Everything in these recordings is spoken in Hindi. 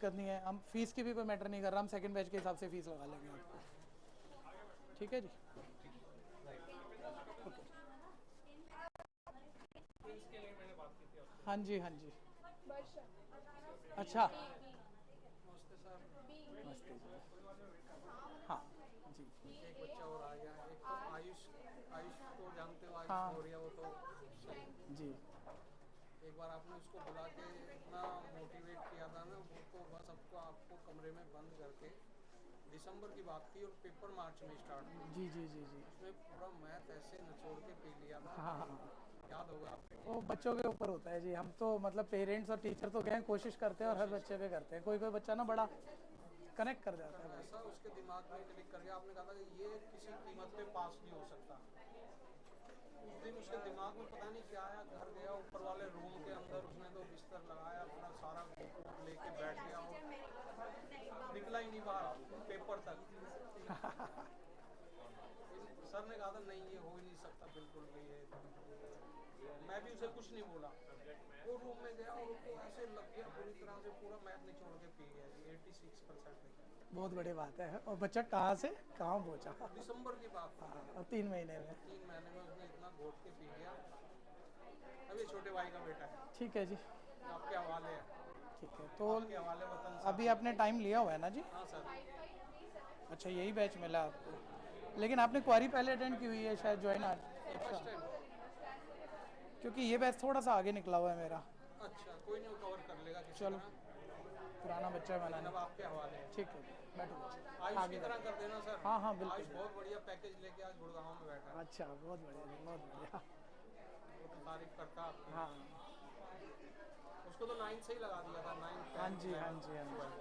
दिक्कत नहीं है, हम फीस की भी कोई मैटर नहीं कर रहा, हम सेकंड बैच के हिसाब से फीस लगा लेंगे आपको। ठीक है जी, ओके। हाँ जी हाँ जी। अच्छा, नमस्ते जी। हाँ जी। एक बच्चा और आ गया, एक तो आयुष। आयुष को जानते हो, आयुष हाँ मौर्य, वो तो जी। एक बार आपने उसको बुला के इतना मोटिवेट किया था ना, वो तो बस आपको आपको कमरे में बंद करके, दिसंबर की बात थी और पेपर मार्च में स्टार्ट थे, जी जी जी जी। उसमें पूरा मैथ ऐसे निचोड़ के पी लिया था। हाँ हाँ, याद होगा आपको? वो बच्चों के ऊपर होता है जी। हम तो मतलब पेरेंट्स और टीचर तो क्या है, कोशिश करते हैं और हर बच्चे पे करते हैं। कोई कोई बच्चा ना बड़ा कनेक्ट कर जाता है भाई। ऐसा उसके दिमाग में क्लिक कर गया, आपने कहा था कि ये किसी कीमत पे पास नहीं हो सकता। उस दिन उसके दिमाग में पता नहीं क्या आया, घर गया ऊपर वाले रूम के अंदर, उसने तो बिस्तर लगाया, अपना सारा बुक लेके बैठ गया और निकला ही नहीं बाहर पेपर तक। सर ने कहा था नहीं ये हो ही नहीं सकता बिल्कुल भी, ये मैं भी उसे कुछ नहीं बोला। वो रूम में गया और उसको ऐसे लग गया बुरी तरह से, पूरा मैथ निचोड़ के पी गया जी, 86% निकला। बहुत बड़ी बात है। और बच्चा कहाँ से कहाँ पहुँचा। दिसंबर की बात थी, हाँ, और 3 महीने में। 3 महीने में उसने इतना घोट के पी गया। अब ये छोटे भाई का बेटा है, ठीक है जी। आपके हवाले है, ठीक है तो आपके हवाले वतन अभी साथी। आपने टाइम लिया हुआ है ना जी। हाँ सर। अच्छा, यही बैच मिला आपको, लेकिन आपने क्वारी पहले अटेंड की हुई है शायद, ज्वाइन आज। ये अच्छा, फर्स्ट टाइम। क्योंकि ये बैच थोड़ा सा आगे निकला हुआ है मेरा। अच्छा, कोई नहीं, वो कवर कर लेगा किसी चलो, तरह, पुराना बच्चा लेकिन बनाने। अब आपके हवाले है। ठीक है, बैठो बच्चे, आयुष की आगे तरह बैठो। कर देना सर। हाँ हाँ बिल्कुल। आयुष बहुत बढ़िया पैकेज लेके आज गुड़गांव में बैठा है, अच्छा, बहुत बढ़िया जी, बहुत बढ़िया। वो तो तारीफ करता आपकी। हाँ उसको तो 9 से ही लगा दिया था, 9 हाँ 10 जी हाँ 11 जी हाँ जी। 12।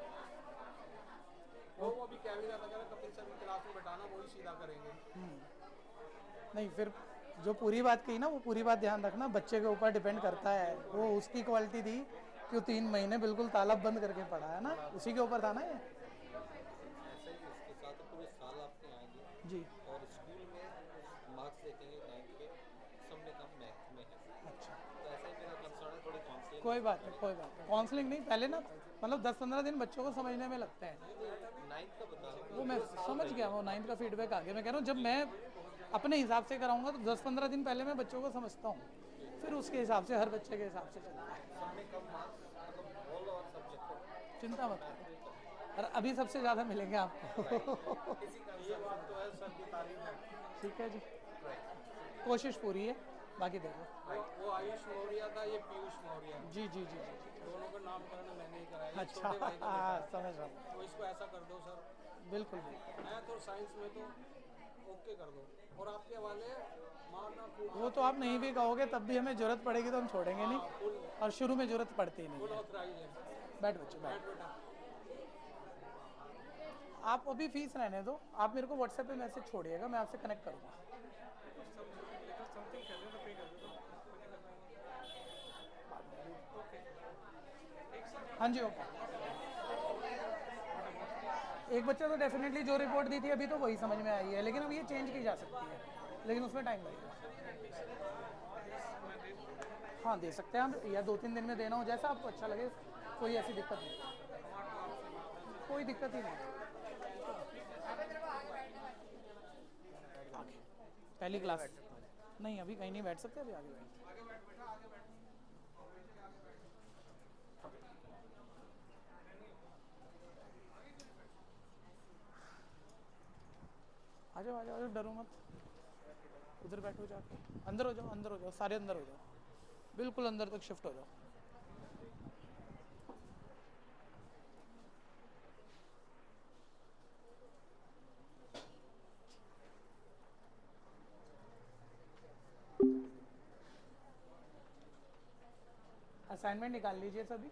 ओ, वो अभी कह भी रहा था, कह रहा कपिल सर की क्लास में बैठाना, वही सीधा करेंगे। नहीं फिर जो पूरी बात कही ना, वो पूरी बात ध्यान रखना, बच्चे के ऊपर डिपेंड करता है। वो उसकी क्वालिटी थी कि वो 3 महीने बिल्कुल ताला बंद करके पढ़ा है ना, उसी के ऊपर था ना ये। ऐसा ही उसके साथ पूरे साल आपके आएंगे जी। और स्कूल में मार्क्स देखेंगे 9th के, सब में कम मैथ में है। अच्छा, तो ऐसा ही मेरा कंसर्न है, थोड़ी काउंसलिंग कोई उसकी बात नहीं, करें। कोई बात नहीं। काउंसलिंग नहीं, पहले ना मतलब 10-15 दिन बच्चों को समझने में लगते हैं। नहीं नहीं, 9th का बता रहा हूँ वो कि मैं पूरा साल समझ गया, रहेगा। वो 9th का फीडबैक आ गया। मैं कह रहा हूँ जब मैं अपने हिसाब से कराऊंगा तो 10-15 दिन पहले मैं बच्चों को समझता हूँ, फिर उसके हिसाब से हर बच्चे के हिसाब से चलता है। सब में कम मार्क्स, मतलब ऑल और सब्जेक्टों में, चिंता मत मैथ करो, में कम। और अभी सबसे ज़्यादा मिलेंगे आपको। इसी ये कंसर्न से बात तो मैं। है, सर की तारीफ है। ठीक है जी, राइट कोशिश पूरी है, बाकी देखो। वो आयुष मौर्य था, ये पीयूष मौर्य है। जी जी जी जी। दोनों का नामकरण मैंने ही कराया, ये अच्छा, छोटे भाई का बेटा हाँ है। समझ रहा हूँ। तो इसको ऐसा कर दो सर, बिल्कुल बिल्कुल। मैथ और साइंस में तो ओके कर दो, और आपके हवाले मारना कूटना वो तो आप नहीं भी कहोगे तब भी हमें ज़रूरत पड़ेगी तो हम छोड़ेंगे नहीं, हाँ फुल, और शुरू में ज़रूरत पड़ती ही नहीं फुल है। ऑथराइज है। बैठ बच्चे बैठ। बैठ बेटा। आप अभी फीस रहने दो, आप मेरे को व्हाट्सएप पे मैसेज छोड़िएगा, मैं आपसे कनेक्ट करूँगा। समथिंग कर दे तो पे कर दे तो ओके। हाँ जी, ओके। एक बच्चा तो डेफिनेटली जो रिपोर्ट दी थी अभी तो वही समझ में आई है, लेकिन अब ये चेंज की जा सकती है, लेकिन उसमें टाइम लगेगा। सर ये एडमिशन फीस मैं दे दूँ? हाँ दे सकते हैं आप, या 2-3 दिन में देना हो, जैसा आपको अच्छा लगे, कोई ऐसी दिक्कत नहीं, हमारा तो आपसे बात है सर। कोई दिक्कत ही नहीं। आगे पहली क्लास नहीं, अभी कहीं नहीं बैठ सकते, अभी आगे बैठ। आगे बैठ बेटा, आगे बैठ। आ जाओ आ जाओ, डरो मत, उधर बैठो जाके, अंदर हो जाओ, अंदर हो जाओ, सारे अंदर हो जाओ, बिल्कुल अंदर तक शिफ्ट हो जाओ। असाइनमेंट निकाल लीजिए सभी।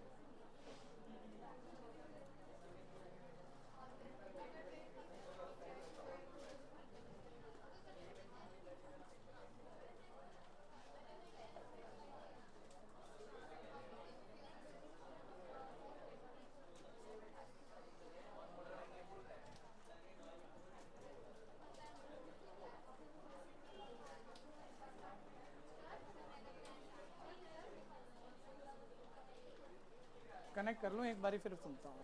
डिस्कनेक्ट कर लूँ एक बारी फिर सुनता हूँ।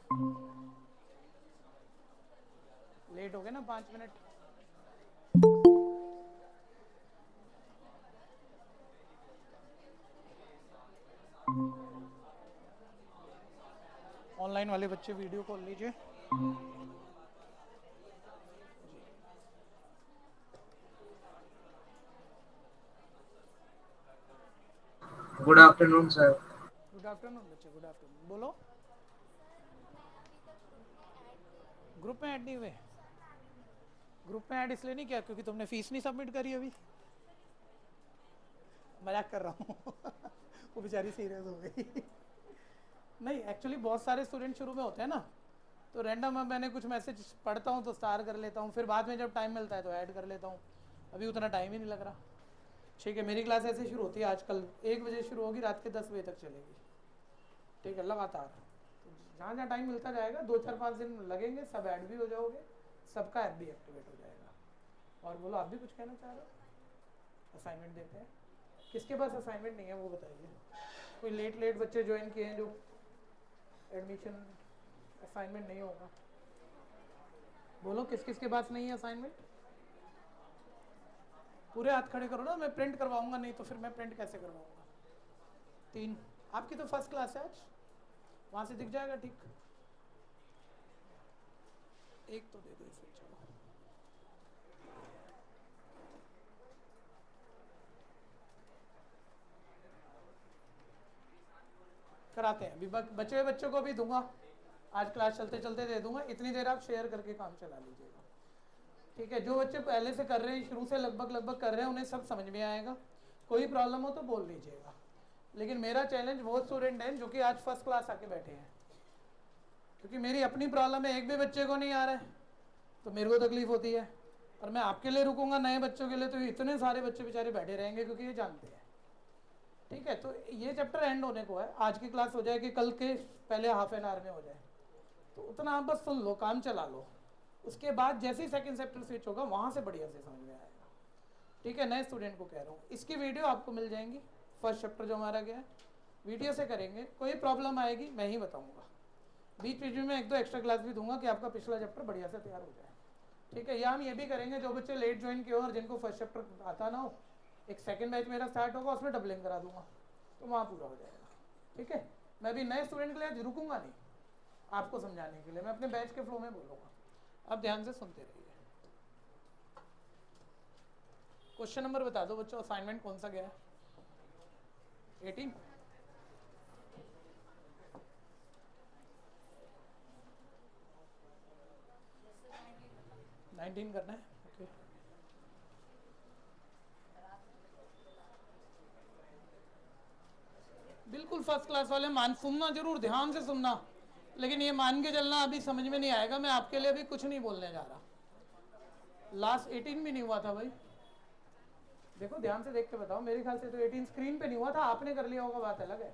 लेट हो गए ना 5 मिनट। ऑनलाइन वाले बच्चे वीडियो कॉल लीजिए। Good afternoon sir. Good afternoon बच्चे, गुड आफ्टरनून। बोलो। ग्रुप में ऐड नहीं हुए? ग्रुप में ऐड इसलिए नहीं किया क्योंकि तुमने फीस नहीं सबमिट करी अभी। मजाक कर रहा हूँ। वो बेचारी सीरियस हो गई। नहीं, एक्चुअली बहुत सारे स्टूडेंट शुरू में होते हैं ना, तो रैंडम अब मैंने कुछ मैसेज पढ़ता हूँ तो स्टार कर लेता हूँ, फिर बाद में जब टाइम मिलता है तो ऐड कर लेता हूँ। अभी उतना टाइम ही नहीं लग रहा। ठीक है, मेरी क्लास ऐसे शुरू होती है आजकल, 1 बजे शुरू होगी, रात के 10 बजे तक चलेगी। ठीक है, लगातार। तो जहाँ जहाँ टाइम मिलता जाएगा, 2-4-5 दिन लगेंगे, सब ऐड भी हो जाओगे, सबका ऐप भी एक्टिवेट हो जाएगा। और बोलो, आप भी कुछ कहना चाह रहे हो? असाइनमेंट देते हैं। किसके पास असाइनमेंट नहीं है वो बताइए। कोई लेट बच्चे ज्वाइन किए हैं जो एडमिशन असाइनमेंट नहीं होगा? बोलो, किस किस के पास नहीं है असाइनमेंट? पूरे हाथ खड़े करो ना, मैं प्रिंट करवाऊंगा, नहीं तो फिर मैं प्रिंट कैसे करवाऊंगा? 3। आपकी तो फर्स्ट क्लास है आज, वहां से दिख जाएगा। ठीक, एक तो दे दो इसे। चलो, कराते हैं। अभी बचे हुए बच्चों को भी दूंगा, आज क्लास चलते चलते दे दूंगा। इतनी देर आप शेयर करके काम चला लीजिएगा। ठीक है, जो बच्चे पहले से कर रहे हैं, शुरू से लगभग कर रहे हैं, उन्हें सब समझ में आएगा। कोई प्रॉब्लम हो तो बोल लीजिएगा। लेकिन मेरा चैलेंज वो स्टूडेंट हैं जो कि आज फर्स्ट क्लास आके बैठे हैं, क्योंकि मेरी अपनी प्रॉब्लम है, एक भी बच्चे को नहीं आ रहा है तो मेरे को तकलीफ होती है। और मैं आपके लिए रुकूंगा नए बच्चों के लिए, तो इतने सारे बच्चे बेचारे बैठे रहेंगे, क्योंकि ये जानते हैं। ठीक है, तो ये चैप्टर एंड होने को है, आज की क्लास हो जाए कि कल के पहले हाफ एन आवर में हो जाए, तो उतना आप बस सुन लो, काम चला लो। उसके बाद जैसे ही सेकंड चैप्टर स्विच होगा, वहाँ से बढ़िया से समझ में आएगा। ठीक है, नए स्टूडेंट को कह रहा हूँ, इसकी वीडियो आपको मिल जाएंगी। फर्स्ट चैप्टर जो हमारा गया है, वीडियो से करेंगे। कोई प्रॉब्लम आएगी मैं ही बताऊँगा। बीच बीच में 1-2 एक्स्ट्रा क्लास भी दूंगा कि आपका पिछला चैप्टर बढ़िया से तैयार हो जाए। ठीक है, या हम ये भी करेंगे, जो बच्चे लेट ज्वाइन किए हो और जिनको फर्स्ट चैप्टर आता ना हो, एक सेकंड बैच मेरा स्टार्ट होगा, उसमें डबलिंग करा दूंगा, तो वहाँ पूरा हो जाएगा। ठीक है, मैं भी नए स्टूडेंट के लिए आज रुकूंगा नहीं, आपको समझाने के लिए मैं अपने बैच के फ्लो में बोलूँगा। अब ध्यान से सुनते रहिए। क्वेश्चन नंबर बता दो बच्चों, असाइनमेंट कौन सा गया है? 18? करना है। ओके, बिल्कुल फर्स्ट क्लास वाले सुनना जरूर, ध्यान से सुनना, लेकिन ये मान के चलना अभी समझ में नहीं आएगा। मैं आपके लिए अभी कुछ नहीं बोलने जा रहा। लास्ट 18 भी नहीं हुआ था भाई, देखो ध्यान से देख के बताओ। मेरे ख्याल से तो 18 स्क्रीन पे नहीं हुआ था, आपने कर लिया होगा, बात अलग है।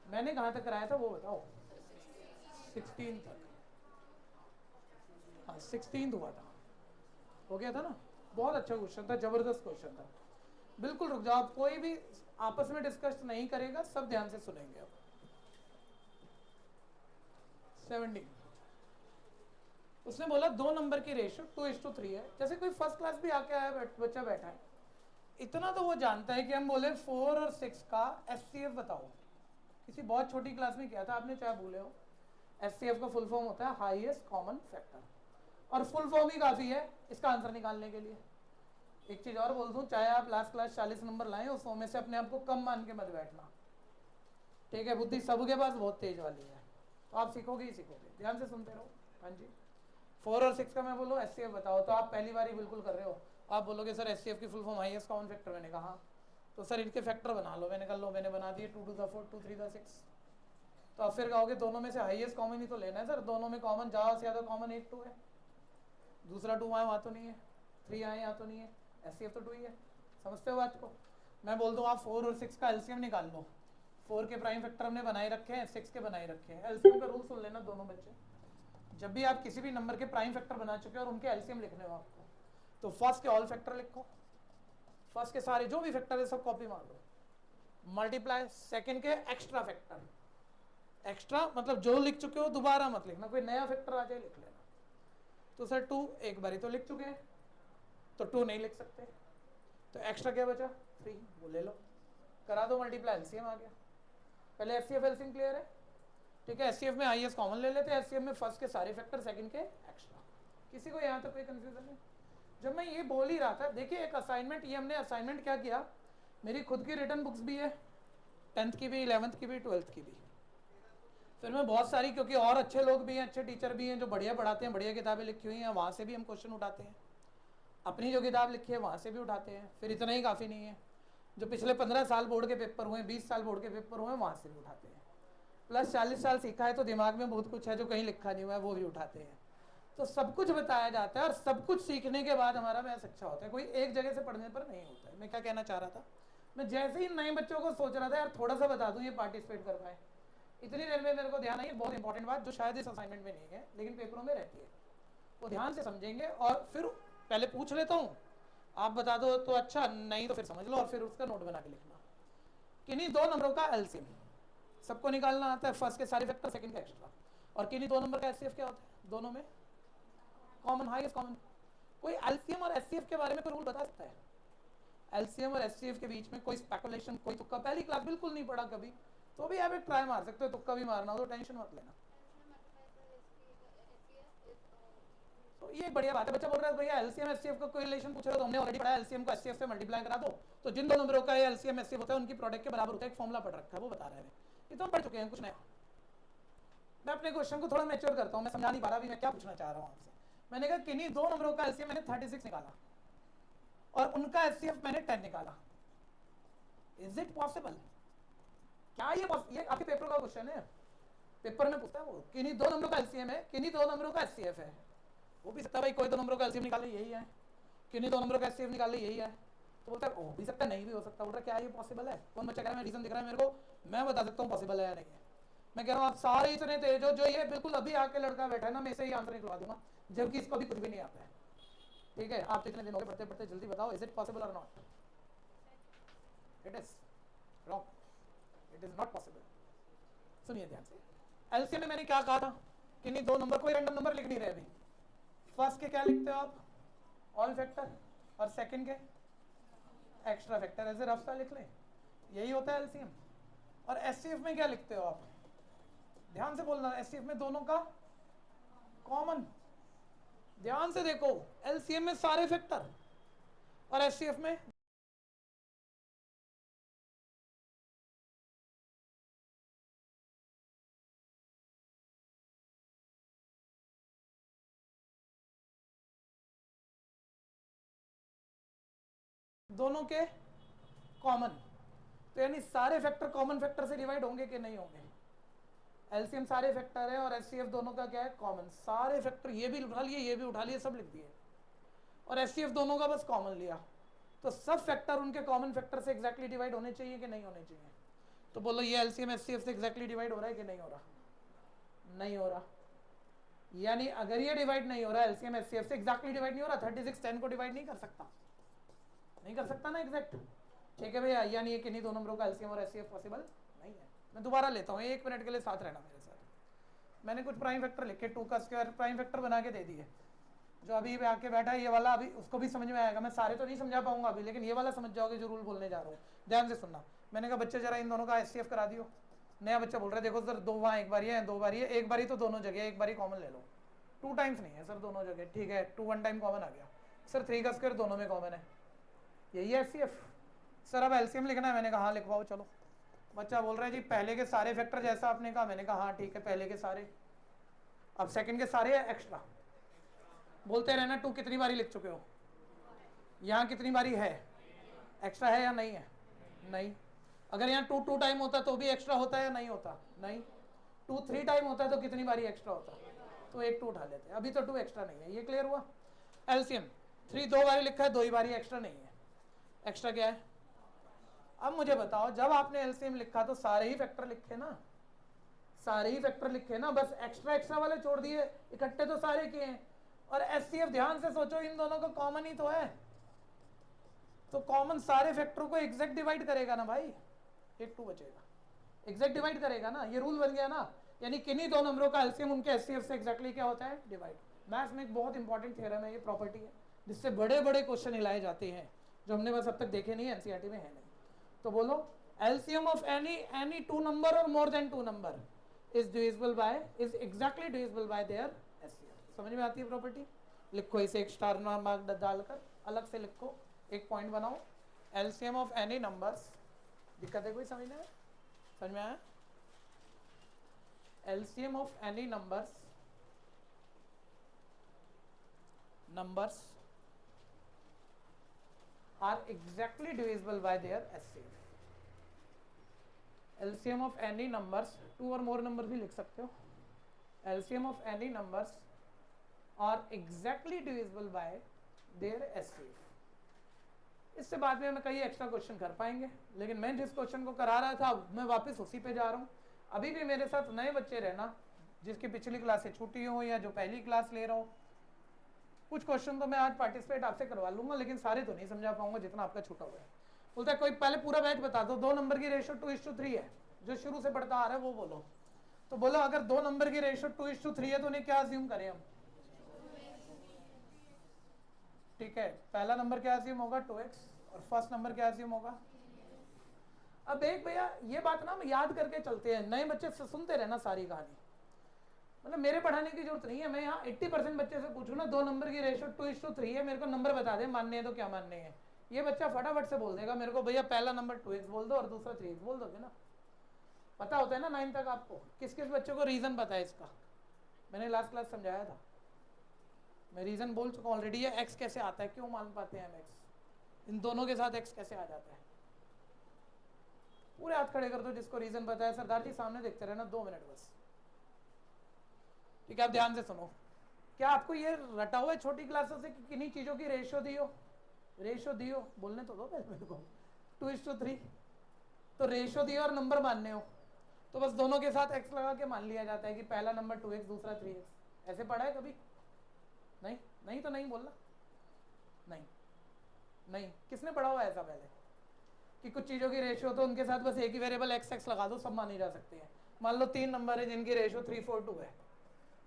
मैंने कहाँ तक कराया था वो बताओ। 16 तक, हाँ 16 हुआ था, हो गया था ना। बहुत अच्छा क्वेश्चन था, जबरदस्त क्वेश्चन था। बिल्कुल रुक जाओ, आप कोई भी आपस में डिस्कस नहीं करेगा, सब ध्यान से सुनेंगे। अब 17 उसने बोला 2 नंबर की रेशियो 2:3 है। जैसे कोई फर्स्ट क्लास भी आके आया, बच्चा बैठा है, इतना तो वो जानता है कि हम बोले 4 और 6 का एचसीएफ बताओ। किसी बहुत छोटी क्लास में किया था आपने, चाहे भूले हो। एचसीएफ का फुल फॉर्म होता है हाईएस्ट कॉमन फैक्टर, और फुल फॉर्म ही काफी है इसका आंसर निकालने के लिए। एक चीज और बोल दूं, चाहे आप लास्ट क्लास 40 नंबर लाएं, उस 100 में से अपने आप को कम मान के मत बैठना। ठीक है, बुद्धि सबके पास बहुत तेज वाली है, तो आप सीखोगे ही सीखोगे। ध्यान से सुनते रहो। हाँ जी, 4 और 6 का मैं बोलो एचसीएफ बताओ, तो आप पहली बार ही बिल्कुल कर रहे हो। आप बोलोगे सर एचसीएफ की full form highest common factor. मैंने कहा तो सर इनके फैक्टर बना लो। मैंने कहा लो, मैंने बना दिए, 2 to the 4, 2 3 the 6। तो आप फिर कहोगे दोनों में से हाईएस्ट कॉमन ही तो लेना है सर, दोनों में कॉमन ज्यादा से ज्यादा कॉमन 1 2 है, दूसरा 2 आए वहाँ तो नहीं है, 3 आए यहाँ तो नहीं है, एचसीएफ तो 2 ही है। समझते हो बात को? मैं बोल दूँ आप 4 और 6 का एलसीएम निकाल लो। 4 के प्राइम फैक्टर हमने बनाए रखे हैं, 6 के बनाए रखे हैं। एलसीएम का रूल सुन लेना दोनों बच्चे, जब भी आप किसी भी नंबर के प्राइम फैक्टर बना चुके हैं और उनके एलसीएम लिखने हो आपको, तो फर्स्ट के ऑल फैक्टर लिखो, फर्स्ट के सारे जो भी फैक्टर है सब कॉपी मार दो, मल्टीप्लाई सेकंड के एक्स्ट्रा फैक्टर, एक्स्ट्रा मतलब जो लिख चुके हो दोबारा मत लिखना, कोई नया फैक्टर आ जाए लिख लेना। तो सर 2 एक बारी तो लिख चुके हैं तो 2 नहीं लिख सकते, तो एक्स्ट्रा क्या बचा 3, वो ले लो, करा दो मल्टीप्लाई, एलसीएम आ गया। पहले एचसीएफ एलसीएम क्लियर है, ठीक है। एचसीएफ में आईएस कॉमन ले लेते हैं, एचसीएफ में फर्स्ट के सारे फैक्टर, सेकंड के एक्स्ट्रा। किसी को यहाँ तक कोई कंफ्यूजन नहीं? जब मैं ये बोल ही रहा था, देखिए एक असाइनमेंट, ये हमने असाइनमेंट क्या किया, मेरी खुद की रिटर्न बुक्स भी है, 10th की भी, 11th की भी, 12th की भी। फिर मैं बहुत सारी, क्योंकि और अच्छे लोग भी हैं, अच्छे टीचर भी हैं जो बढ़िया पढ़ाते हैं, बढ़िया किताबें लिखी हुई हैं, वहाँ से भी हम क्वेश्चन उठाते हैं। अपनी जो किताब लिखी है वहाँ से भी उठाते हैं। फिर इतना ही काफ़ी नहीं है, जो पिछले 15 साल बोर्ड के पेपर हुए, 20 साल बोर्ड के पेपर हुए, वहाँ से भी उठाते हैं। प्लस 40 साल सीखा है तो दिमाग में बहुत कुछ है जो कहीं लिखा नहीं हुआ है, वो भी उठाते हैं। तो सब कुछ बताया जाता है, और सब कुछ सीखने के बाद हमारा मैथ्स अच्छा होता है, कोई एक जगह से पढ़ने पर नहीं होता है। मैं क्या कहना चाह रहा था, मैं जैसे ही नए बच्चों को सोच रहा था यार थोड़ा सा बता दूं ये पार्टिसिपेट कर पाए, इतनी देर में मेरे को ध्यान आई बहुत इंपॉर्टेंट बात जो शायद इस असाइनमेंट में नहीं है लेकिन पेपरों में रहती है, वो ध्यान से समझेंगे। और फिर पहले पूछ लेता हूँ, आप बता दो तो अच्छा, नहीं तो फिर समझ लो और फिर उसका नोट बना के लिखना। किन्हीं 2 नंबरों का एलसीएम सबको निकालना आता है, फर्स्ट के सारे फैक्टर, सेकंड का एक्स्ट्रा। और किन्हीं 2 नंबर का एचसीएफ क्या होता है, दोनों में कॉमन, हाईएस्ट कॉमन। कोई एलसीएम और एचसीएफ के बारे में कोई रूल बता सकता है? एलसीएम और एचसीएफ के बीच में कोई स्पेकुलेशन, कोई तुक्का, पहली क्लास बिल्कुल नहीं पढ़ा कभी, तो भी आप एक ट्राई मार सकते हो, तुक्का भी मारना हो तो टेंशन मत लेना। तो ये बढ़िया बात है। बच्चा बोल रहा है भैया एलसीएम एचसीएफ का कोई रिलेशन पूछ रहे हो, तो हमने ऑलरेडी पढ़ा है, एलसीएम को एचसीएफ से मल्टीप्लाई करा दो तो जिन 2 नंबरों का एलसीएम एचसीएफ होता है उनकी प्रोडक्ट के बराबर होता है, एक फॉर्मूला पढ़ रखा है, वो बता रहे हैं। ये तो हम पढ़ चुके हैं, कुछ नया। मैं अपने क्वेश्चन को थोड़ा मैच्योर करता हूँ, मैं समझा नहीं पा रहा अभी मैं क्या पूछना चाह रहा हूँ आपसे। मैंने कहा किन्हीं 2 नंबरों का एलसीएम मैंने 36 निकाला और उनका एचसीएफ मैंने 10 निकाला, इज इट पॉसिबल? क्या ये आपके पेपर का क्वेश्चन है, पेपर में पूछता है वो, किन्हीं 2 नंबरों का एलसीएम है, किन्हीं 2 नंबरों का एचसीएफ है। वो भी सकता है भाई कोई 2 नंबरों का एलसीएम निकाले यही है, किन्हीं 2 नंबरों का एचसीएफ निकाले यही है, तो बोलता है हो भी सकता है, नहीं भी हो सकता। बोल रहा क्या ये पॉसिबल है? कौन बच्चा कह रहा है रीजन दिख रहा है मेरे को, मैं बता सकता हूँ पॉसिबल है या नहीं है। मैं कह रहा हूँ आप सारे इतने तेज हो, जो ये बिल्कुल अभी आके लड़का बैठा है ना, मैं इसे ही आंसर निकलवा दूंगा जबकि इसको अभी कुछ भी नहीं आता है। ठीक है, आप इतने दिन हो गए पढ़ते पढ़ते, जल्दी बताओ इज इट पॉसिबल और not? It is wrong, it is not possible. सुनिए ध्यान से, एलसीएम में मैंने क्या कहा था, किन्हीं 2 नंबर, कोई रैंडम नंबर लिख नहीं रहे अभी। फर्स्ट के क्या लिखते हो आप, ऑल फैक्टर, और सेकंड के एक्स्ट्रा फैक्टर, ऐसे रफ सा लिख लें, यही होता है एलसीएम। और एचसीएफ में क्या लिखते हो आप, ध्यान से बोलना, एचसीएफ में दोनों का कॉमन। ध्यान से देखो, एलसीएम में सारे फैक्टर और एचसीएफ में दोनों के कॉमन। तो यानी सारे फैक्टर कॉमन फैक्टर से डिवाइड होंगे कि नहीं होंगे? एलसीएम सारे फैक्टर है और एचसीएफ दोनों का क्या है, कॉमन। सारे फैक्टर ये भी उठा लिए, ये भी उठा लिए, सब लिख दिए, और एचसीएफ दोनों का बस कॉमन लिया। तो सब फैक्टर उनके कॉमन फैक्टर से एग्जैक्टली डिवाइड होने चाहिए कि नहीं होने चाहिए? तो बोलो ये एलसीएम एचसीएफ से एग्जैक्टली डिवाइड हो रहा है कि नहीं हो रहा? नहीं हो रहा। यानी अगर ये डिवाइड नहीं हो रहा, एलसीएम एचसीएफ से एग्जैक्टली डिवाइड नहीं हो रहा, 36 10 को डिवाइड नहीं कर सकता, नहीं कर सकता ना एग्जैक्ट। ठीक है भैया, यानी ये किन्हीं 2 नंबरों का एलसीएम और एचसीएफ पॉसिबल नहीं है। मैं दोबारा लेता हूँ, 1 मिनट के लिए साथ रहना मेरे साथ। मैंने कुछ प्राइम फैक्टर लिखे, 2 का स्क्वायर प्राइम फैक्टर बना के दे दिए। जो अभी आके बैठा है ये वाला, अभी उसको भी समझ में आएगा। मैं सारे तो नहीं समझा पाऊंगा अभी, लेकिन ये वाला समझ जाओगे जो रूल बोलने जा रहा हूँ। ध्यान से सुनना। मैंने कहा बच्चे जरा इन दोनों का एचसीएफ करा दियो। नया बच्चा बोल रहा है देखो सर 2 वहाँ एक बारी है, 2 बारी है, एक बारी तो दोनों जगह, एक बारी कॉमन ले लो। 2 टाइम्स नहीं है सर दोनों जगह, ठीक है 2 1 टाइम कॉमन आ गया। सर 3 का स्क्वायर दोनों में कॉमन है, यही है एचसीएफ। सर अब एलसीएम लिखना है, मैंने कहा हाँ लिखवाओ चलो। बच्चा बोल रहा है जी पहले के सारे फैक्टर जैसा आपने कहा, मैंने कहा हाँ ठीक है पहले के सारे। अब सेकंड के सारे है एक्स्ट्रा, बोलते रहना 2 कितनी बारी लिख चुके हो, यहाँ कितनी बारी है, एक्स्ट्रा है या नहीं है? नहीं। अगर यहाँ 2 2 टाइम होता तो भी एक्स्ट्रा होता है या नहीं होता? नहीं। 2 3 टाइम होता है तो कितनी बारी एक्स्ट्रा होता? तो 1 2 उठा लेते हैं, अभी तो 2 एक्स्ट्रा नहीं है। ये क्लियर हुआ? एलसीएम 3 2 बारी लिखा है, 2 ही बारी एक्स्ट्रा नहीं है। एक्स्ट्रा क्या है? अब मुझे बताओ, जब आपने एलसीएम लिखा तो सारे ही फैक्टर लिखे ना, सारे ही फैक्टर लिखे ना, बस एक्स्ट्रा एक्स्ट्रा वाले छोड़ दिए, इकट्ठे तो सारे किए हैं। और एचसीएफ ध्यान से सोचो, इन दोनों का कॉमन ही तो है, तो कॉमन सारे फैक्टरों को एग्जैक्ट डिवाइड करेगा ना भाई। 1 2 बचेगा, एग्जैक्ट डिवाइड करेगा ना, ये रूल बन गया ना, यानी किन्हीं दो नंबरों का एलसीएम उनके एचसीएफ से एग्जैक्टली क्या होता है, डिवाइड। मैथ्स में एक बहुत इंपॉर्टेंट थ्योरम है, ये प्रॉपर्टी है जिससे बड़े बड़े क्वेश्चन हिलाए जाते हैं, जो हमने बस अब तक देखे नहीं है, एनसीईआरटी में है नहीं। तो बोलो LCM of any two number और more than two number is divisible by, is exactly divisible by their HCF. समझ में आती है प्रॉपर्टी? लिखो इसे एक स्टार मार्क डालकर, अलग से लिखो, एक पॉइंट बनाओ, एलसीएम ऑफ एनी नंबर्स। दिक्कत है कोई समझने में? समझ में आया? LCM of any numbers are exactly divisible by their HCF. LCM of any numbers, two or more numbers भी लिख सकते हो, LCM of any numbers are exactly divisible by their HCF. इससे बाद में हम कई एक्स्ट्रा क्वेश्चन कर पाएंगे, लेकिन मैं जिस क्वेश्चन को करा रहा था मैं वापस उसी पे जा रहा हूँ। अभी भी मेरे साथ नए बच्चे रहना, जिसकी पिछली क्लास से छुट्टी हो या जो पहली क्लास ले रहा हो। कुछ क्वेश्चन तो मैं आज पार्टिसिपेट आपसे करवा लूंगा, लेकिन सारे तो नहीं समझा पाऊंगा जितना आपका छूटा हुआ है। बोलता है कोई पहले पूरा बैच बता दो, 2 नंबर की रेशियो 2:3 है, जो शुरू से पढ़ता आ रहा है वो बोलो। तो बोलो अगर 2 नंबर की रेशियो 2:3 है तो उन्हें क्या अज्यूम करें हम? ठीक है, पहला नंबर क्या अज्यूम होगा? 2x, और फर्स्ट नंबर क्या अज्यूम होगा? अब एक भैया ये बात ना हम याद करके चलते हैं, नए बच्चे से सुनते रहना सारी कहानी, मतलब मेरे पढ़ाने की जरूरत नहीं है। मैं यहाँ 80% बच्चे से पूछूँ ना 2 नंबर की रेशियो 2:3 है, मेरे को नंबर बता दे, मानने हैं तो क्या मानने हैं, ये बच्चा फटाफट से बोल देगा मेरे को, भैया पहला नंबर 2x बोल दो और दूसरा 3x बोल दोगे ना। पता होता है ना 9 तक आपको। किस किस बच्चों को रीजन पता है इसका? मैंने लास्ट क्लास समझाया था, मैं रीजन बोल चुका ऑलरेडी है। एक्स कैसे आता है, क्यों मान पाते हैं हम एक्स, इन दोनों के साथ एक्स कैसे आ जाता है? पूरे हाथ खड़े कर दो जिसको रीजन पता है। सरदार जी सामने देखते रहना 2 मिनट बस, ठीक है? आप ध्यान से सुनो। क्या आपको ये रटा हुआ है छोटी क्लासों से कि किन्हीं चीजों की रेशियो दियो? रेशियो दियो, बोलने तो दो पहले मेरे को। 2:3 तो रेशियो दियो और नंबर मानने हो तो बस दोनों के साथ एक्स लगा के मान लिया जाता है कि पहला नंबर 2x दूसरा 3x। ऐसे पढ़ा है कभी? नहीं? नहीं तो नहीं बोलना, नहीं नहीं। किसने पढ़ा हुआ है ऐसा पहले कि कुछ चीज़ों की रेशियो तो उनके साथ बस एक ही वेरिएबल x लगा दो, सब मानी जा सकती है? मान लो 3 नंबर है जिनकी रेशियो 3, 4, 2 है,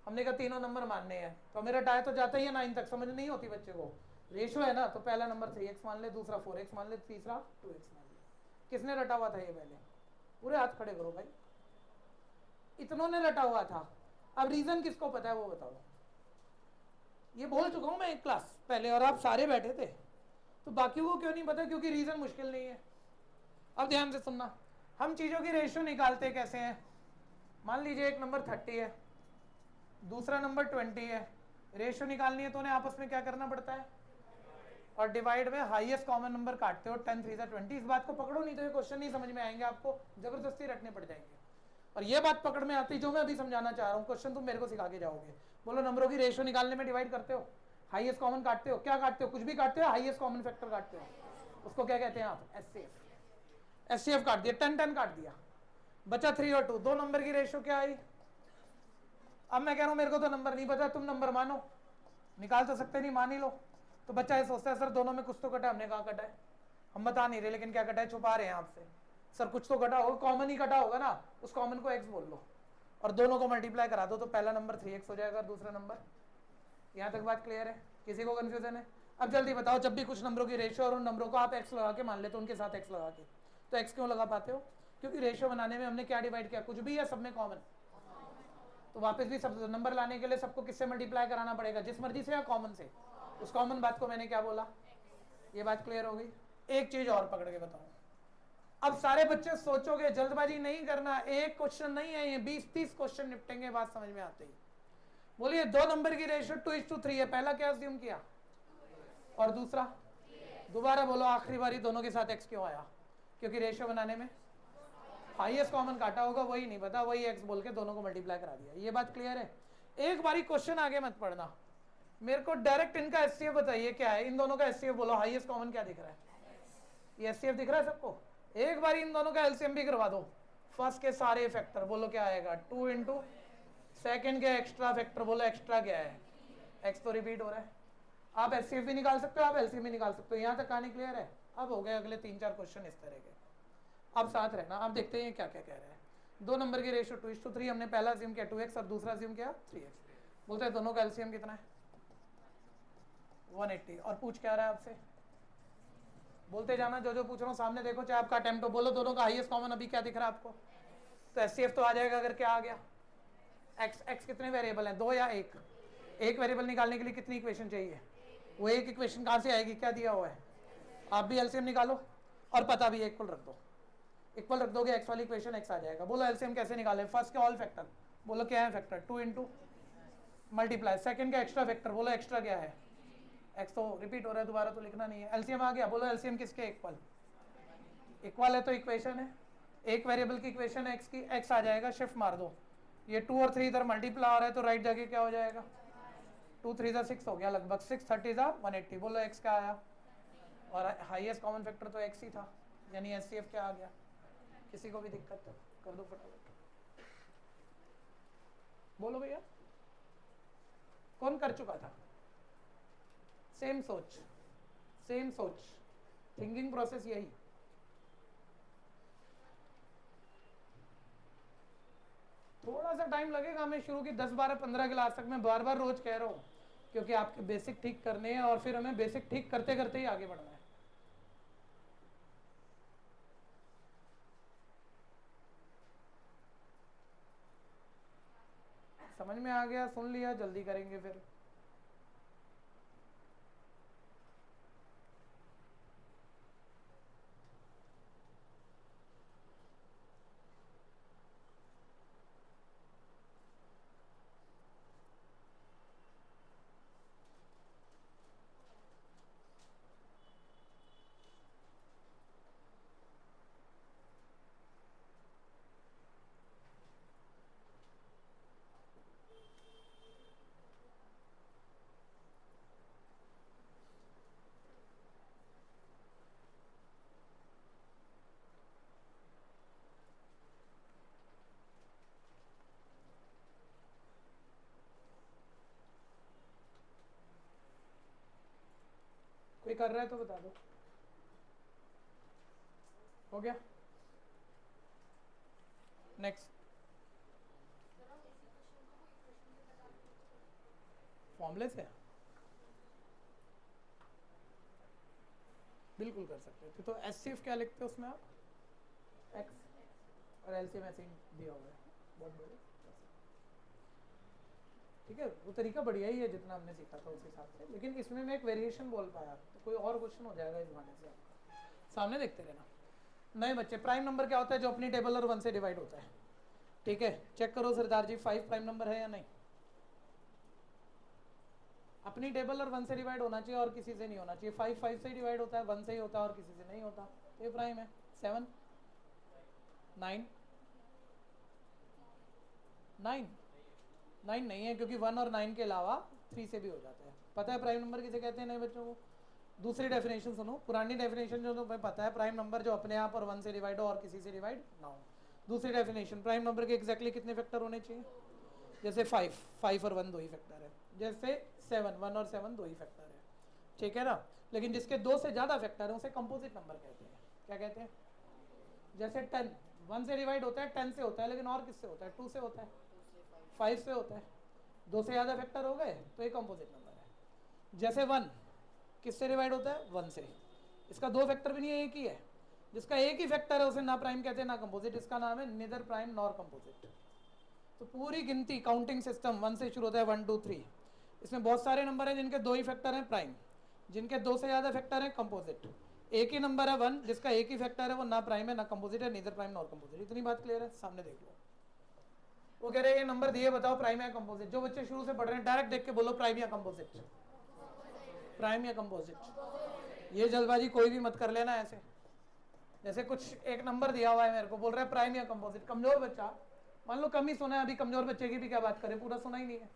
हमने कहा तीनों नंबर मानने हैं, तो मेरा टाइम तो जाता ही है 9 तक। समझ नहीं होती बच्चे को, रेशियो है ना, तो पहला नंबर 3x मान ले, दूसरा 4x मान ले, तीसरा 2x मान ले। किसने रटा हुआ था ये पहले? पूरे हाथ खड़े करो भाई, इतनों ने रटा हुआ था। अब रीजन किसको पता है वो बताओ? ये बोल चुका हूं मैं एक क्लास पहले और आप सारे बैठे थे, तो बाकियों को क्यों नहीं पता? क्योंकि रीजन मुश्किल नहीं है। अब ध्यान से सुनना, हम चीजों की रेशियो निकालते कैसे हैं? मान लीजिए एक नंबर 30 है, दूसरा नंबर 20 है, रेशियो निकालनी है तो उन्हें आपस में क्या करना पड़ता है? और डिवाइड में हाईएस्ट कॉमन नंबर काटते हो, 10 3 20। इस बात को पकड़ो, नहीं तो ये क्वेश्चन नहीं समझ में आएंगे, आपको जबरदस्ती रटने पड़ जाएंगे। और ये बात पकड़ में आती जो मैं अभी समझाना चाह रहा हूँ, क्वेश्चन तुम मेरे को सिखा के जाओगे। बोलो नंबरों की रेशियो निकालने में डिवाइड करते हो, हाईएस्ट कॉमन काटते हो, क्या काटते हो? कुछ भी काटते हो, हाईएस्ट कॉमन फैक्टर काटते हो, उसको क्या कहते हैं आप? एचसीएफ। एचसीएफ काट दिया, 10 10 काट दिया, बचा 3 और 2। 2 नंबर की रेशियो क्या आई? अब मैं कह रहा हूं मेरे को तो नंबर नहीं पता, तुम नंबर मानो, निकाल तो सकते नहीं, मान ही लो। तो बच्चा ये सोचता है सर दोनों में कुछ तो कटा है, हमने कहा कटा है, हम बता नहीं रहे लेकिन क्या कटा है छुपा रहे हैं आपसे। सर कुछ तो कटा होगा, कॉमन ही कटा होगा ना, उस कॉमन को एक्स बोल लो और दोनों को मल्टीप्लाई करा दो, तो पहला नंबर 3x हो जाएगा, दूसरा नंबर। यहाँ तक बात क्लियर है? किसी को कंफ्यूजन है? अब जल्दी बताओ, जब भी कुछ नंबरों की रेशियो और उन नंबरों को आप एक्स लगा के मान लेते हो, उनके साथ एक्स लगा के, तो एक्स क्यों लगा पाते हो? क्योंकि रेशियो बनाने में हमने क्या डिवाइड किया? कुछ भी या सब में कॉमन। तो वापस भी सब नंबर लाने के लिए सबको किससे मल्टीप्लाई कराना पड़ेगा? जिस मर्जी से या कॉमन से? उस कॉमन बात को मैंने क्या बोला? ये बात क्लियर हो गई? एक चीज और पकड़ के बताऊं, अब सारे बच्चे सोचोगे, जल्दबाजी नहीं करना, एक क्वेश्चन नहीं है ये, 20-30 क्वेश्चन निपटेंगे, बात समझ में आते ही। बोलिए 2 नंबर की रेशियो 2:3 है, पहला क्या अज्यूम किया और दूसरा? दोबारा बोलो, आखिरी बारी दोनों के साथ एक्स क्यों आया? क्योंकि रेशियो बनाने में हाईएस्ट कॉमन काटा होगा, वही नहीं पता, वही एक्स बोल के दोनों को मल्टीप्लाई करा दिया। ये बात क्लियर है? एक बारी क्वेश्चन आगे मत पढ़ना, मेरे को डायरेक्ट इनका एचसीएफ बताइए क्या है, इन दोनों का एचसीएफ बोलो, हाईएस्ट कॉमन क्या दिख रहा है? ये एचसीएफ दिख रहा है सबको? एक बार इन दोनों का एलसीएम भी करवा दो, फर्स्ट के सारे फैक्टर बोलो क्या आएगा? 2 इंटू सेकेंड के एक्स्ट्रा फैक्टर बोलो, एक्स्ट्रा क्या है? एक्स तो रिपीट हो रहा है। आप एचसीएफ भी निकाल सकते हो, आप एलसीएम भी निकाल सकते हो। यहाँ तक कहानी क्लियर है? अब हो गए अगले 3-4 क्वेश्चन इस तरह के, अब साथ रहना, आप देखते हैं क्या क्या कह रहे हैं। दो नंबर की रेशियो 2:3 हमने पहला अज्यूम किया 2x और दूसरा अज्यूम किया 3x। बोलते हैं दोनों का एलसीएम कितना है 180। और पूछ क्या रहा है आपसे, बोलते जाना जो जो पूछ रहा हूँ सामने देखो, चाहे आपका अटेम्प्ट हो। बोलो दोनों का हाईएस्ट कॉमन अभी क्या दिख रहा है आपको, तो एचसीएफ तो आ जाएगा अगर क्या आ गया एक्स कितने वेरिएबल हैं, 2 या 1। एक वेरिएबल निकालने के लिए कितनी इक्वेशन चाहिए, वो एक इक्वेशन कहाँ से आएगी, क्या दिया हुआ है, आप भी एलसीएम निकालो और पता भी इक्वल रख दो। इक्वल रख दोगे एक्स वाली इक्वेशन एक्स आ जाएगा। बोलो एलसीएम कैसे निकालें, फर्स्ट के ऑल फैक्टर, बोलो क्या है फैक्टर 2 इंटू मल्टीप्लाई, सेकंड का एक्स्ट्रा फैक्टर, बोलो एक्स्ट्रा क्या है एक्स, तो रिपीट हो रहा है दोबारा तो लिखना नहीं है। एलसीएम आ गया, बोलो एलसीएम किसके इक्वल, इक्वल है तो इक्वेशन है, एक वेरिएबल की इक्वेशन है एक्स की, एक्स आ जाएगा, शिफ्ट मार दो, ये 2 और 3 इधर मल्टीप्लाई आ रहा है तो राइट जाके क्या हो जाएगा 2 3 6 हो गया लगभग, 6 30 180। बोलो एक्स क्या आया, और हाईएस्ट कॉमन फैक्टर तो एक्स ही था, यानी एचसीएफ क्या आ गया। किसी को भी दिक्कत तो कर दो फटाफट, बोलो भैया कौन कर चुका था। सेम सोच, सेम सोच, थिंकिंग प्रोसेस यही। थोड़ा सा टाइम लगेगा हमें शुरू की 10 12 15 क्लास तक, मैं बार बार रोज कह रहा हूँ, क्योंकि आपके बेसिक ठीक करने हैं और फिर हमें बेसिक ठीक करते करते ही आगे बढ़ना है। समझ में आ गया, सुन लिया, जल्दी करेंगे फिर। कोई कर रहा है तो बता दो, हो गया नेक्स्ट। फॉर्मूले से बिल्कुल कर सकते थे, तो एचसीएफ क्या लिखते हो उसमें आप, एक्स और एलसीएम ऐसे ही दिया हुआ है, बहुत बढ़िया, ठीक है। वो तरीका बढ़िया ही है जितना हमने सीखा था उस हिसाब से, लेकिन इसमें मैं एक वेरिएशन बोल पाया तो कोई और क्वेश्चन हो जाएगा इस बहाने से आपका। सामने देखते रहना। नए बच्चे, प्राइम नंबर क्या होता है, जो अपनी टेबल और 1 से डिवाइड होता है, ठीक है। चेक करो सरदार जी 5 प्राइम नंबर है या नहीं, अपनी टेबल और 1 से डिवाइड होना चाहिए और किसी से नहीं होना चाहिए। 5 5 से डिवाइड होता है, 1 से ही होता है और किसी से नहीं होता, तो ये प्राइम है। 7 9 9 9 नहीं है, क्योंकि 1 और 9 के अलावा 3 से भी हो जाता है। पता है प्राइम नंबर किसे कहते हैं नए बच्चों को, दूसरी डेफिनेशन सुनो, पुरानी डेफिनेशन जो तुम्हें पता है, प्राइम नंबर जो अपने आप और 1 से डिवाइड हो और किसी से डिवाइड ना हो। दूसरी डेफिनेशन, प्राइम नंबर के एग्जैक्टली कितने फैक्टर होने चाहिए, जैसे 5 और 1 दो ही फैक्टर है, जैसे 7 1 और 7 दो ही फैक्टर है, ठीक है ना। लेकिन जिसके 2 से ज़्यादा फैक्टर है उसे कंपोजिट नंबर कहते हैं। क्या कहते हैं, जैसे 10 1 से डिवाइड होता है, 10 से होता है, लेकिन और किससे होता है, 2 से होता है, 5 से होता है, 2 से ज़्यादा फैक्टर हो गए तो ये कंपोजिट नंबर है। जैसे 1 किससे डिवाइड होता है, 1 से, इसका 2 फैक्टर भी नहीं है, एक ही है। जिसका एक ही फैक्टर है उसे ना प्राइम कहते हैं ना कंपोजिट, इसका नाम है निदर प्राइम नॉर कंपोजिट। तो पूरी गिनती काउंटिंग सिस्टम 1 से शुरू होता है, 1 2 3। इसमें बहुत सारे नंबर हैं जिनके 2 ही फैक्टर हैं प्राइम, जिनके 2 से ज़्यादा फैक्टर हैं कंपोजिट। एक ही नंबर है 1 जिसका एक ही फैक्टर है, वो ना प्राइम है ना कंपोजिट है, निदर प्राइम नॉर कंपोजिट। इतनी बात क्लियर है, सामने देख लो। वो कह रहे हैं ये नंबर दिए, बताओ प्राइम या कंपोजिट। जो बच्चे शुरू से पढ़ रहे हैं डायरेक्ट देख के बोलो प्राइम या कंपोजिट, प्राइम या कंपोजिट। ये जल्दबाजी कोई भी मत कर लेना ऐसे, जैसे कुछ एक नंबर दिया हुआ है मेरे को, बोल रहा है प्राइम या कंपोजिट। कमजोर बच्चा, मान लो कम ही सुना है, अभी कमजोर बच्चे की भी क्या बात करें, पूरा सुना ही नहीं है,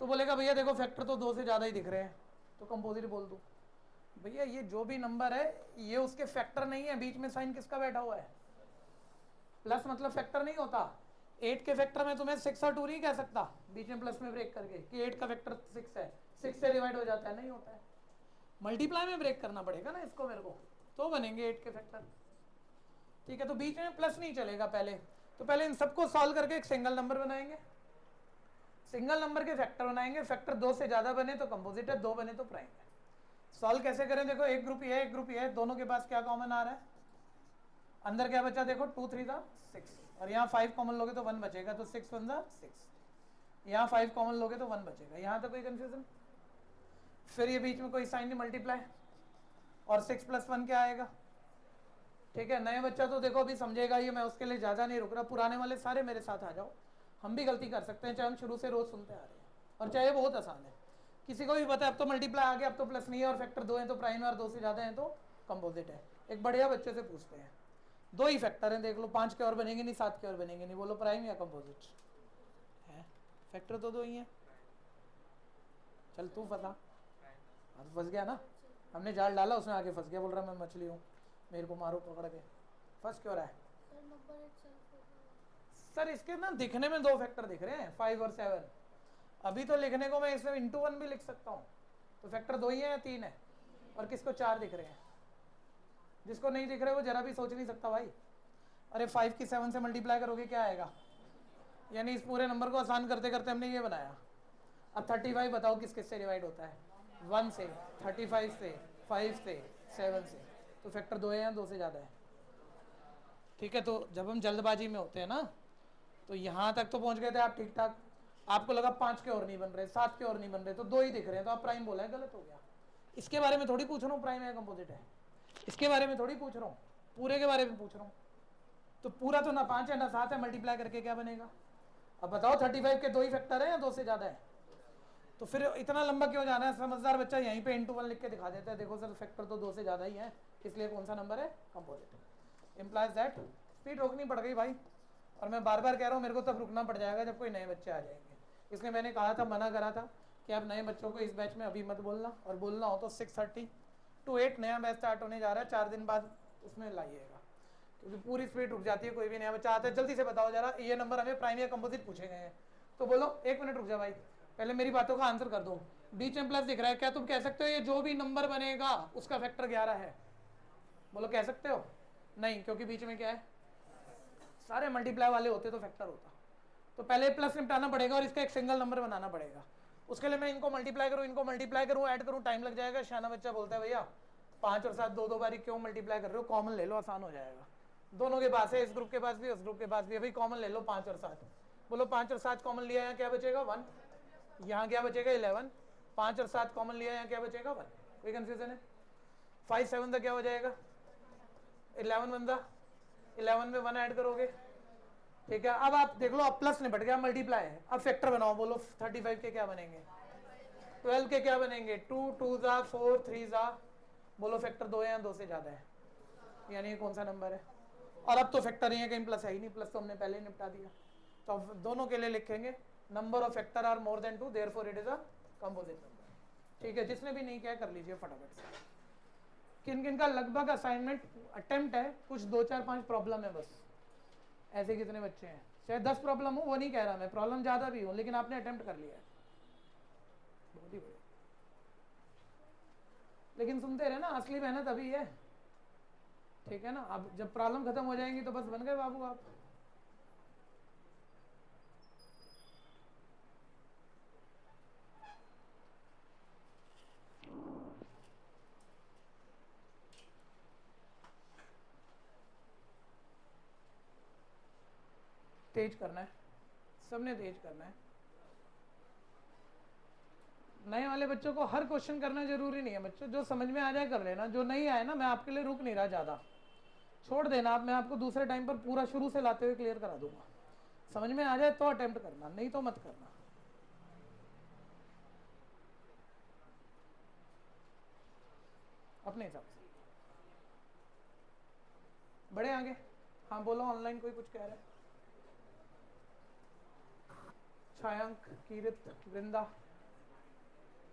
तो बोलेगा भैया देखो फैक्टर तो 2 से ज़्यादा ही दिख रहे हैं, तो कंपोजिट बोल दूँ। भैया ये जो भी नंबर है ये उसके फैक्टर नहीं है, बीच में साइन किसका बैठा हुआ है, प्लस, मतलब फैक्टर नहीं होता। 8 के फैक्टर में तुम्हें 6 और 2 नहीं कह सकता बीच में प्लस में ब्रेक करके कि 8 का फैक्टर 6 है, 6 से डिवाइड हो जाता है, नहीं होता है। मल्टीप्लाई में ब्रेक करना पड़ेगा ना इसको मेरे को, तो बनेंगे 8 के फैक्टर, ठीक है। तो बीच में प्लस नहीं चलेगा पहले, तो पहले इन सबको सॉल्व करके एक सिंगल नंबर बनाएंगे, सिंगल नंबर के फैक्टर बनाएंगे, फैक्टर 2 से ज्यादा बने तो कंपोजिट है, 2 बने तो प्राइम है। सॉल्व कैसे करें? देखो एक ग्रुप ये है, एक ग्रुप ये है, दोनों के पास क्या कॉमन आ रहा है? अंदर क्या बचा? देखो 2 3 जा 6, और यहाँ 5 कॉमन लोगे तो 1 बचेगा, तो 6 1 जा 6, यहाँ 5 कॉमन लोगे तो 1 बचेगा। यहाँ तो कोई कंफ्यूजन? फिर ये बीच में कोई साइन नहीं, मल्टीप्लाई, और 6 + 1 क्या आएगा? ठीक है, नए बच्चा तो देखो अभी समझेगा ये, मैं उसके लिए ज़्यादा नहीं रुक रहा, पुराने वाले सारे मेरे साथ आ जाओ, हम भी गलती कर सकते हैं, चाहे हम शुरू से रोज सुनते आ रहे हैं, और चाहे बहुत आसान है, किसी को भी पता है अब तो मल्टीप्लाई आ गया, अब तो प्लस नहीं है, और फैक्टर 2 है तो प्राइम है, और 2 से ज़्यादा है तो कंपोजिट है। एक बढ़िया बच्चे से पूछते हैं, 2 ही फैक्टर हैं, देख लो, 5 के और बनेंगे नहीं, 7 के और बनेंगे नहीं, बोलो प्राइम या कंपोजिट है? फैक्टर तो 2 ही है। चल तू फंसा, फंस गया ना, हमने जाल डाला उसमें आके फंस गया, बोल रहा मैं मछली हूँ, मेरे को मारो पकड़ के। फंस क्यों रहा है सर? इसके ना दिखने में 2 फैक्टर दिख रहे हैं, 5 और 7, अभी तो लिखने को मैं इसमें इंटू 1 भी लिख सकता हूँ, तो फैक्टर 2 ही है या 3 है? और किसको 4 दिख रहे हैं? जिसको नहीं दिख रहे वो जरा भी सोच नहीं सकता भाई। अरे 5 की 7 से मल्टीप्लाई करोगे क्या आएगा? यानी इस पूरे नंबर को आसान करते करते हमने ये बनाया। अब 35 बताओ किस किस से डिवाइड होता है? 1 से, 35 से, 5 से, 7 से, तो फैक्टर 2 है या 2 से ज़्यादा है? ठीक है, तो जब हम जल्दबाजी में होते हैं ना, तो यहाँ तक तो पहुँच गए थे आप ठीक ठाक, आपको लगा 5 के और नहीं बन रहे, 7 के और नहीं बन रहे, तो 2 ही दिख रहे हैं, तो आप प्राइम बोला है, गलत हो गया। इसके बारे में थोड़ी पूछ रहा हूँ प्राइम है कंपोजिट है, इसके बारे में थोड़ी पूछ रहा हूँ, पूरे के बारे में पूछ रहा हूँ। तो पूरा तो ना 5 है ना 7 है, मल्टीप्लाई करके क्या बनेगा? अब बताओ 35 के 2 ही फैक्टर है या 2 से ज़्यादा है? तो फिर इतना लंबा क्यों जाना है? समझदार बच्चा यहीं पे इंटू 1 लिख के दिखा देता है, देखो सर फैक्टर तो 2 से ज़्यादा ही है, इसलिए कौन सा नंबर है? कंपोजिट। इम्प्लाइज दैट स्पीड रोकनी पड़ गई भाई, और मैं बार बार कह रहा हूँ मेरे को तब रुकना पड़ जाएगा जब कोई नए बच्चे आ जाएंगे, इसलिए मैंने कहा था, मना करा था कि आप नए बच्चों को इस बैच में अभी मत बोलना, और बोलना हो तो 6:30 to 8 नया बैच स्टार्ट होने जा रहा है, 4 दिन बाद उसमें लाइएगा, क्योंकि पूरी स्पीड रुक जाती है, कोई भी नया बच्चा आता है। जल्दी से बताओ जरा, ये नंबर हमें प्राइम या कंपोजिट पूछे गए हैं, तो बोलो 1 मिनट रुक जा भाई, पहले मेरी बातों का आंसर कर दो। बीच में प्लस दिख रहा है, क्या तुम कह सकते हो ये जो भी नंबर बनेगा उसका फैक्टर 11 है? बोलो कह सकते हो? नहीं, क्योंकि बीच में क्या है? सारे मल्टीप्लाई वाले होते तो फैक्टर होता, तो पहले प्लस निपटाना पड़ेगा और इसका एक सिंगल नंबर बनाना पड़ेगा। उसके लिए मैं इनको मल्टीप्लाई करूँ, इनको मल्टीप्लाई करूँ, ऐड करूँ, टाइम लग जाएगा। शाना बच्चा बोलता है भैया 5 और 7 2 बारी क्यों मल्टीप्लाई कर रहे हो, कॉमन ले लो, आसान हो जाएगा। दोनों के पास है, इस ग्रुप के पास भी उस ग्रुप के पास भी है, भाई कॉमन ले लो 5 और 7। बोलो 5 और 7 कॉमन लिया, यहाँ क्या बचेगा? 1, यहाँ क्या बचेगा? 11। 5 और 7 कॉमन लिया, यहाँ क्या बचेगा? 1। कोई कंफ्यूजन है? 5 7 तक क्या हो जाएगा? 11 बनता, 11 में 1 ऐड करोगे, ठीक है। अब आप देख लो, अब प्लस निपट गया, मल्टीप्लाई है, अब फैक्टर बनाओ। बोलो 35 के क्या बनेंगे? 12 के क्या बनेंगे? 2 2 जा 4 3 जा, बोलो फैक्टर 2 है या 2 से ज्यादा है? यानी ये कौन सा नंबर है? और अब तो फैक्टर नहीं है, कहीं प्लस है ही नहीं, प्लस तो हमने पहले ही निपटा दिया। तो अब दोनों के लिए लिखेंगे number of factor are more than 2, therefore it is a composite number. ठीक है, जिसने भी नहीं किया कर लीजिए फटाफट से। किन किन का लगभग असाइनमेंट अटेम्प्ट है? कुछ 2 4 5 प्रॉब्लम है बस। ऐसे कितने बच्चे हैं? शायद 10 प्रॉब्लम हो, वो नहीं कह रहा मैं, प्रॉब्लम ज्यादा भी हो, लेकिन आपने अटेम्प्ट कर लिया है, बहुत ही बढ़िया। लेकिन सुनते रहे ना, असली मेहनत अभी है, ठीक है ना। अब जब प्रॉब्लम खत्म हो जाएंगी तो बस बन गए बाबू आप। तेज करना है, सबने तेज करना है। नए वाले बच्चों को हर क्वेश्चन करना जरूरी नहीं है बच्चों, जो समझ में आ जाए कर लेना, जो नहीं आए ना मैं आपके लिए रुक नहीं रहा ज़्यादा, छोड़ देना आप, मैं आपको दूसरे टाइम पर पूरा शुरू से लाते हुए क्लियर करा दूंगा। समझ में आ जाए तो अटेम्प्ट करना, नहीं तो मत करना। अपने हिसाब से बड़े आगे। हाँ बोलो, ऑनलाइन कोई कुछ कह रहा है? छायांक, कीरित, वृंदा,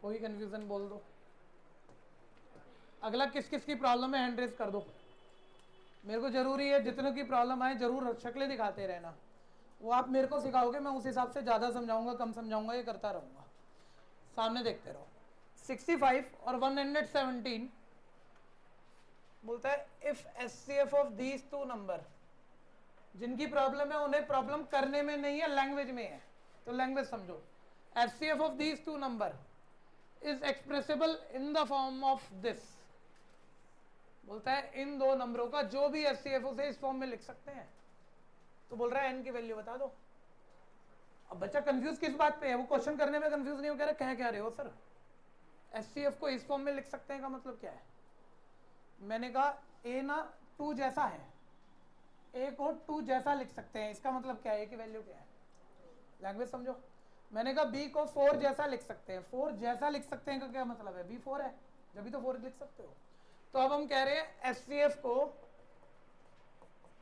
कोई कंफ्यूजन बोल दो। अगला किस किस की प्रॉब्लम है हैंड रेज कर दो, मेरे को जरूरी है जितनों की प्रॉब्लम आए जरूर शक्लें दिखाते रहना, वो आप मेरे को सिखाओगे, मैं उस हिसाब से ज़्यादा समझाऊंगा कम समझाऊंगा, ये करता रहूँगा, सामने देखते रहो। 65 और 117 बोलता है if HCF of these 2 number जिनकी प्रॉब्लम है उन्हें प्रॉब्लम करने में नहीं है, लैंग्वेज में है। तो लैंग्वेज समझो। HCF of these two number is expressible in the form of this. बोलता है इन दो नंबरों का जो भी एचसीएफ उसे इस फॉर्म में लिख सकते हैं। तो बोल रहा है एन की वैल्यू बता दो। अब बच्चा कंफ्यूज किस बात पे है, वो क्वेश्चन करने में कंफ्यूज नहीं हो, कह रहा क्या रहे हो सर, एचसीएफ को इस फॉर्म में लिख सकते हैं का मतलब क्या है। मैंने कहा ए ना 2 जैसा है, ए को 2 जैसा लिख सकते हैं, इसका मतलब क्या है, ए की वैल्यू क्या है, लैंग्वेज समझो। मैंने कहा बी को 4 जैसा लिख सकते हैं, 4 जैसा लिख सकते हैं का क्या मतलब है, बी 4 है जब भी तो 4 लिख सकते हो। तो अब हम कह रहे हैं एचसीएफ को,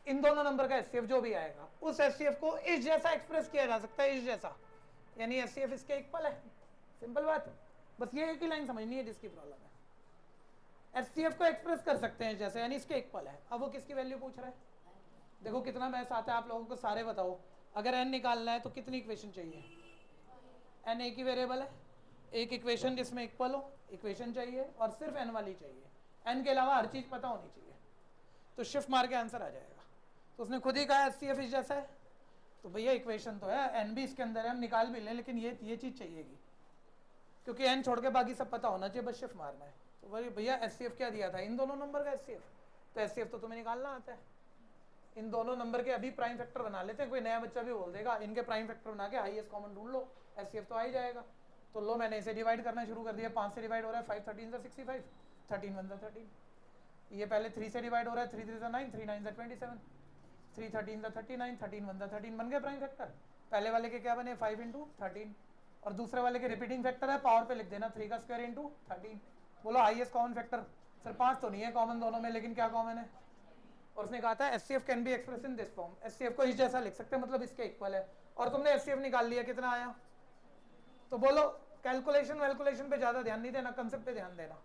इन दोनों नंबर का एचसीएफ जो भी आएगा उस एचसीएफ को इस जैसा एक्सप्रेस किया जा सकता है, इस जैसा, यानी एचसीएफ इसके इक्वल है। सिंपल बात, बस ये एक ही लाइन समझनी है जिसकी प्रॉब्लम है। एचसीएफ को एक्सप्रेस कर सकते हैं जैसे, यानी इसके इक्वल है। अब वो किसकी वैल्यू पूछ रहा है, देखो कितना मैथ्स आता है आप लोगों को, सारे बताओ। अगर एन निकालना है तो कितनी इक्वेशन चाहिए, एन एक ही वेरिएबल है, एक इक्वेशन जिसमें इक्वल हो इक्वेशन चाहिए, और सिर्फ एन वाली चाहिए, एन के अलावा हर चीज पता होनी चाहिए। तो शिफ्ट मार के आंसर आ जाएगा। तो उसने खुद ही कहा एचसीएफ इस जैसा है, तो भैया इक्वेशन तो है, एन भी इसके अंदर है, हम निकाल भी लें, लेकिन ये चीज चाहिएगी, क्योंकि एन छोड़ के बाकी सब पता होना चाहिए, बस शिफ्ट मारना है। तो भाई भैया एचसीएफ क्या दिया था, इन दोनों नंबर का एचसीएफ। तो एचसीएफ तो तुम्हें निकालना आता है, इन दोनों नंबर के अभी प्राइम फैक्टर बना लेते हैं, कोई नया बच्चा भी बोल देगा इनके प्राइम फैक्टर बना के हाईएस्ट कॉमन ढूंढ लो, एचसीएफ तो आ ही जाएगा। तो लो मैंने इसे डिवाइड करना शुरू कर दिया, 5 से डिवाइड हो रहा है, 5 13 65, 13 1 13। ये पहले 3 से डिवाइड हो रहा है, 3 3 9, 3 9 27, 3 13 39, 13 1 13, बन गए प्राइम फैक्टर। पहले वाले के क्या बने, 5 × 13, और दूसरे वाले के रिपीटिंग फैक्टर है, पावर पे लिख देना 3 का स्क्वायर × 13। बोलो हाईएस्ट कॉमन फैक्टर, सर 5 तो नहीं है कॉमन दोनों में, लेकिन क्या कॉमन है। और उसने कहा था HCF can be express in this form, HCF को इस जैसा लिख सकते हैं, मतलब इसके इक्वल है। और तुमने एचसीएफ निकाल लिया, कितना आया। तो बोलो कैलकुलेशन पे ज्यादा ध्यान नहीं देना, कंसेप्ट पे ध्यान देना।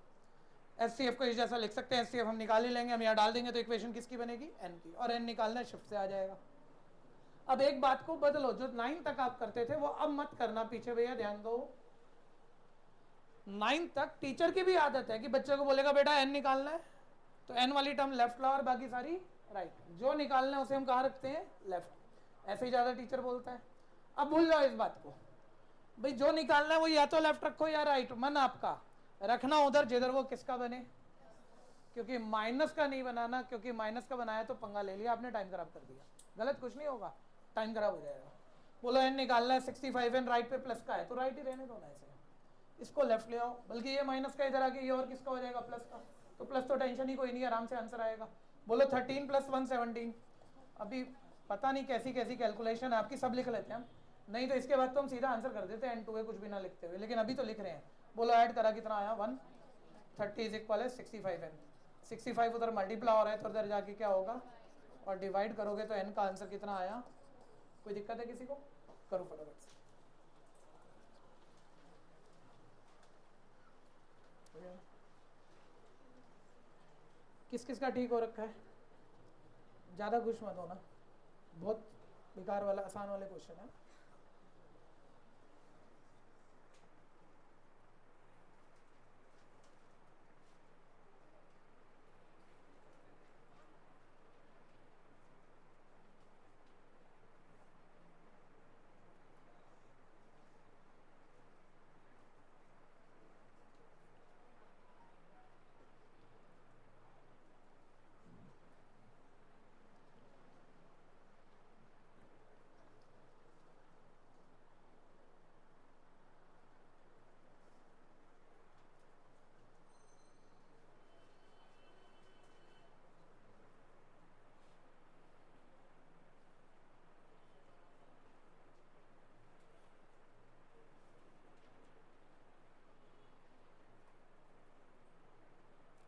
एचसीएफ को इस जैसा लिख सकते हैं, एचसीएफ हम निकाल ही लेंगे, हम यहाँ डाल देंगे तो इक्वेशन किसकी बनेगी, एन की, और एन निकालना शिफ्ट से आ जाएगा। अब एक बात को बदलो, जो 9 तक आप करते थे वो अब मत करना, पीछे भैया ध्यान दो। 9 तक टीचर की भी आदत है कि बच्चे को बोलेगा बेटा एन निकालना है, तो एन वाली टर्म लेफ्ट ला और बाकी सारी राइट, जो निकालना है उसे हम कहाँ रखते हैं, लेफ्ट। ऐसे ही ज्यादा टीचर बोलता है। अब भूल जाओ इस बात को, भाई जो निकालना है वो या तो लेफ्ट रखो या राइट, मन आपका रखना उधर जिधर वो किसका बने, क्योंकि माइनस का नहीं बनाना, क्योंकि माइनस का बनाया तो पंगा ले लिया आपने, टाइम खराब कर दिया। गलत कुछ नहीं होगा, टाइम खराब हो जाएगा। बोलो एन निकालना है 65, एन राइट पे प्लस का है, तो राइट ही रहने दो ना, ऐसे इसको लेफ्ट ले आओ, बल्कि ये माइनस का इधर आके ये और किसका हो जाएगा, प्लस का। तो प्लस तो टेंशन ही कोई नहीं, आराम से आंसर आएगा। बोलो 13 + 1 17। अभी पता नहीं कैसी कैसी कैलकुलेशन है आपकी, सब लिख लेते हैं हम, नहीं तो इसके बाद तो हम सीधा आंसर कर देते हैं N2 कुछ भी ना लिखते हुए, लेकिन अभी तो लिख रहे हैं। बोलो ऐड करा कितना आया, 130 = 65 n। 65 उधर मल्टीप्लाई हो रहा है तो उधर जाके क्या होगा, और डिवाइड करोगे तो n का आंसर कितना आया। कोई दिक्कत है किसी को, करो फटाफट से। किस किस का ठीक हो रखा है, ज़्यादा खुश मत होना, बहुत बेकार वाला आसान वाले क्वेश्चन है।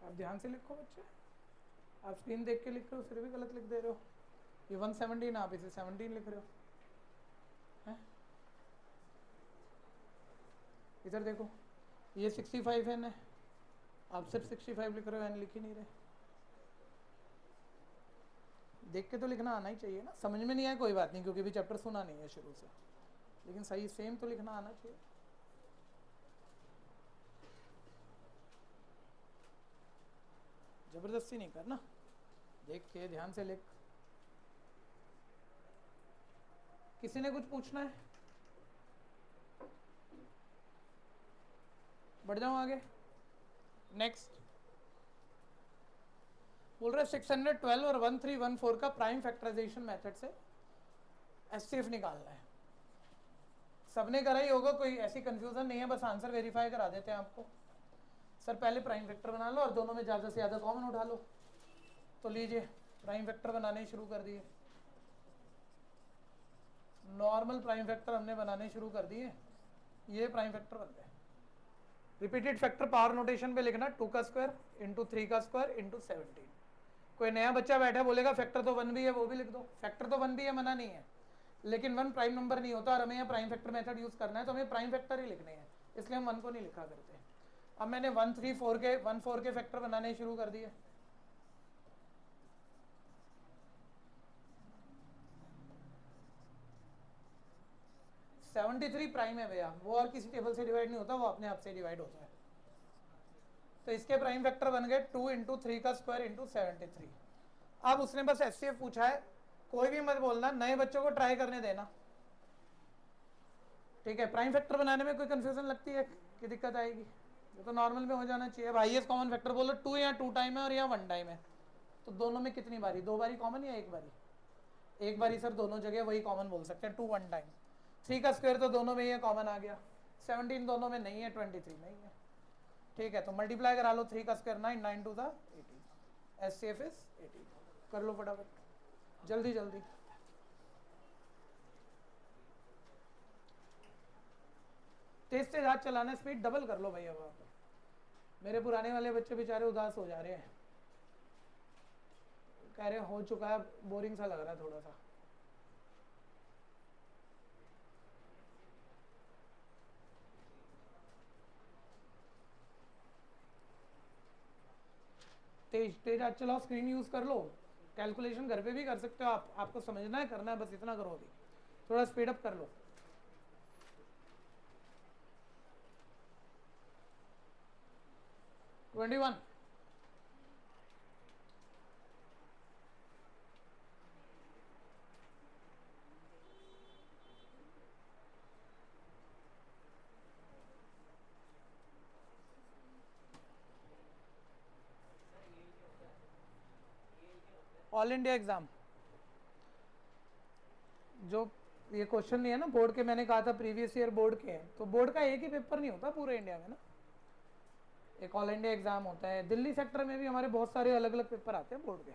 आप ध्यान से लिखो बच्चे, आप स्क्रीन देख के लिख रहे हो फिर भी गलत लिख दे रहे हो। ये 117 आप इसे 17 लिख रहे हो हैं? इधर देखो ये 65 n है, आप सिर्फ 65 लिख रहे हो, n लिख ही नहीं रहे। देख के तो लिखना आना ही चाहिए ना, समझ में नहीं आया कोई बात नहीं, क्योंकि भी चैप्टर सुना नहीं है शुरू से, लेकिन सही सेम तो लिखना आना चाहिए। जबरदस्ती नहीं करना, देख के ध्यान से लिख। किसी ने कुछ पूछना है? बढ़ जाऊं आगे। नेक्स्ट बोल रहे 612 और 1314 का प्राइम फैक्टराइजेशन मेथड से एचसीएफ निकालना है। सबने करा ही होगा, कोई ऐसी कंफ्यूजन नहीं है, बस आंसर वेरीफाई करा देते हैं आपको। सर पहले प्राइम फैक्टर बना लो और दोनों में ज़्यादा से ज़्यादा कॉमन उठा लो। तो लीजिए प्राइम फैक्टर बनाने शुरू कर दिए। नॉर्मल प्राइम फैक्टर हमने बनाने शुरू कर दिए, ये प्राइम फैक्टर बन गए। रिपीटेड फैक्टर पावर नोटेशन पे लिखना 2 का स्क्वायर इंटू 3 का स्क्वायर इंटू 17। कोई नया बच्चा बैठा बोलेगा फैक्टर तो 1 भी है, वो भी लिख दो। फैक्टर तो 1 भी है, मना नहीं है, लेकिन 1 प्राइम नंबर नहीं होता और हमें यहाँ प्राइम फैक्टर मेथड यूज करना है, तो हमें प्राइम फैक्टर ही लिखने हैं, इसलिए हम 1 को नहीं लिखा करते। अब मैंने 1 3 4 के फैक्टर बनाने शुरू कर दिए। सेवेंटी 73 प्राइम है भैया, वो और किसी टेबल से डिवाइड नहीं होता, वो अपने आप से डिवाइड होता है। तो इसके प्राइम फैक्टर बन गए 2 इंटू 3 का स्क्वायर इंटू 73। अब उसने बस एचसीएफ पूछा है, कोई भी मत बोलना, नए बच्चों को ट्राई करने देना, ठीक है। प्राइम फैक्टर बनाने में कोई कंफ्यूजन लगती है कि दिक्कत आएगी? ये तो नॉर्मल में हो जाना चाहिए। अब हाईएस्ट कॉमन फैक्टर बोलो 2 या 2 टाइम है और या 1 टाइम है, तो दोनों में कितनी बारी? 2 बारी कॉमन या 1 बारी? 1 बारी सर, दोनों जगह वही कॉमन बोल सकते हैं, 2 1 टाइम। 3 का स्क्वायर तो दोनों में ही कॉमन आ गया, 17 दोनों में नहीं है, 23 नहीं है, ठीक है। तो मल्टीप्लाई करा लो, 3 का स्क्वायर 9, 9 2 18, एचसीएफ इज 18। कर लो फटाफट, जल्दी जल्दी। तेज तेज हाथ चलाना, स्पीड डबल कर लो भैया। वहाँ मेरे पुराने वाले बच्चे बेचारे उदास हो जा रहे हैं, कह रहे हो चुका है, बोरिंग सा लग रहा है थोड़ा सा। तेज तेज हाथ चलाओ, स्क्रीन यूज कर लो, कैलकुलेशन घर पे भी कर सकते हो आप, आपको समझना है, करना है, बस इतना करो। अभी थोड़ा स्पीड अप कर लो। ट्वेंटी 21 ऑल इंडिया एग्जाम, जो ये क्वेश्चन नहीं है ना बोर्ड के, मैंने कहा था प्रीवियस ईयर बोर्ड के हैं, तो बोर्ड का एक ही पेपर नहीं होता पूरे इंडिया में ना, एक ऑल इंडिया एग्जाम होता है। दिल्ली सेक्टर में भी हमारे बहुत सारे अलग अलग पेपर आते हैं बोर्ड के,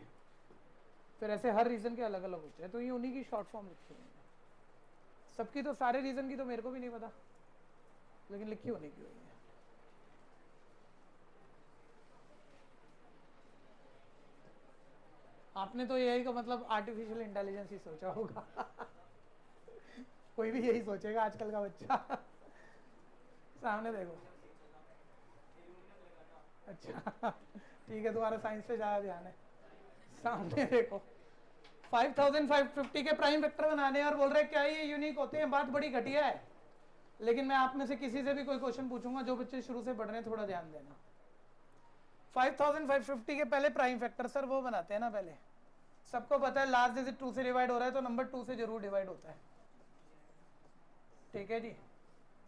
फिर ऐसे हर रीजन के अलग अलग होते हैं, तो ये उन्हीं की शॉर्ट फॉर्म लिखी हुई है। सबकी तो, सारे रीजन की तो मेरे को भी नहीं पता, लेकिन लिखी होने की हुई है। आपने तो यही का मतलब आर्टिफिशियल इंटेलिजेंस ही सोचा होगा कोई भी यही सोचेगा आजकल का बच्चा सामने देखो। अच्छा ठीक है, तुम्हारा साइंस पे ज़्यादा ध्यान है। सामने देखो 5550 के प्राइम वेक्टर बनाने हैं और बोल रहे क्या ये यूनिक होते हैं। बात बड़ी घटिया है, लेकिन मैं आप में से किसी से भी कोई क्वेश्चन पूछूंगा, जो बच्चे शुरू से पढ़ रहे हैं थोड़ा ध्यान देना। 5550 के पहले प्राइम फैक्टर सर वो बनाते हैं ना, पहले सबको पता है लास्ट डिजिट 2 से डिवाइड हो रहा है तो नंबर 2 से जरूर डिवाइड होता है, ठीक है जी।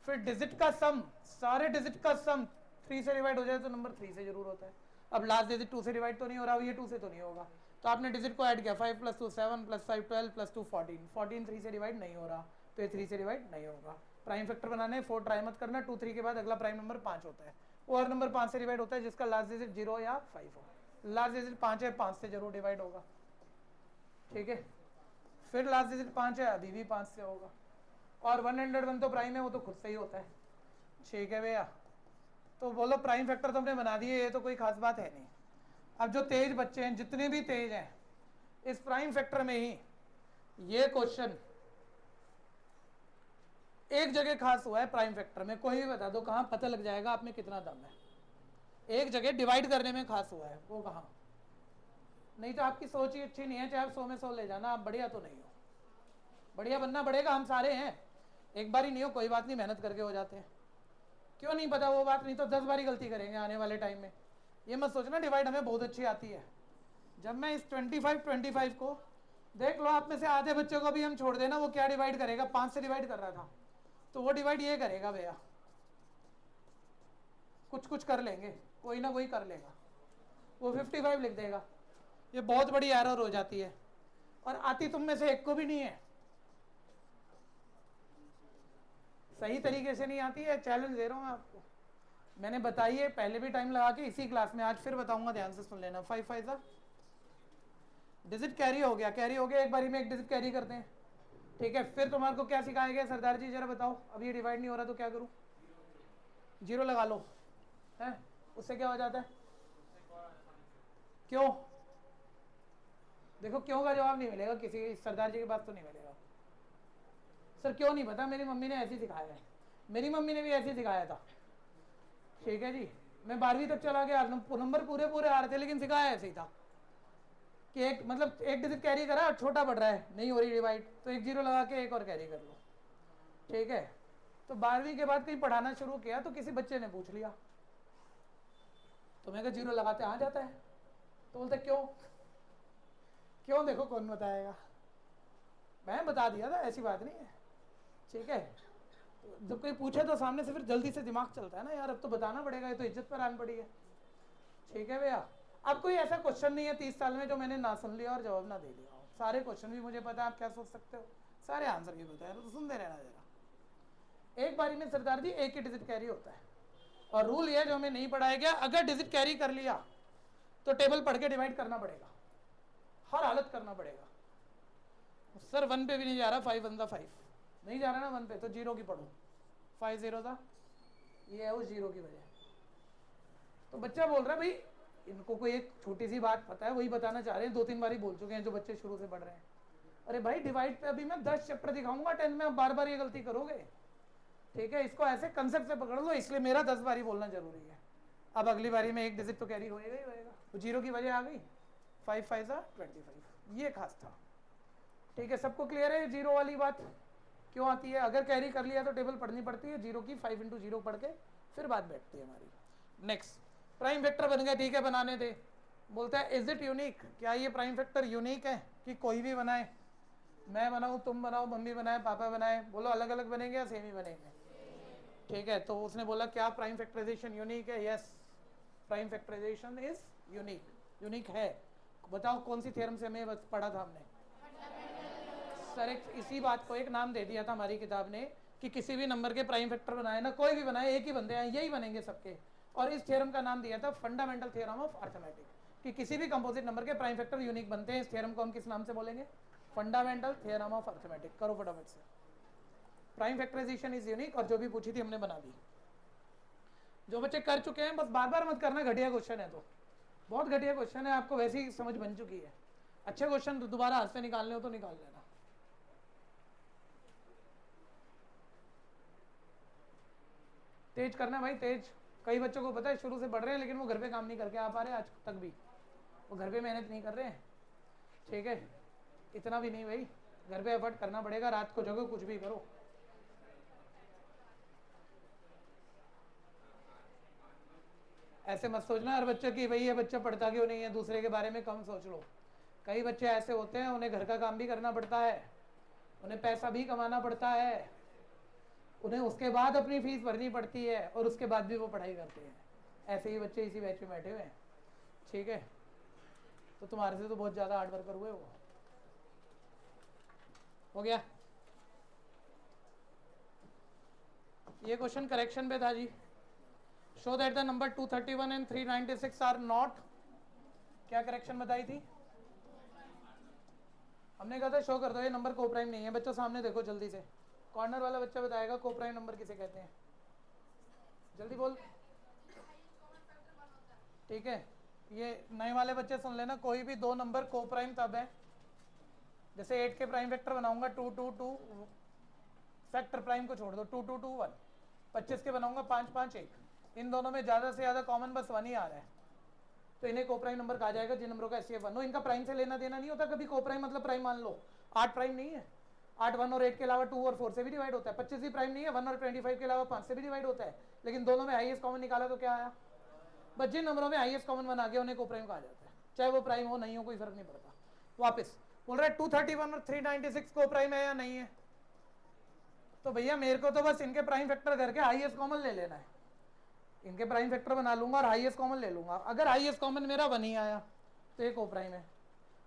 फिर डिजिट का सम, सारे डिजिट का सम 3 से डिवाइड हो जाए तो नंबर 3 से जरूर होता है। अब लास्ट डिजिट 2 से डिवाइड तो नहीं हो रहा, ये 2 से तो नहीं होगा, तो आपने डिजिट को ऐड किया, 5 + 2 7 + 5 12 + 2 14, 14 3 से डिवाइड नहीं हो रहा तो ये 3 से डिवाइड नहीं होगा। प्राइम फैक्टर बनाने 4 ट्राई मत करना, 2 3 के बाद अगला प्राइम नंबर 5 होता है, वो हर नंबर 5 से डिवाइड होता है जिसका लास्ट डिजिट 0 या 5 हो। लास्ट डिजिट 5 है, 5 से जरूर डिवाइड होगा, ठीक है। फिर लास्ट डिजिट 5 है, अभी भी 5 से होगा, और 101 तो प्राइम है, वो तो खुद से ही होता है, ठीक है भैया। तो बोलो प्राइम फैक्टर तो हमने बना दिए, ये तो कोई खास बात है नहीं। अब जो तेज बच्चे हैं, जितने भी तेज हैं, इस प्राइम फैक्टर में ही ये क्वेश्चन एक जगह खास हुआ है प्राइम फैक्टर में, कोई भी बता दो कहां, पता लग जाएगा आप में कितना दम है। एक जगह डिवाइड करने में खास हुआ है, वो कहां? नहीं तो आपकी सोच ही अच्छी नहीं है, चाहे आप 100 में 100 ले जाना, आप बढ़िया तो नहीं हो। बढ़िया बनना पड़ेगा, हम सारे हैं, एक बार ही नहीं हो, कोई बात नहीं, मेहनत करके हो जाते हैं। क्यों नहीं पता वो बात, नहीं तो 10 बारी गलती करेंगे आने वाले टाइम में। ये मत सोचना डिवाइड हमें बहुत अच्छी आती है। जब मैं इस 25 को देख लो आप में से आधे बच्चों को भी हम छोड़ देना, वो क्या डिवाइड करेगा, 5 से डिवाइड कर रहा था, तो वो डिवाइड ये करेगा भैया, कुछ कुछ कर लेंगे, कोई ना कोई कर लेगा, वो 55 लिख देगा। ये बहुत बड़ी एरर हो जाती है, और आती तुम में से एक को भी नहीं है, सही तरीके से नहीं आती है। चैलेंज दे रहा हूँ मैं आपको, मैंने बताई है पहले भी टाइम लगा के इसी क्लास में, आज फिर बताऊंगा, ध्यान से सुन लेना। 5 5 सा डिजिट कैरी हो गया, कैरी हो गया, एक बारी में एक डिजिट कैरी करते हैं, ठीक है। फिर तुम्हारे को क्या सिखाया गया सरदार जी, जरा बताओ। अब ये डिवाइड नहीं हो रहा तो क्या करूं, 0 लगा लो, है उससे क्या हो जाता है, क्यों, देखो क्यों का जवाब नहीं मिलेगा किसी सरदार जी के पास तो नहीं मिलेगा। सर क्यों नहीं पता, मेरी मम्मी ने ऐसे ही सिखाया है, मेरी मम्मी ने भी ऐसे ही सिखाया था, ठीक है जी। मैं 12वीं तक चला गया, नंबर पूरे पूरे आ रहे थे, लेकिन सिखाया ऐसे ही था कि एक मतलब एक डिजिट कैरी करा और छोटा बढ़ रहा है, नहीं हो रही डिवाइड, तो एक 0 लगा के एक और कैरी कर लो, ठीक है। तो 12वीं के बाद कहीं पढ़ाना शुरू किया तो किसी बच्चे ने पूछ लिया, तो मैं कहा 0 लगाते आ जाता है, तो बोलते क्यों, क्यों देखो कौन बताएगा, मैं बता दिया था, ऐसी बात नहीं है, ठीक है। तो जब कोई पूछे तो सामने से फिर जल्दी से दिमाग चलता है ना यार, अब तो बताना पड़ेगा, ये तो इज्जत पर आन पड़ी है, ठीक है भैया। अब कोई ऐसा क्वेश्चन नहीं है 30 साल में जो मैंने ना सुन लिया और जवाब ना दे दिया हो, सारे क्वेश्चन भी मुझे पता है आप क्या सोच सकते हो, सारे आंसर भी पता है, तो सुनते रहना जरा। एक बारी में सरदार जी एक ही डिजिट कैरी होता है, और रूल ये जो हमें नहीं पढ़ाया गया, अगर डिजिट कैरी कर लिया तो टेबल पढ़ के डिवाइड करना पड़ेगा, हर हालत करना पड़ेगा। सर 1 पे भी नहीं जा रहा, 5 1 5 नहीं जा रहा ना 1 पे, तो 0 की पढ़ो, 5 0 था, ये है उस 0 की वजह। तो बच्चा बोल रहा है भाई इनको कोई एक छोटी सी बात पता है, वही बताना चाह रहे हैं, 2-3 बार ही बोल चुके हैं जो बच्चे शुरू से पढ़ रहे हैं। अरे भाई डिवाइड पे अभी मैं 10 चैप्टर दिखाऊंगा 10 में, अब बार बार ये गलती करोगे, ठीक है। इसको ऐसे कंसेप्ट से पकड़ लो, इसलिए मेरा 10 बार ही बोलना जरूरी है। अब अगली बारी में एक डिजिट तो कैरी होएगा ही होएगा, तो 0 की वजह आ गई, 5 5 25, ये खास था, ठीक है। सबको क्लियर है 0 वाली बात क्यों आती है, अगर कैरी कर लिया तो टेबल पढ़नी पड़ती है, 0 की 5 × 0 पढ़ के फिर बात बैठती है हमारी। नेक्स्ट, प्राइम वेक्टर बन गया, ठीक है, बनाने थे। बोलता है इज इट यूनिक, क्या ये प्राइम वेक्टर यूनिक है कि कोई भी बनाए, मैं बनाऊं, तुम बनाओ, मम्मी बनाए, पापा बनाए, बोलो अलग अलग बनेंगे या सेम ही बनेंगे, ठीक है। तो उसने बोला क्या प्राइम फैक्टराइजेशन यूनिक है, yes prime factorization is unique, unique है। बताओ कौन सी थ्योरम से हमें पढ़ा था हमने, सर एक इसी बात को एक नाम दे दिया था हमारी किताब ने कि किसी भी नंबर के प्राइम फैक्टर बनाए ना, कोई भी बनाए, एक ही बनते हैं, यही बनेंगे सबके, और इस थ्योरम का नाम दिया था फंडामेंटल थ्योरम ऑफ अरिथमेटिक, कि किसी भी कंपोजिट नंबर के प्राइम फैक्टर यूनिक बनते हैं। इस थ्योरम को हम किस नाम से बोलेंगे, फंडामेंटल थ्योरम ऑफ अरिथमेटिक। करो फटाफट से, प्राइम फैक्टराइजेशन इज यूनिक, और जो भी पूछी थी हमने बना दी। जो बच्चे कर चुके हैं बस बार बार मत करना, घटिया क्वेश्चन है, तो बहुत घटिया क्वेश्चन है, आपको वैसे ही समझ बन चुकी है। अच्छे क्वेश्चन दोबारा हाथ से निकालने हो तो निकाल लेना। तेज करना भाई, तेज। कई बच्चों को पता है शुरू से पढ़ रहे हैं लेकिन वो घर पे काम नहीं करके आ पा रहे, आज तक भी वो घर पे मेहनत नहीं कर रहे हैं, ठीक है। इतना भी नहीं भाई, घर पे एफर्ट करना पड़ेगा, रात को जगो, कुछ भी करो। ऐसे मत सोचना हर बच्चे की भाई ये बच्चा पढ़ता क्यों नहीं है, दूसरे के बारे में कम सोच लो। कई बच्चे ऐसे होते हैं उन्हें घर का काम भी करना पड़ता है, उन्हें पैसा भी कमाना पड़ता है, उन्हें उसके बाद अपनी फीस भरनी पड़ती है, और उसके बाद भी वो पढ़ाई करते हैं। ऐसे ही बच्चे इसी बैच में बैठे हुए हैं, ठीक है। तो तुम्हारे से तो बहुत ज़्यादा हार्ड वर्कर हुए वो। हो गया, ये क्वेश्चन करेक्शन पे था जी। Show that the number 231 and 396 are not, क्या करेक्शन बताई थी हमने, कहा था शो कर दो ये नंबर को प्राइम नहीं है। बच्चों सामने देखो जल्दी से, कॉर्नर वाला बच्चा बताएगा को प्राइम नंबर किसे कहते हैं, जल्दी बोल, ठीक है। ये नए वाले बच्चे सुन लेना, कोई भी दो नंबर को प्राइम तब है, जैसे 8 के प्राइम वेक्टर बनाऊंगा 2 2 2, फैक्टर प्राइम को छोड़ दो 2 2 2 1, 25 के बनाऊंगा 5 5 1, इन दोनों में ज़्यादा से ज़्यादा कॉमन बस 1 ही आ रहा है, तो इन्हें को प्राइम नंबर कहा जाएगा जिन नंबरों का एचसीएफ 1 हो। इनका प्राइम से लेना देना नहीं होता कभी, को प्राइम मतलब प्राइम मान लो। 8 प्राइम नहीं है, 8 1 और 8 के अलावा 2 और 4 से भी डिवाइड होता है। 25 भी प्राइम नहीं है, 1 और 25 के अलावा 5 से भी डिवाइड होता है, लेकिन दोनों में हाईएस्ट कॉमन निकाला तो क्या आया, बस जिन नंबरों में हाईएस्ट कॉमन बना गया उन्हें को प्राइम कहा जाता है, चाहे वो प्राइम हो नहीं हो कोई फर्क नहीं पड़ता। वापस बोल रहा है 231 और 396 को प्राइम है या नहीं है? तो भैया मेरे को तो बस इनके प्राइम फैक्टर करके हाईएस्ट कॉमन ले लेना है, इनके प्राइम फैक्टर बना लूंगा और हाईएस्ट कॉमन ले लूंगा। अगर हाईएस्ट कॉमन मेरा 1 ही आया तो एक ओ प्राइम है,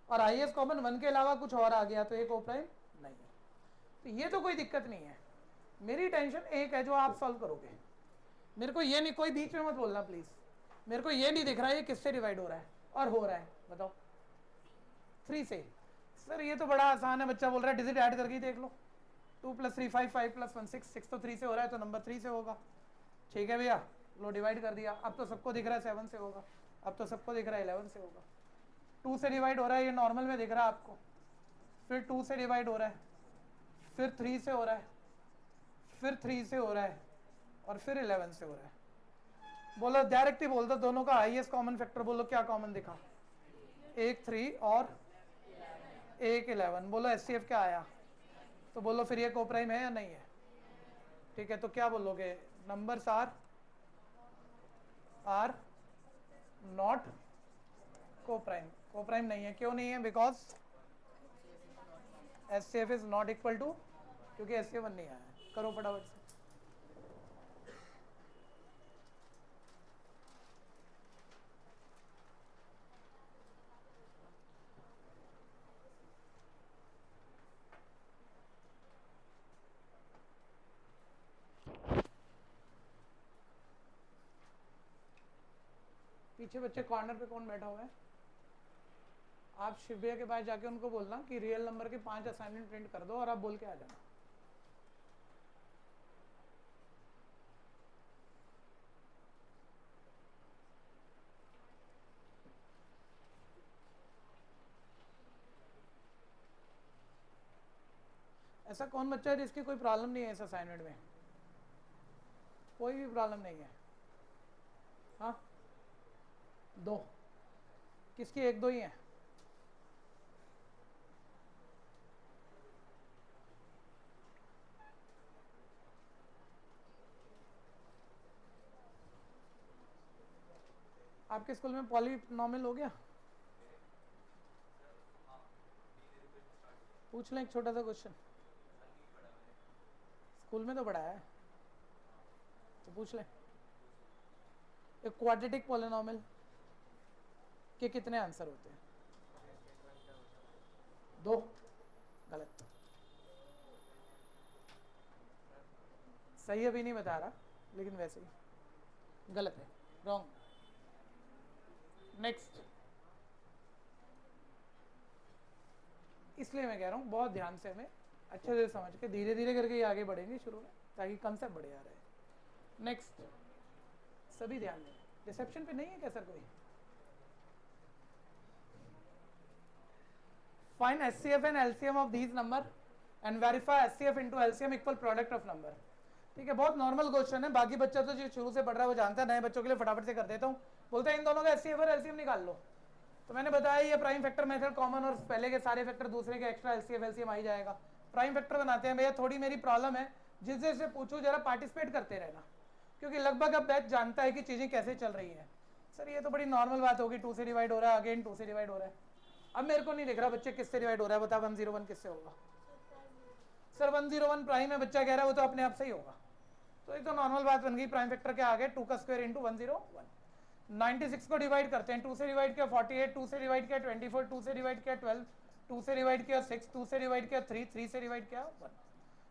और हाईएस्ट कॉमन 1 के अलावा कुछ और आ गया तो एक ओ प्राइम नहीं है। तो ये तो कोई दिक्कत नहीं है, मेरी टेंशन एक है जो आप सॉल्व करोगे। मेरे को ये नहीं, कोई बीच में मत बोलना प्लीज, मेरे को ये नहीं दिख रहा है ये किससे डिवाइड हो रहा है और हो रहा है, बताओ 3 से। सर ये तो बड़ा आसान है, बच्चा बोल रहा है डिजिट ऐड करके ही देख लो, 2 + 3 5, 5 + 1 6, 6 तो 3 से हो रहा है तो नंबर 3 से होगा। ठीक है भैया, लो डिवाइड कर दिया, अब तो सबको दिख रहा है 7 से होगा, अब तो सबको दिख रहा है 11 से होगा। 2 से डिवाइड हो रहा है, ये नॉर्मल में दिख रहा है आपको, फिर 2 से डिवाइड हो रहा है, फिर 3 से हो रहा है, फिर 3 से हो रहा है, और फिर 11 से हो रहा है। बोलो डायरेक्ट ही बोल दो, दोनों का हाईएस्ट कॉमन फैक्टर बोलो क्या कॉमन दिखा, एक 3 और एक 11। बोलो एचसीएफ क्या आया, तो बोलो फिर ये कोप्राइम है या नहीं है। ठीक है, तो क्या बोलोगे, numbers are not coprime. Coprime नहीं है, क्यों नहीं है, because HCF is not equal to, क्योंकि एचसीएफ 1 नहीं आया है। करो फटाफट से। पीछे बच्चे कॉर्नर पे कौन बैठा हुआ है? आप शिव भैया के पास जाके उनको बोलना कि रियल नंबर के 5 असाइनमेंट प्रिंट कर दो और आप बोल के आ जाना। ऐसा कौन बच्चा है जिसकी कोई प्रॉब्लम नहीं है इस असाइनमेंट में? कोई भी प्रॉब्लम नहीं है? हाँ, 2, किसकी 1-2 ही है? आपके स्कूल में पॉलीनॉमियल हो गया? पूछ लें एक छोटा सा क्वेश्चन, स्कूल में तो पढ़ाया है तो पूछ लें। एक क्वाड्रेटिक पॉलीनॉमियल के कितने आंसर होते हैं? 2, गलत। सही अभी नहीं बता रहा, लेकिन वैसे ही गलत है, रॉन्ग। नेक्स्ट, इसलिए मैं कह रहा हूँ बहुत ध्यान से हमें अच्छे से समझ के धीरे धीरे करके ये आगे बढ़ेंगे शुरू में, ताकि कंसेप्ट बढ़े आ रहे हैं। नेक्स्ट, सभी ध्यान दें। रिसेप्शन पे नहीं है क्या सर कोई? Find HCF and LCM of these number and verify HCF into LCM equal product of number. ठीक है, बहुत नॉर्मल क्वेश्चन है, बाकी बच्चा तो जो शुरू से पढ़ रहा है वो जानता है, नए बच्चों के लिए फटाफट से कर देता हूँ। बोलते हैं इन दोनों का एचसीएफ और एलसीएम निकाल लो, तो मैंने बताया ये प्राइम फैक्टर मेथड कॉमन, और पहले के सारे फैक्टर दूसरे के एक्स्ट्रा एलसीएफ एलसीएम आ ही जाएगा। प्राइम फैक्टर बनाते हैं भैया, थोड़ी मेरी प्रॉब्लम है, जिससे से पूछूं जरा पार्टिसिपेट करते रहना, क्योंकि लगभग अब बैच जानता है कि चीजें कैसे चल रही है। सर ये तो बड़ी नॉर्मल बात होगी, 2 से डिवाइड हो रहा है, अगेन 2 से डिवाइड हो रहा है। अब मेरे को नहीं दिख रहा बच्चे किससे डिवाइड हो रहा है, बता 101 किससे होगा? सर 101 प्राइम है, बच्चा कह रहा है, वो तो अपने आप से ही होगा। तो ये तो नॉर्मल बात बन गई, प्राइम फैक्टर क्या आ गया, 2 का स्क्वायर इंटू 101। 96 को डिवाइड करते हैं, 2 से डिवाइड किया 48, 2 से डिवाइड किया 24, 2 से डिवाइड किया 12, 2 से डिवाइड किया 6, 2 से डिवाइड किया 3, 3 से डिवाइड किया 1।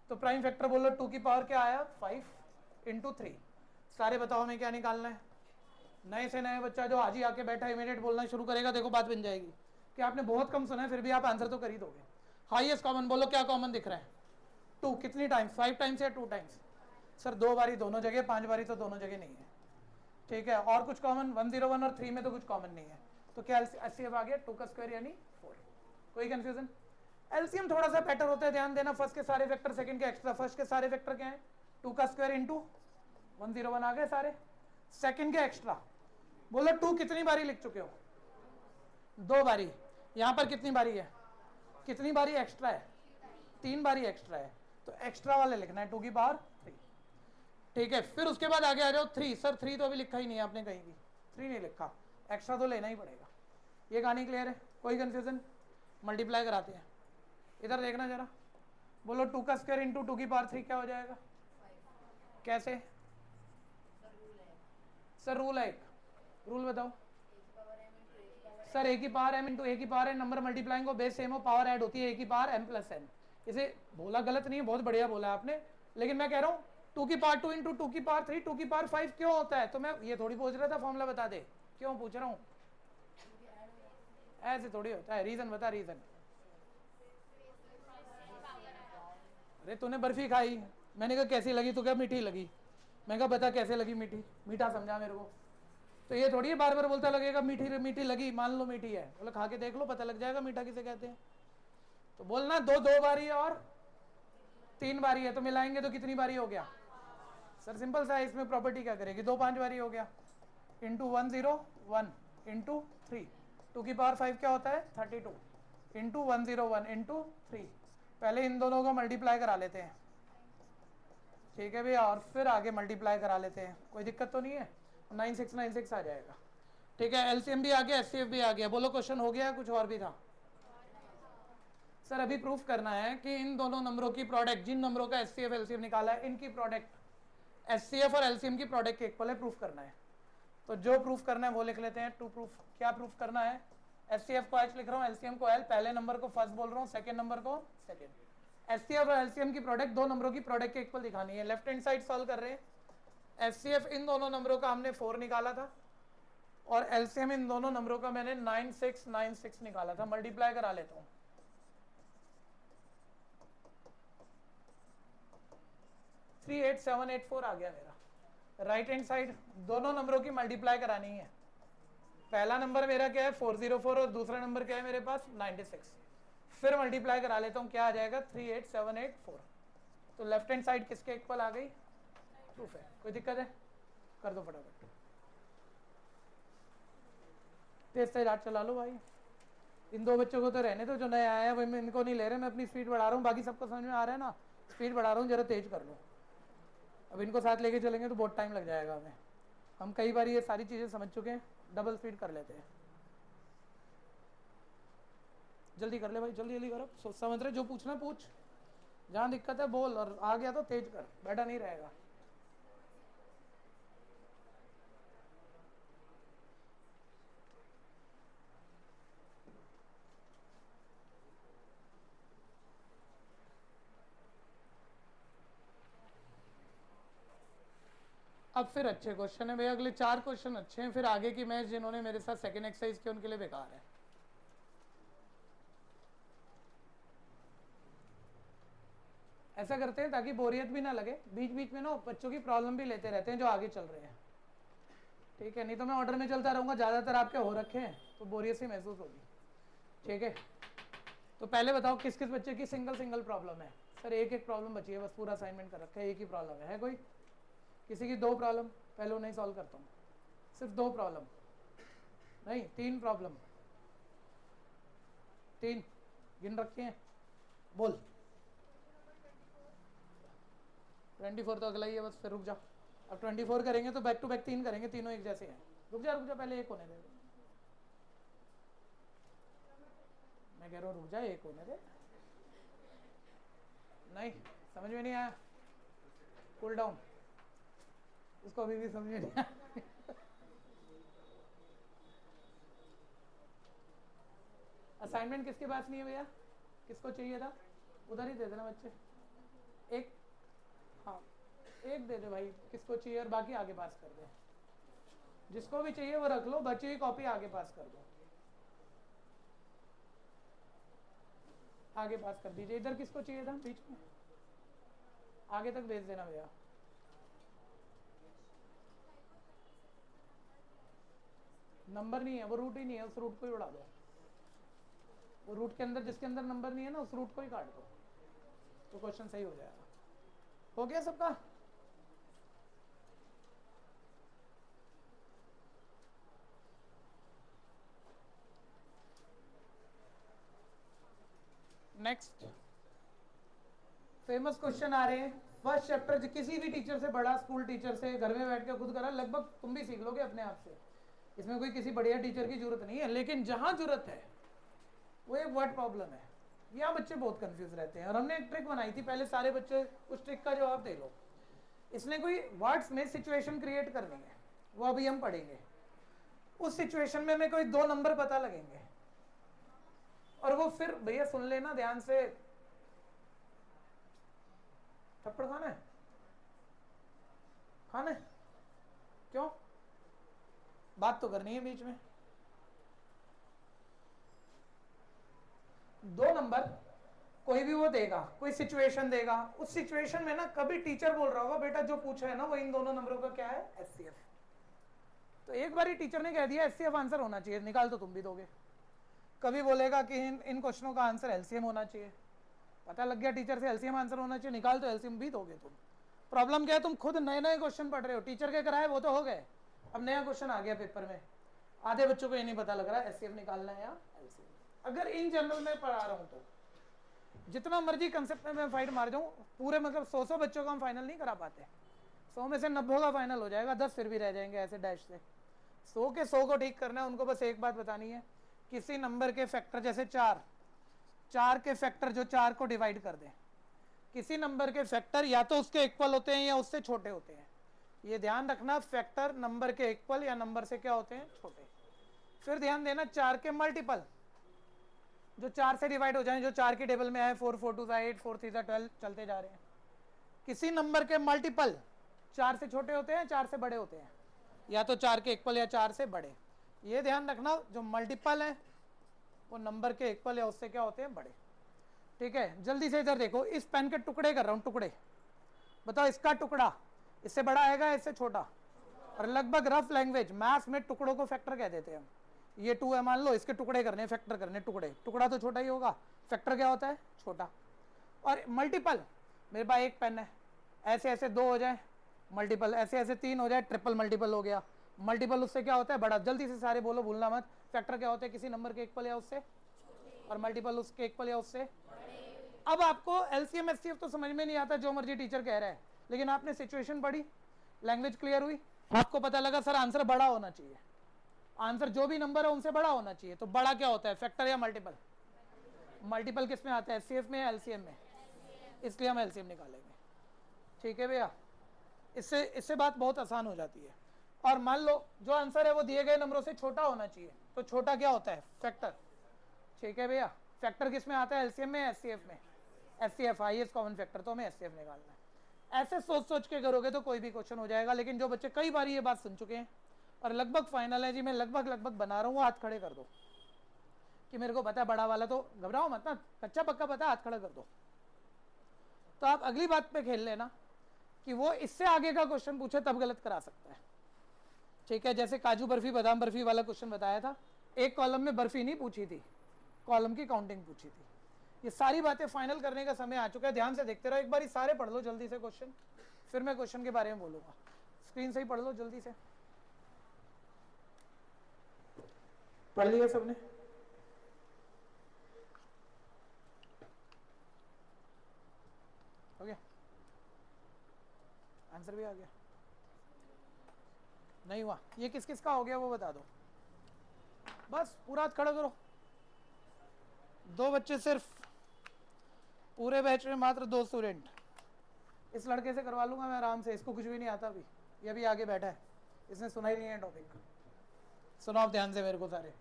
तो प्राइम फैक्टर बोलो 2 की पावर क्या आया, 5 इंटू 3। सारे बताओ हमें क्या निकालना है? नए से नए बच्चा जो आज ही आके बैठा इमीडिएट बोलना शुरू करेगा, देखो बात बन जाएगी कि आपने बहुत कम सुना है, फिर भी आप आंसर तो कर ही दोगे। हाईएस्ट कॉमन बोलो, क्या कॉमन दिख रहा है? 2, कितनी टाइम्स, 5 टाइम्स या 2 टाइम्स? सर 2 बारी दोनों जगह, 5 बारी तो दोनों जगह नहीं है। ठीक है, और कुछ कॉमन? 101 और 3 में तो कुछ कॉमन नहीं है, तो क्या एचसीएफ आ गया 2 का स्क्वायर यानी 4। कोई कंफ्यूजन? एलसीएम थोड़ा सा बेटर होता है, ध्यान देना, फर्स्ट के सारे फैक्टर, सेकंड के एक्स्ट्रा। फर्स्ट के सारे फैक्टर क्या है, 2 का स्क्वायर इंटू 101 आ गए सारे, सेकंड के एक्स्ट्रा। बोलो 2 कितनी बारी लिख चुके हो? 2 बारी। यहां पर कितनी बारी है, कितनी बारी एक्स्ट्रा है? 3 बारी एक्स्ट्रा है, तो एक्स्ट्रा वाले लिखना है 2 की पावर 3। ठीक है, फिर उसके बाद आगे आ जाओ 3। सर 3 तो अभी लिखा ही नहीं है आपने कहीं भी, 3 नहीं लिखा, एक्स्ट्रा तो लेना ही पड़ेगा। ये कहानी क्लियर है? कोई कंफ्यूजन? मल्टीप्लाई कराते हैं। इधर देखना जरा, बोलो 2 का स्क्वायर इंटू 2 की पावर 3 क्या हो जाएगा? कैसे सर? रूल है एक, रूल बताओ सर। ए की पावर m इंटू ए की पावर n, नंबर मल्टीप्लाइंग को बेस सेम हो, पावर ऐड होती है ए की पावर m प्लस n। इसे बोला गलत नहीं है, बहुत बढ़िया बोला आपने, लेकिन मैं कह रहा हूँ 2 की पावर 2 इंटू 2 की पावर 3 2 की पावर 5 क्यों होता है? तो मैं ये थोड़ी पूछ रहा था फॉर्मूला बता दे, क्यों पूछ रहा हूँ? ऐसे थोड़ी होता है, रीजन बता रीजन। अरे तूने बर्फी खाई, मैंने कहा कैसी लगी, तो क्या मीठी लगी, मैं कहा बता कैसे लगी मीठी, मीठा समझा मेरे को। तो ये थोड़ी है बार बार बोलता लगेगा मीठी मीठी लगी, मान लो मीठी है, बोले खा के देख लो पता लग जाएगा मीठा किसे कहते हैं। तो बोलना 2 बारी है और 3 बारी है, तो मिलाएंगे तो कितनी बारी हो गया? सर सिंपल सा है, इसमें प्रॉपर्टी क्या करेगी, 2 5 बारी हो गया, इंटू 1 0 1 इंटू 3, 2 की पावर 5 क्या होता है? 32 इंटू 1 0 1 इंटू 3। पहले इन दोनों को मल्टीप्लाई करा लेते हैं, ठीक है भैया, और फिर आगे मल्टीप्लाई करा लेते हैं, कोई दिक्कत तो नहीं है। 9696 आ जाएगा, ठीक है। एलसीएम भी आ गया, एचसीएफ भी आ गया। बोलो क्वेश्चन हो गया, कुछ और भी था? सर अभी प्रूफ करना है कि इन दोनों नंबरों की प्रोडक्ट, जिन नंबरों का एचसीएफ एलसीएम निकाला है, इनकी प्रोडक्ट एचसीएफ और एलसीएम की प्रोडक्ट के इक्वल है, प्रूफ करना है। तो जो प्रूफ करना है वो लिख लेते हैं, टू प्रूफ। क्या प्रूफ करना है? एचसीएफ को एच लिख रहा हूँ, एलसीएम को एल, पहले नंबर को फर्स्ट बोल रहा हूँ, सेकेंड नंबर को सेकेंड। एचसीएफ और एलसीएम की प्रोडक्ट दो नंबरों की प्रोडक्ट के इक्वल दिखानी है। लेफ्ट हैंड साइड सॉल्व कर रहे हैं। एचसीएफ इन दोनों नंबरों का हमने 4 निकाला था, और एलसीएम इन दोनों नंबरों का मैंने 9696 निकाला था। मल्टीप्लाई करा लेता हूँ, थ्री 8784 आ गया मेरा। राइट हैंड साइड दोनों नंबरों की मल्टीप्लाई करानी है। पहला नंबर मेरा क्या है? 404, और दूसरा नंबर क्या है मेरे पास? 96। फिर मल्टीप्लाई करा लेता हूँ, क्या आ जाएगा? 38784। तो लेफ्ट हैंड साइड किसके इक्वल आ गई? प्रूफ है। कोई दिक्कत है? कर दो फटाफट, तेज तेज हाथ चला लो भाई। इन दो बच्चों को तो रहने दो, जो नए आए हैं मैं इनको नहीं ले रहे, मैं अपनी स्पीड बढ़ा रहा हूँ, बाकी सबको समझ में आ रहा है ना? स्पीड बढ़ा रहा हूँ, जरा तेज कर लो। अब इनको साथ लेके चलेंगे तो बहुत टाइम लग जाएगा हमें। हम कई बार ये सारी चीज़ें समझ चुके हैं, डबल स्पीड कर लेते हैं। जल्दी कर ले भाई, जल्दी जल्दी करो, सोच समझ रहे, जो पूछना पूछ, जहाँ दिक्कत है बोल, और आ गया तो तेज कर, बैठा नहीं रहेगा। अब फिर अच्छे क्वेश्चन है भैया, अगले 4 क्वेश्चन अच्छे हैं, फिर आगे की मैच जिन्होंने मेरे साथ सेकंड एक्सरसाइज की उनके लिए बेकार है। ऐसा करते हैं ताकि बोरियत भी ना लगे, बीच बीच में ना बच्चों की प्रॉब्लम भी लेते रहते हैं जो आगे चल रहे हैं, ठीक है? नहीं तो मैं ऑर्डर में चलता रहूँगा, ज़्यादातर आपके हो रखे हैं तो बोरियत सी महसूस होगी, ठीक है? तो पहले बताओ किस किस बच्चे की सिंगल प्रॉब्लम है? सर एक प्रॉब्लम बची है, बस पूरा असाइनमेंट कर रखा है, एक ही प्रॉब्लम है कोई? किसी की 2 प्रॉब्लम? पहले उन्हें सॉल्व करता हूँ। सिर्फ 2 प्रॉब्लम नहीं, 3 प्रॉब्लम, 3 गिन रखे हैं, बोल। 24 तो अगला ही है, बस फिर रुक जा। अब 24 करेंगे तो बैक टू बैक 3 करेंगे, तीनों एक जैसे हैं। रुक जा पहले एक होने दे, मैं कह रहा हूँ रुक जा, एक होने दे। नहीं समझ में नहीं आया, कूल डाउन, इसको अभी भी समझ में नहीं आया। असाइनमेंट किसके पास नहीं है भैया? किसको चाहिए था? उधर ही दे देना बच्चे, एक, हाँ एक दे दे भाई, किसको चाहिए, और बाकी आगे पास कर दे। जिसको भी चाहिए वो रख लो, बची हुई कॉपी आगे पास कर दो, आगे पास कर दीजिए। इधर किसको चाहिए था? बीच में आगे तक भेज देना भैया। नंबर नहीं है, वो रूट ही नहीं है, उस रूट को ही उड़ा दो। वो रूट के अंदर, जिसके अंदर नंबर नहीं है ना, उस रूट को ही काट दो, तो क्वेश्चन सही हो जाएगा। हो गया सबका? नेक्स्ट फेमस क्वेश्चन आ रहे हैं। फर्स्ट चैप्टर किसी भी टीचर से, बड़ा स्कूल टीचर से, घर में बैठ के खुद करा, लगभग तुम भी सीख लोगे अपने आप से। इसमें कोई किसी बढ़िया टीचर की जरूरत नहीं है, लेकिन जहां जरूरत है वो एक वर्ड प्रॉब्लम है। यहाँ बच्चे बहुत कंफ्यूज रहते हैं और हमने एक ट्रिक बनाई थी पहले, सारे बच्चे उस ट्रिक का जवाब दे लो। इसने कोई वर्ड्स में सिचुएशन क्रिएट करनी है, वो अभी हम पढ़ेंगे। उस सिचुएशन में हमें कोई 2 नंबर पता लगेंगे और वो फिर भैया सुन लेना ध्यान से, थप्पड़ खाना है, खाना है, क्यों, बात तो करनी है बीच में। 2 नंबर कोई भी वो देगा, कोई सिचुएशन देगा, उस सिचुएशन में ना कभी टीचर बोल रहा होगा बेटा जो पूछा है ना वो इन दोनों नंबरों का क्या है, एचसीएफ। तो एक बार ही टीचर ने कह दिया एचसीएफ आंसर होना चाहिए, निकाल तो तुम भी दोगे। कभी बोलेगा कि इन क्वेश्चनों का आंसर एलसीएम होना चाहिए, पता लग गया टीचर से एलसीएम आंसर होना चाहिए, निकाल तो एलसीएम भी दोगे तुम। प्रॉब्लम क्या है, तुम खुद नए नए क्वेश्चन पढ़ रहे हो, टीचर के कराए वो तो हो गए, अब नया क्वेश्चन आ गया पेपर में, आधे बच्चों को ये नहीं पता लग रहा है एचसीएफ निकालना है या एलसीएम। अगर इन जनरल में पढ़ा रहा हूँ तो जितना मर्जी कंसेप्ट में मैं फाइट मार जाऊँ, पूरे मतलब 100 बच्चों का हम फाइनल नहीं करा पाते, 100 में से 90 का फाइनल हो जाएगा, 10 फिर भी रह जाएंगे ऐसे डैश से। 100 के 100 को ठीक करना है, उनको बस एक बात बतानी है, किसी नंबर के फैक्टर जैसे 4 के फैक्टर जो 4 को डिवाइड कर दें, किसी नंबर के फैक्टर या तो उसके इक्वल होते हैं या उससे छोटे होते हैं। ये ध्यान रखना, फैक्टर नंबर के इक्वल या नंबर से क्या होते हैं, छोटे। फिर ध्यान देना 4 के मल्टीपल जो 4 से डिवाइड हो जाए, जो 4 की टेबल में है, 4 4 2 8 4 3 12 चलते जा रहे हैं। किसी नंबर के मल्टीपल 4 से छोटे होते हैं, 4 से बड़े होते हैं, या तो 4 के इक्वल या 4 से बड़े। ये ध्यान रखना, जो मल्टीपल है वो नंबर के इक्वल या उससे क्या होते हैं, बड़े। ठीक है, जल्दी से इधर देखो, इस पेन के टुकड़े कर रहा हूँ, टुकड़े बताओ, इसका टुकड़ा इससे बड़ा आएगा इससे छोटा, और लगभग रफ लैंग्वेज मैथ्स में टुकड़ों को फैक्टर कह देते हैं हम। ये 2 है मान लो, इसके टुकड़े करने, फैक्टर करने, टुकड़े, टुकड़ा तो छोटा ही होगा, फैक्टर क्या होता है, छोटा। और मल्टीपल, मेरे पास एक पेन है, ऐसे ऐसे 2 हो जाए मल्टीपल, ऐसे ऐसे 3 हो जाए ट्रिपल मल्टीपल हो गया। मल्टीपल उससे क्या होता है, बड़ा। जल्दी से सारे बोलो, भूलना मत। फैक्टर क्या होता है, किसी नंबर के इक्वल या उससे, और मल्टीपल उसके इक्वल या उससे। अब आपको एलसीएम एचसीएफ तो समझ में नहीं आता, जो मर्जी टीचर कह रहा है, लेकिन आपने सिचुएशन पढ़ी, लैंग्वेज क्लियर हुई, आपको पता लगा सर आंसर बड़ा होना चाहिए, आंसर जो भी नंबर है उनसे बड़ा होना चाहिए। तो बड़ा क्या होता है, फैक्टर या मल्टीपल? मल्टीपल किस में आता है, एचसीएफ में या एलसीएम में? इसलिए हम एलसीएम निकालेंगे। ठीक है भैया, इससे बात बहुत आसान हो जाती है। और मान लो जो आंसर है वो दिए गए नंबरों से छोटा होना चाहिए, तो छोटा क्या होता है, फैक्टर। ठीक है भैया, फैक्टर किस में आता है, एलसीएम में, एचसीएफ में? एचसीएफ, हाईएस्ट कॉमन फैक्टर, तो हमें एचसीएफ निकालना है। ऐसे सोच सोच के करोगे तो कोई भी क्वेश्चन हो जाएगा। लेकिन जो बच्चे कई बार ये बात सुन चुके हैं और लगभग फाइनल है जी, मैं लगभग बना रहा हूँ, हाथ खड़े कर दो कि मेरे को पता है बड़ा वाला, तो घबराओ मत ना, कच्चा पक्का पता है, हाथ खड़ा कर दो। तो आप अगली बात पे खेल लेना कि वो इससे आगे का क्वेश्चन पूछे तब गलत करा सकता है। ठीक है, जैसे काजू बर्फी बादाम बर्फी वाला क्वेश्चन बताया था, एक कॉलम में बर्फी नहीं पूछी थी, कॉलम की काउंटिंग पूछी थी। ये सारी बातें फाइनल करने का समय आ चुका है, ध्यान से देखते रहो। एक बार सारे पढ़ लो जल्दी से क्वेश्चन, फिर मैं क्वेश्चन के बारे में बोलूंगा। स्क्रीन से ही पढ़ लो जल्दी से। पढ़ लिया सबने? हो गया, आंसर भी आ गया? नहीं हुआ? ये किस किस का हो गया वो बता दो बस। पूरा हाथ खड़ा करो। 2 बच्चे सिर्फ, पूरे बैच में मात्र 2 स्टूडेंट। इस लड़के से करवा लूंगा मैं आराम से, इसको कुछ भी नहीं आता अभी, ये भी आगे बैठा है, इसने सुना ही नहीं है टॉपिक। सुनो आप ध्यान से मेरे को सारे।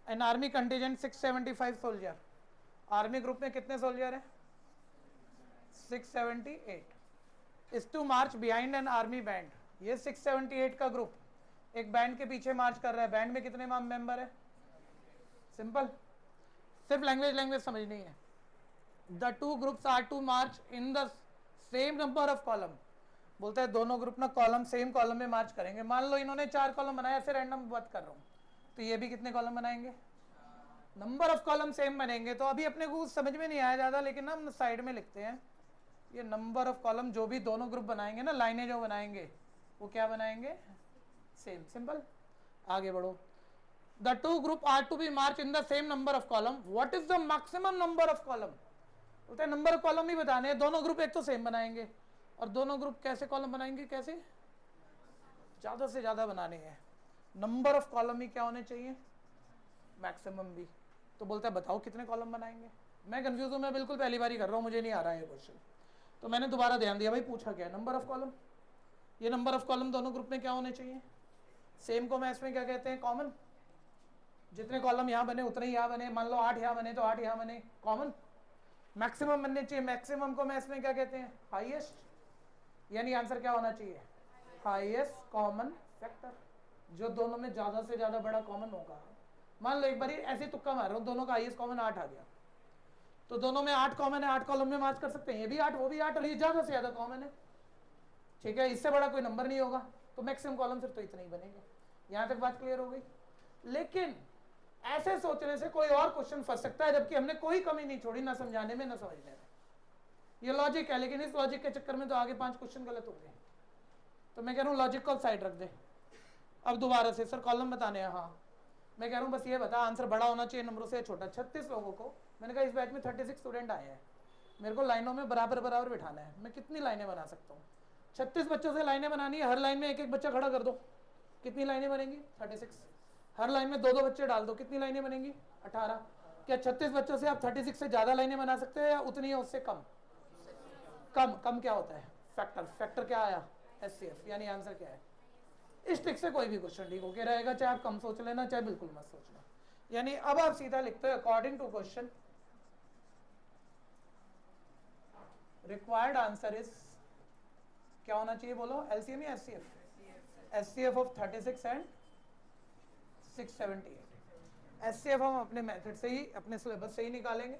An army contingent 675 soldier. Army group में कितने सोल्जर है? 678 is to march behind an army band. ये 678 का ग्रुप एक बैंड के पीछे मार्च कर रहा है। बैंड में कितने मेंबर है? सिंपल, सिर्फ लैंग्वेज समझनी है। The 2 groups are to march in the same number of column. बोलते हैं दोनों ग्रुप ना कॉलम, सेम कॉलम में मार्च करेंगे। मान लो इन्होंने 4 कॉलम बनाया, ऐसे रैंडम बात कर रहा हूँ, तो ये भी कितने कॉलम बनाएंगे? नंबर ऑफ कॉलम सेम बनेंगे। तो अभी अपने को समझ में नहीं आया ज़्यादा, लेकिन हम साइड में लिखते हैं, ये नंबर ऑफ कॉलम जो भी दोनों ग्रुप बनाएंगे ना, लाइनें जो बनाएंगे वो क्या बनाएंगे? सेम। सिंपल, आगे बढ़ो। The 2 group are to be march in the same number of column. What is the maximum number of column? बोलते हैं नंबर ऑफ कॉलम ही बताने हैं। दोनों ग्रुप एक तो सेम बनाएंगे, और दोनों ग्रुप कैसे कॉलम बनाएंगे? कैसे? ज़्यादा से ज़्यादा बनाने हैं। नंबर ऑफ कॉलम ही क्या होने चाहिए? मैक्सिमम भी। तो बोलता है बताओ कितने कॉलम बनाएंगे। मैं कंफ्यूज हूँ, मैं बिल्कुल पहली बार ही कर रहा हूँ, मुझे नहीं आ रहा है ये क्वेश्चन। तो मैंने दोबारा ध्यान दिया, भाई पूछा क्या, नंबर ऑफ कॉलम। ये नंबर ऑफ कॉलम दोनों ग्रुप में क्या होने चाहिए, सेम को मैथ्स में क्या कहते हैं, कॉमन। जितने कॉलम यहाँ बने उतने ही यहाँ बने, मान लो 8 यहाँ बने तो 8 यहाँ बने, कॉमन। मैक्सिमम बनने चाहिए, मैक्सिमम को मैथ्स में क्या कहते हैं, हाईएस्ट। यानी आंसर क्या होना चाहिए, हाईएस्ट कॉमन फैक्टर, जो दोनों में ज्यादा से ज्यादा बड़ा कॉमन होगा। मान लो एक बार ऐसे तुक्का मार रहा हूँ, दोनों का हाईएस्ट कॉमन 8 आ गया, तो दोनों में 8 कॉमन है, 8 कॉलम में मार्च कर सकते हैं, ये भी 8 वो भी 8 और ये ज्यादा से ज्यादा कॉमन है, ठीक है। इससे बड़ा कोई नंबर नहीं होगा, तो मैक्सिमम कॉलम फिर तो इतने ही बनेंगे। यहां तक बात क्लियर हो गई। लेकिन ऐसे सोचने से कोई और क्वेश्चन फंस सकता है, जबकि हमने कोई कमी नहीं छोड़ी, ना समझाने में ना समझने में। ये लॉजिक है, लेकिन इस लॉजिक के चक्कर में तो आगे 5 क्वेश्चन गलत हो गए। तो मैं कह रहा हूँ लॉजिक को साइड रख दे। अब दोबारा से सर कॉलम बताने हैं, हाँ मैं कह रहा हूँ बस ये बता आंसर बड़ा होना चाहिए नंबरों से छोटा। 36 लोगों को मैंने कहा इस बैच में 36 स्टूडेंट आए हैं, मेरे को लाइनों में बराबर बराबर बिठाना है। मैं कितनी लाइनें बना सकता हूँ, 36 बच्चों से लाइनें बनानी है, हर लाइन में एक एक बच्चा खड़ा कर दो, कितनी लाइनें बनेंगी 36। हर लाइन में 2-2 बच्चे डाल दो, कितनी लाइनें बनेंगी 18। क्या 36 बच्चों से आप 36 से ज्यादा लाइनें बना सकते हो या उतनी है उससे कम। कम कम क्या होता है, फैक्टर। फैक्टर क्या आया, एचसीएफ। यानी आंसर क्या है, इस ट्रिक से कोई भी क्वेश्चन ठीक होके रहेगा, चाहे आप कम सोच लेना चाहे बिल्कुल मत सोचना। यानी अब आप सीधा लिखते हो according to question required answer is, क्या होना चाहिए बोलो, एलसीएम या HCF. HCF of 36 and 678। HCF हम अपने मेथड से ही, अपने सिलेबस से ही निकालेंगे।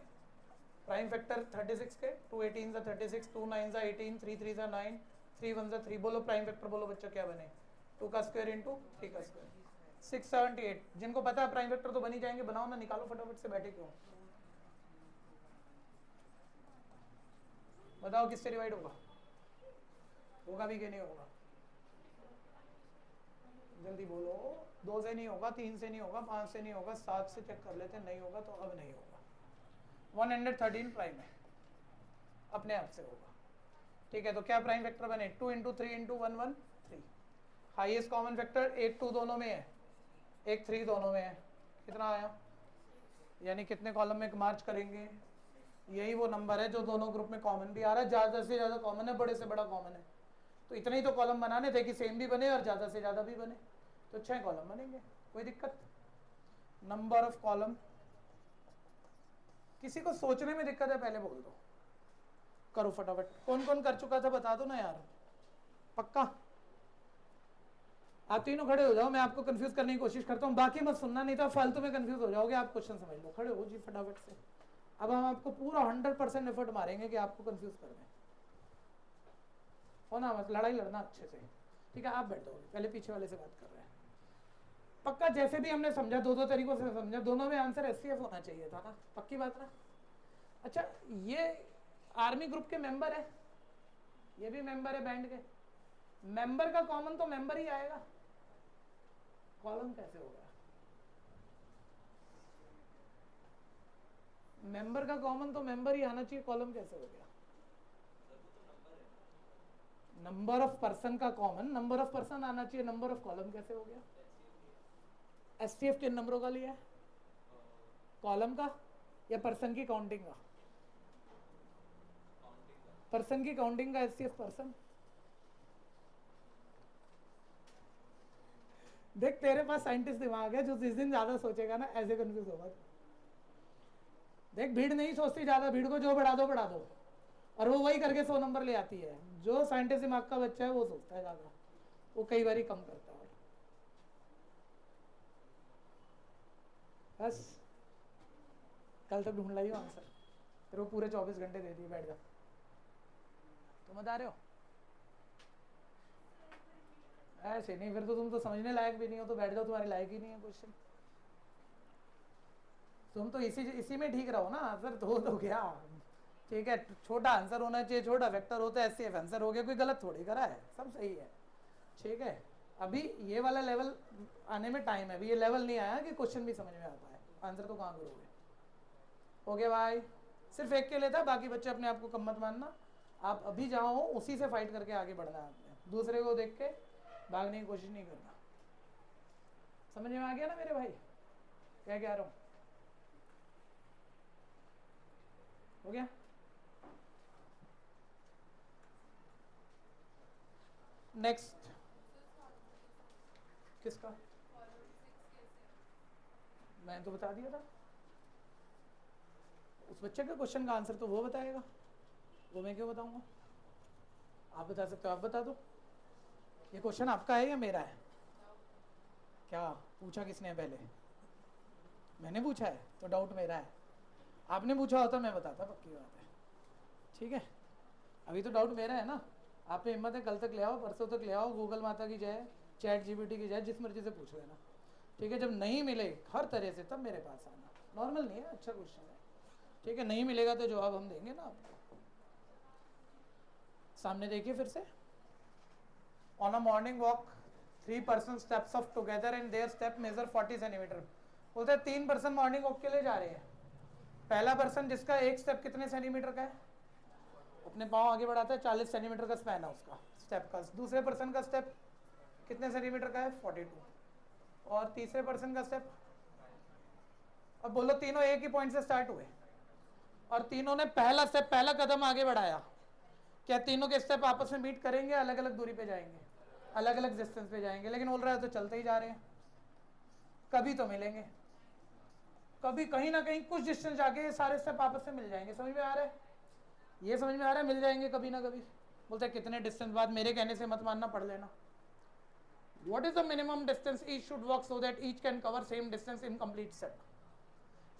प्राइम फैक्टर 36 के 2 18 सा 36, 2 9 सा 18, 3 3 सा 9, 3 1 सा 3। बोलो प्राइम फैक्टर बोलो बच्चा क्या बने, 2 का स्क्वायर इंटू 3 का स्क्वायर, 678। जिनको पता है प्राइम फैक्टर तो बन ही जाएंगे, बनाओ ना, निकालो फटाफट से, बैठे क्यों। बताओ किससे डिवाइड होगा, होगा भी कि नहीं होगा, जल्दी बोलो। 2 से नहीं होगा, 3 से नहीं होगा, 5 से नहीं होगा, 7 से चेक कर लेते, नहीं होगा तो अब नहीं होगा। 113 प्राइम है, अपने आप से होगा, ठीक है। तो क्या प्राइम फैक्टर बने, 2 into 3 into 1 1 3। Highest common factor 1 2 दोनों में है, 1 3 दोनों में है, कितना आया, यानी कितने कॉलम में मार्च करेंगे। यही वो नंबर है जो दोनों ग्रुप में कॉमन भी आ रहा है, ज़्यादा से ज़्यादा कॉमन है, बड़े से बड़ा कॉमन है। तो इतने ही तो कॉलम बनाने थे कि सेम भी बने और ज़्यादा से ज़्यादा भी बने, तो 6 कॉलम बनेंगे, कोई दिक्कत। नंबर ऑफ कॉलम, किसी को सोचने में दिक्कत है पहले बोल दो, करो फटाफट। कौन कौन कर चुका था बता दो ना यार, पक्का। आप तीनों खड़े हो जाओ, मैं आपको कंफ्यूज करने की कोशिश करता हूँ, बाकी मत सुनना, नहीं तो फालतू में कंफ्यूज हो जाओगे। आप क्वेश्चन समझ लो, खड़े हो जी फटाफट से। अब हम आपको पूरा 100% एफर्ट मारेंगे कि आपको कंफ्यूज कर दें, हो ना, मत लड़ाई लड़ना अच्छे से, ठीक है। आप बैठो, पहले पीछे वाले से बात कर रहे हैं। पक्का जैसे भी हमने समझा, 2 तरीकों से समझा, दोनों में आंसर एचसीएफ होना चाहिए था ना, पक्की बात ना। अच्छा, ये आर्मी ग्रुप के मेंबर है, ये भी मेंबर है बैंड के, मेंबर का कॉमन तो मेंबर ही आएगा, कॉलम कैसे हो गया, मेंबर का कॉमन तो मेंबर ही आना चाहिए, कॉलम कैसे हो गया। नंबर ऑफ पर्सन का कॉमन नंबर ऑफ पर्सन आना चाहिए, नंबर ऑफ कॉलम कैसे हो गया। एचसीएफ किन नंबरों का लिया है, कॉलम का या पर्सन की काउंटिंग का। पर्सन की काउंटिंग का एचसीएफ पर्सन। देख तेरे पास साइंटिस्ट दिमाग है, जो जिस दिन ज्यादा सोचेगा ना ऐसे कंफ्यूज होगा। देख भीड़ नहीं सोचती ज्यादा, भीड़ को जो बढ़ा दो, और वो वही करके 100 नंबर ले आती है। जो साइंटिस्ट दिमाग का बच्चा है वो सोचता है ज्यादा, वो कई बार ही कम करता है। बस कल तक ढूंढ लाई आंसर, तेरे को पूरे 24 घंटे दे दिए, बैठ जा। तुम बता रहे हो ऐसे नहीं, फिर तो तुम तो समझने लायक भी नहीं हो, तो बैठ जाओ, तुम्हारे लायक ही नहीं है क्वेश्चन। तुम तो इसी में ठीक रहो ना, आंसर तो गया, ठीक है। छोटा आंसर होना चाहिए, छोटा वेक्टर होता है, एचसीएफ आंसर हो गया, कोई गलत थोड़ी करा है, सब सही है, ठीक है। अभी ये वाला लेवल आने में टाइम है, अभी ये लेवल नहीं आया कि क्वेश्चन भी समझ में आता है, आंसर तो कहाँ करोगे। हो गया भाई, सिर्फ एक के लिए था, बाकी बच्चे अपने आप को कम मत मानना। आप अभी जहाँ हो उसी से फाइट करके आगे बढ़ना है आपने, दूसरे को देख के भागने की कोशिश नहीं करना। समझ में आ गया ना मेरे भाई, क्या कह रहा हूँ। हो गया? नेक्स्ट किसका? मैं तो बता दिया था, उस बच्चे का क्वेश्चन का आंसर तो वो बताएगा, वो मैं क्यों बताऊंगा? आप बता सकते हो, आप बता दो। ये क्वेश्चन आपका है या मेरा है? क्या पूछा किसने पहले? मैंने पूछा है तो डाउट मेरा है। आपने पूछा होता मैं बताता, पक्की बात है। ठीक है, अभी तो डाउट मेरा है ना। आप पे हिम्मत है, कल तक ले आओ, परसों तक ले आओ, गूगल माता की जय, चैट जीपीटी की जय, जिस मर्जी से पूछ लेना। ठीक है, जब नहीं मिले हर तरह से तब मेरे पास आना। नॉर्मल नहीं है, अच्छा क्वेश्चन है। ठीक है, नहीं मिलेगा तो जवाब हम देंगे ना आपको। सामने देखिए फिर से। On a morning walk 3 person steps off together and their step measure 40 centimetre. बोलते हैं 3 पर्सन मॉर्निंग वॉक के लिए जा रहे हैं। पहला पर्सन जिसका एक स्टेप कितने सेंटीमीटर का है, अपने पाँव आगे बढ़ाता है, 40 सेंटीमीटर का स्पैन है उसका स्टेप का। दूसरे पर्सन का स्टेप कितने सेंटीमीटर का है, 42। और तीसरे पर्सन का स्टेप, अब बोलो तीनों एक ही पॉइंट से स्टार्ट हुए और तीनों ने पहला स्टेप, पहला कदम आगे बढ़ाया। क्या तीनों के स्टेप आपस में मीट करेंगे, अलग अलग दूरी पे जाएंगे, अलग अलग डिस्टेंस पे जाएंगे? लेकिन बोल रहा है तो चलते ही जा रहे हैं, कभी तो मिलेंगे, कभी कहीं ना कहीं कुछ डिस्टेंस जाके ये सारे स्टेप आपस में मिल जाएंगे। समझ में आ रहा है? ये समझ में आ रहा है, मिल जाएंगे कभी ना कभी। बोलते हैं कितने डिस्टेंस बाद, मेरे कहने से मत मानना, पढ़ लेना। What is the minimum distance each should walk so that each can cover same distance in complete set?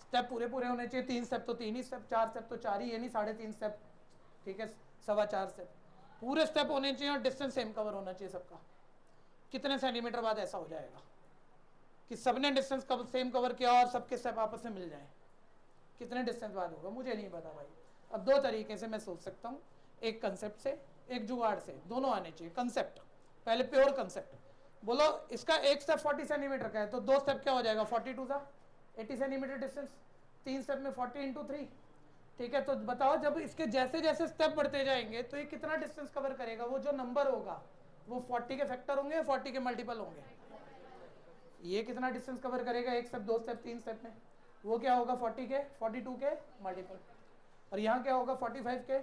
Step पूरे पूरे होने चाहिए, 3 स्टेप तो 3 ही स्टेप, 4 स्टेप तो 4 ही, ये नहीं 3.5 स्टेप। ठीक है, 4.25 स्टेप पूरे स्टेप होने चाहिए और डिस्टेंस सेम कवर होना चाहिए सबका। कितने सेंटीमीटर बाद ऐसा हो जाएगा कि सबने डिस्टेंस सेम कवर किया और सबके स्टेप आपस में मिल जाए? कितने डिस्टेंस बाद होगा, मुझे नहीं पता भाई। अब 2 तरीके से मैं सोच सकता हूँ, एक कंसेप्ट से, एक जुगाड़ से, दोनों आने चाहिए। कंसेप्ट पहले, प्योर कंसेप्ट। बोलो इसका एक स्टेप 40 सेंटीमीटर का है तो 2 स्टेप क्या हो जाएगा, 42 सा 80 सेंटीमीटर डिस्टेंस, 3 स्टेप में 40 × 3। ठीक है, तो बताओ जब इसके जैसे जैसे स्टेप बढ़ते जाएंगे तो ये कितना डिस्टेंस कवर करेगा? वो जो नंबर होगा वो 40 के फैक्टर होंगे या 40 के मल्टीपल होंगे? ये कितना डिस्टेंस कवर करेगा, एक स्टेप, 2 स्टेप, 3 स्टेप में? वो क्या होगा, 40 के 42 के मल्टीपल। और यहाँ क्या होगा, 45 के।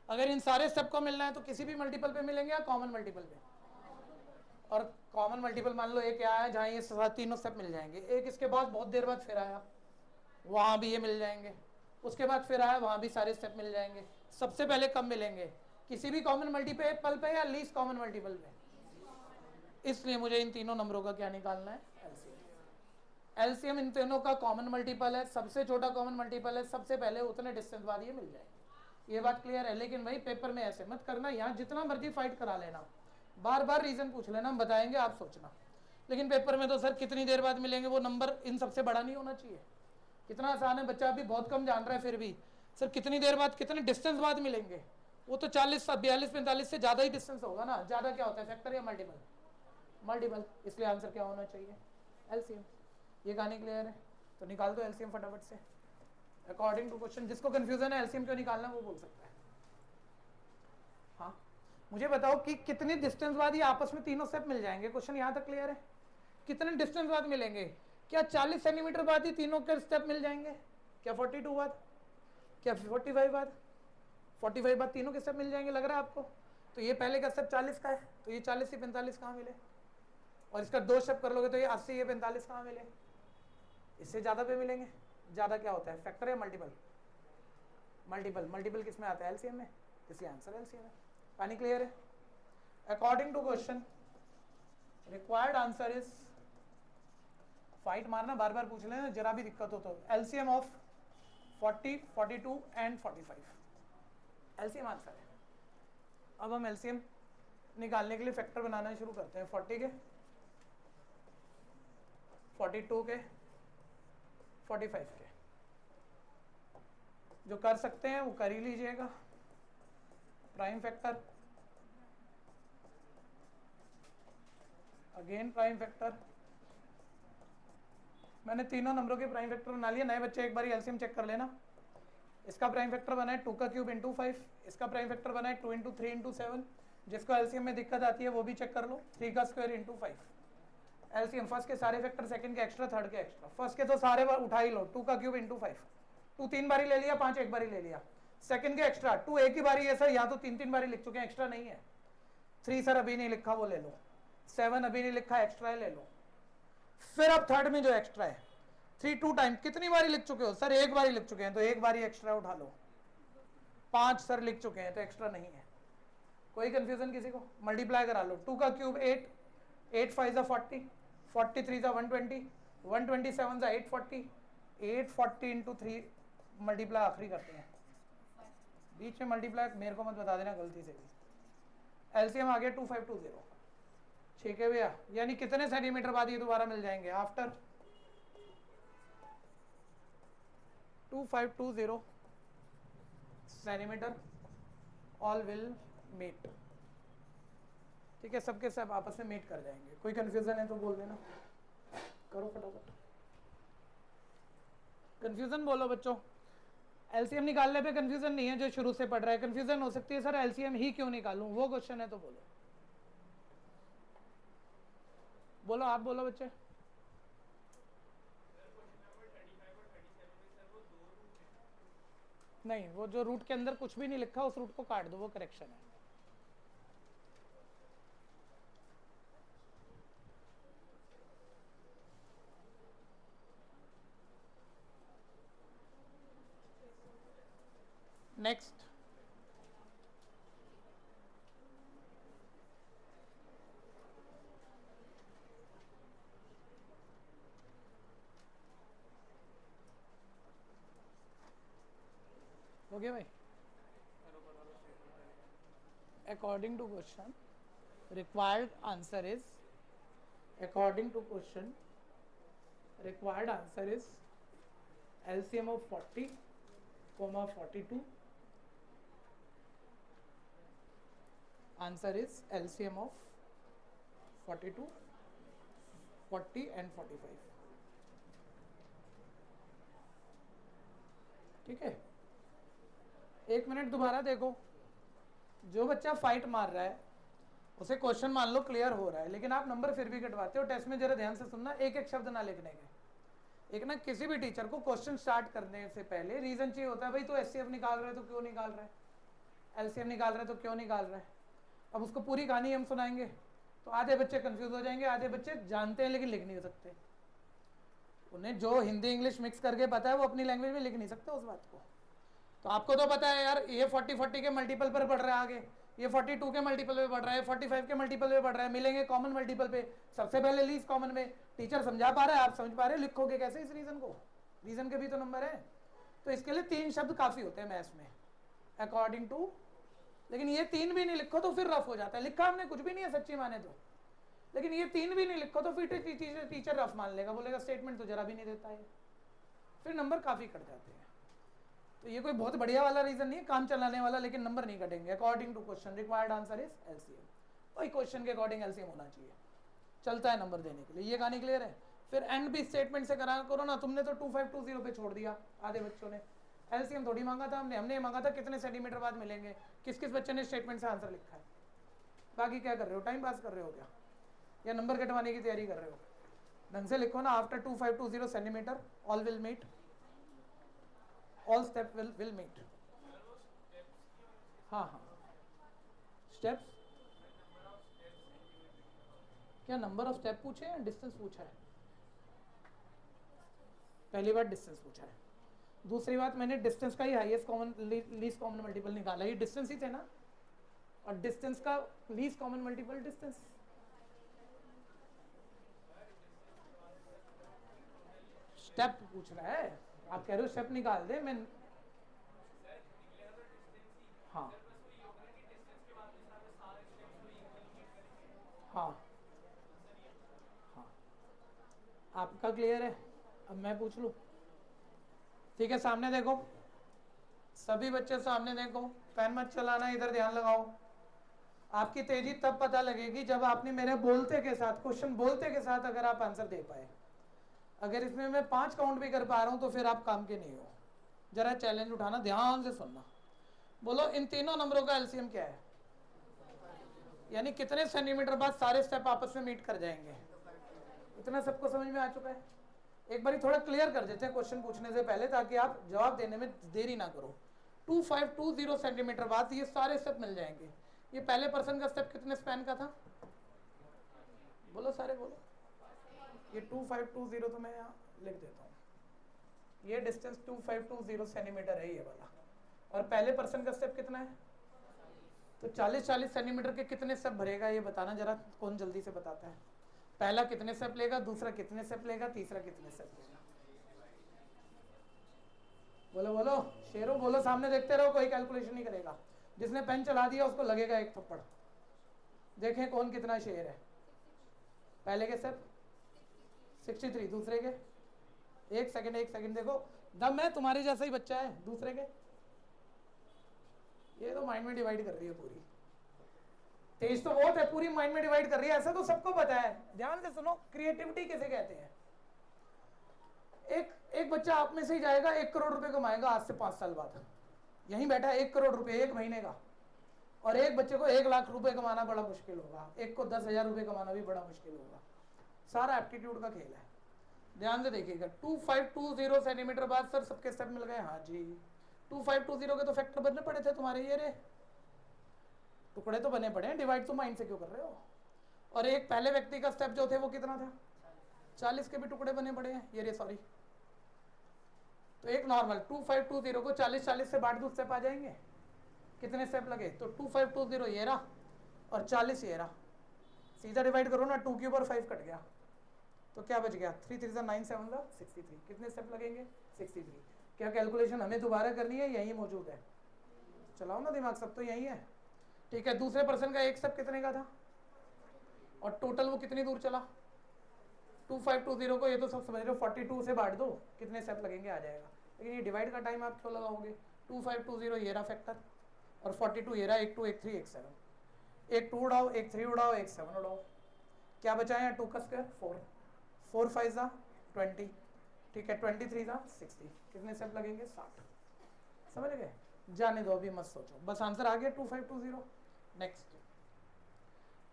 अगर इन सारे स्टेप को मिलना है तो किसी भी मल्टीपल पे मिलेंगे या कॉमन मल्टीपल पे? और कॉमन मल्टीपल मान लो एक आया जहाँ ये तीनों स्टेप मिल जाएंगे, एक इसके बाद बहुत देर बाद फिर आया, वहाँ भी ये मिल जाएंगे, उसके बाद फिर आया, वहाँ भी सारे स्टेप मिल जाएंगे। सबसे पहले कब मिलेंगे, किसी भी कॉमन मल्टीपल पे या लीस्ट कॉमन मल्टीपल पे? इसलिए मुझे इन तीनों नंबरों का क्या निकालना है, एलसीएम। एलसीएम इन तीनों का कॉमन मल्टीपल है, सबसे छोटा कॉमन मल्टीपल है, सबसे पहले उतने डिस्टेंस बाद ये मिल जाएंगे। ये बात क्लियर है? लेकिन भाई पेपर में ऐसे मत करना, यहाँ जितना मर्जी फाइट करा लेना, बार बार रीजन पूछ लेना, हम बताएंगे, आप सोचना। लेकिन पेपर में तो सर कितनी देर बाद मिलेंगे, वो नंबर इन सबसे बड़ा नहीं होना चाहिए। कितना आसान है, बच्चा अभी बहुत कम जान रहा है, फिर भी सर कितनी देर बाद, कितने डिस्टेंस बाद मिलेंगे? वो तो 40, 42, 45 से ज़्यादा ही डिस्टेंस होगा ना। ज़्यादा क्या होता है, फैक्टर या मल्टीपल? मल्टीपल। इसलिए आंसर क्या होना चाहिए, एलसीएम। ये कहानी क्लियर है? तो निकाल दो एलसीएम फटाफट से, अकॉर्डिंग टू क्वेश्चन। जिसको कंफ्यूजन है एलसीएम क्यों निकालना वो बोल सकता है। हाँ, मुझे बताओ कि कितने डिस्टेंस बाद ये आपस में तीनों स्टेप मिल जाएंगे? क्वेश्चन यहाँ तक क्लियर है? कितने डिस्टेंस बाद मिलेंगे? क्या 40 सेंटीमीटर बाद ही तीनों के स्टेप मिल जाएंगे? क्या 42 बाद? क्या 45 बाद? 45 बाद तीनों के स्टेप मिल जाएंगे, लग रहा है आपको? तो ये पहले का स्टेप 40 का है, तो ये 40 से 45 कहाँ मिले? और इसका 2 स्टेप कर लोगे तो ये 80, ये 45 कहाँ मिले? इससे ज़्यादा पे मिलेंगे। ज़्यादा क्या होता है, फैक्टर या मल्टीपल? मल्टीपल। मल्टीपल किस में आता है, एलसीएम में, इसलिए आंसर एलसीएम है। पानी क्लियर है? According to question required answer is, fight मारना, बार बार पूछ लेना जरा भी दिक्कत हो तो, LCM of 40, 42 and 45 LCM answer है। अब हम एलसीएम निकालने के लिए फैक्टर बनाना शुरू करते हैं। 40 के, 42 के, 45 के। जो कर सकते हैं वो कर ही लीजिएगा। Prime factor, again prime factor. मैंने तीनों नंबरों के प्राइम फैक्टर बना लिए। नए बच्चे एक बार एलसीएम चेक कर लेना। इसका प्राइम फैक्टर बना है 2 का क्यूब इंटू 5, इसका प्राइम फैक्टर बना है 2 इंटू 3 इंटू 7। जिसको एलसीएम में दिक्कत आती है वो भी चेक कर लो। 3 का स्क्वायर इंटू 5 एलसीएम। फर्स्ट के सारे फैक्टर, सेकंड के एक्स्ट्रा, थर्ड के एक्स्ट्रा। फर्स्ट के तो सारे बार उठा ही लो, 2 का क्यूब इंटू 5 2 3 बारी ले लिया, 5 एक बारी ले लिया, सेकंड के एक्स्ट्रा, 2 एक ही बारी है सर, या तो 3 बारी लिख चुके हैं, एक्स्ट्रा नहीं है। 3 सर अभी नहीं लिखा, वो ले लो। 7 अभी नहीं लिखा, एक्स्ट्रा ले लो। फिर अब थर्ड में जो एक्स्ट्रा है 3 2 टाइम, कितनी बारी लिख चुके हो सर? एक बारी लिख चुके हैं तो एक बारी एक्स्ट्रा उठा लो। 5 सर लिख चुके हैं तो एक्स्ट्रा नहीं है। कोई कंफ्यूजन किसी को? मल्टीप्लाई करा लो, 2 का क्यूब 8, 8 5 जा 40, 43 जा 120, 127 जा 840, 840 इंटू 3 मल्टीप्लाई आखिरी करते हैं, बीच में मल्टीप्लाई मेरे को मत बता देना गलती से भी। एलसीएम आ गया 2520, ठीक है भैया। यानी कितने सेंटीमीटर बाद ये दोबारा मिल जाएंगे? After 2520 centimetre all will meet. ठीक है, सबके सब आपस में मीट कर जाएंगे। कोई कंफ्यूजन है तो बोल देना, करो फटाफट। कंफ्यूजन बोलो बच्चों। एलसीएम निकालने पे कंफ्यूजन नहीं है जो शुरू से पढ़ रहा है। कंफ्यूजन हो सकती है सर एलसीएम ही क्यों निकालूं, वो क्वेश्चन है तो बोलो। बोलो, आप बोलो बच्चे। नहीं, वो जो रूट के अंदर कुछ भी नहीं लिखा उस रूट को काट दो, वो करेक्शन है। नेक्स्ट, हो गया भाई? According to question, required answer is, according to question, required answer is LCM of 40, 42. Answer is LCM of 42, 40 and 45. ठीक है, एक मिनट दोबारा देखो। जो बच्चा फाइट मार रहा है उसे क्वेश्चन मान लो क्लियर हो रहा है, लेकिन आप नंबर फिर भी कटवाते हो। टेस्ट में जरा ध्यान से सुनना, एक एक शब्द ना लिखने के। एक ना किसी भी टीचर को क्वेश्चन स्टार्ट करने से पहले रीजन चाहिए होता है, भाई तो एचसीएफ निकाल रहा है तो क्यों निकाल रहा है, एलसीएम निकाल रहा है तो क्यों निकाल रहा है। अब उसको पूरी कहानी हम सुनाएंगे तो आधे बच्चे कंफ्यूज हो जाएंगे, आधे बच्चे जानते हैं लेकिन लिख नहीं सकते। उन्हें जो हिंदी इंग्लिश मिक्स करके पता है वो अपनी लैंग्वेज में लिख नहीं सकते उस बात को। तो आपको तो पता है यार, ये 40 के मल्टीपल पर बढ़ रहा है, आगे ये 42 के मल्टीपल पे बढ़ रहा है, 45 के मल्टीपल पे बढ़ रहा है, मिलेंगे कॉमन मल्टीपल पे। सबसे पहले लीस्ट कॉमन में टीचर समझा पा रहा है, आप समझ पा रहे हैं, लिखोगे कैसे इस रीजन को? रीजन के भी तो नंबर है। तो इसके लिए 3 शब्द काफी होते हैं मैथ्स में, अकॉर्डिंग टू। लेकिन ये 3 भी नहीं लिखो तो फिर रफ हो जाता है। लिखा हमने कुछ भी नहीं है सच्ची माने तो, लेकिन ये 3 भी नहीं लिखो तो फिर टीचर रफ मान लेगा, बोलेगा स्टेटमेंट तो जरा भी नहीं देता है, फिर नंबर काफी कट जाते हैं। तो ये कोई बहुत बढ़िया वाला रीजन नहीं है, काम चलाने वाला, लेकिन नंबर नहीं कटेंगे। According to question, required answer is LCM. वही क्वेश्चन के अकॉर्डिंग एलसीएम होना चाहिए, चलता है नंबर देने के लिए। ये कहानी क्लियर है? फिर एंड भी स्टेटमेंट से करा करो ना। तुमने तो 2520 पे छोड़ दिया, आधे बच्चों ने। एलसीएम थोड़ी मांगा था हमने मांगा था कितने सेंटीमीटर बाद मिलेंगे। किस किस बच्चे ने स्टेटमेंट से आंसर लिखा है? बाकी क्या कर रहे हो, टाइम पास कर रहे हो क्या, या नंबर कटवाने की तैयारी कर रहे हो? ढंग से लिखो ना, after 2520 centimetre all will meet, all step will meet। हाँ हाँ, स्टेप्स क्या नंबर ऑफ स्टेप पूछे या डिस्टेंस पूछा है? पहली बार डिस्टेंस पूछा है, दूसरी बात मैंने डिस्टेंस का ही highest common least common multiple निकाला। ये डिस्टेंस ही थे ना, और डिस्टेंस का least common multiple distance. Step पूछ रहा है, आप कह रहे हो स्टेप निकाल दे। मैं हाँ हाँ हाँ, आपका क्लियर है? अब मैं पूछ लूँ? ठीक है, सामने देखो सभी बच्चे, सामने देखो, पेन मत चलाना, इधर ध्यान लगाओ। आपकी तेजी तब पता लगेगी जब आपने मेरे बोलते के साथ, क्वेश्चन बोलते के साथ अगर आप आंसर दे पाए। अगर इसमें मैं 5 काउंट भी कर पा रहा हूं तो फिर आप काम के नहीं हो। जरा चैलेंज उठाना, ध्यान से सुनना। बोलो इन तीनों नंबरों का एलसीएम क्या है, यानी कितने सेंटीमीटर बाद सारे स्टेप आपस में मीट कर जाएंगे। इतना सबको समझ में आ चुका है? एक बारी थोड़ा क्लियर कर देते हैं क्वेश्चन पूछने से पहले, ताकि आप जवाब देने में देरी ना करो। 2520 सेंटीमीटर बाद ये सारे स्टेप मिल जाएंगे। ये पहले पर्सन का स्टेप कितने स्पैन का था? बोलो सारे बोलो। ये 2520 तो मैं यहाँ लिख देता हूँ, ये डिस्टेंस 2520 सेंटीमीटर है ये वाला। और पहले पर्सन का स्टेप कितना है? तो 40 सेंटीमीटर के कितने स्टेप भरेगा ये बताना जरा, कौन जल्दी से बताता है? पहला कितने स्टेप लेगा, दूसरा कितने स्टेप लेगा, तीसरा कितने स्टेप लेगा? बोलो बोलो शेरों, बोलो, सामने देखते रहो, कोई कैलकुलेशन नहीं करेगा। जिसने पेन चला दिया उसको लगेगा एक थप्पड़। देखें कौन कितना शेर है। पहले के स्टेप 63, दूसरे के एक सेकंड देखो, दम है, तुम्हारे जैसा ही बच्चा है। दूसरे के ये तो माइंड में डिवाइड कर रही है पूरी, तेज तो बहुत है, पूरी माइंड में डिवाइड कर रही है। ऐसा तो सबको पता है, ध्यान से सुनो, क्रिएटिविटी किसे कहते हैं। एक बच्चा आप में से ही जाएगा 1 करोड़ रुपए कमाएगा आज से 5 साल बाद, यहीं बैठा है, 1 करोड़ रुपए 1 महीने का। और एक बच्चे को 1 लाख रुपए कमाना बड़ा मुश्किल होगा, एक को 10,000 रुपए कमाना भी बड़ा मुश्किल होगा। सारा एप्टीट्यूड का खेल है। ध्यान से देखिएगा, 2520 सेंटीमीटर बाद सर सबके स्टेप मिल गए। हाँ जी, 2520 के तो फैक्टर बनने पड़े थे तुम्हारे, ये रे टुकड़े तो बने पड़े हैं, डिवाइड तो माइंड से क्यों कर रहे हो। और एक पहले व्यक्ति का स्टेप जो थे वो कितना था? 40 के भी टुकड़े बने पड़े हैं, ये रे सॉरी। तो एक नॉर्मल 2520 को 40 से बांट दो, स्टेप आ जाएंगे। कितने स्टेप लगे? तो 2520 ये रहा और 40 ये रहा, सीधा डिवाइड करो ना, 2 क्यूब और 5 कट गया तो क्या बच गया? 3 3 9 7 63। कितने स्टेप लगेंगे? 63। क्या कैलकुलेशन हमें दोबारा करनी है? यही मौजूद है, चलाओ ना दिमाग, सब तो यही है। ठीक है, दूसरे पर्सन का एक स्टेप कितने का था और टोटल वो कितनी दूर चला? 2520 को ये तो सब समझ रहे हो, 42 से बांट दो, कितने स्टेप लगेंगे आ जाएगा। लेकिन ये डिवाइड का टाइम आप क्यों लगाओगे? 2520 ये रहा फैक्टर और 42 ये रहा, 1 2 1 3 1 7, 1 2 उड़ाओ, 1 3 उड़ाओ, 1 7 उड़ाओ, क्या बचा है? 2 का स्क्वायर 4, 4 5 20, ठीक है, 23 60। कितने स्टेप लगेंगे? 60। समझ गए? जाने दो, अभी मत सोचो, बस आंसर आ गया 2520। नेक्स्ट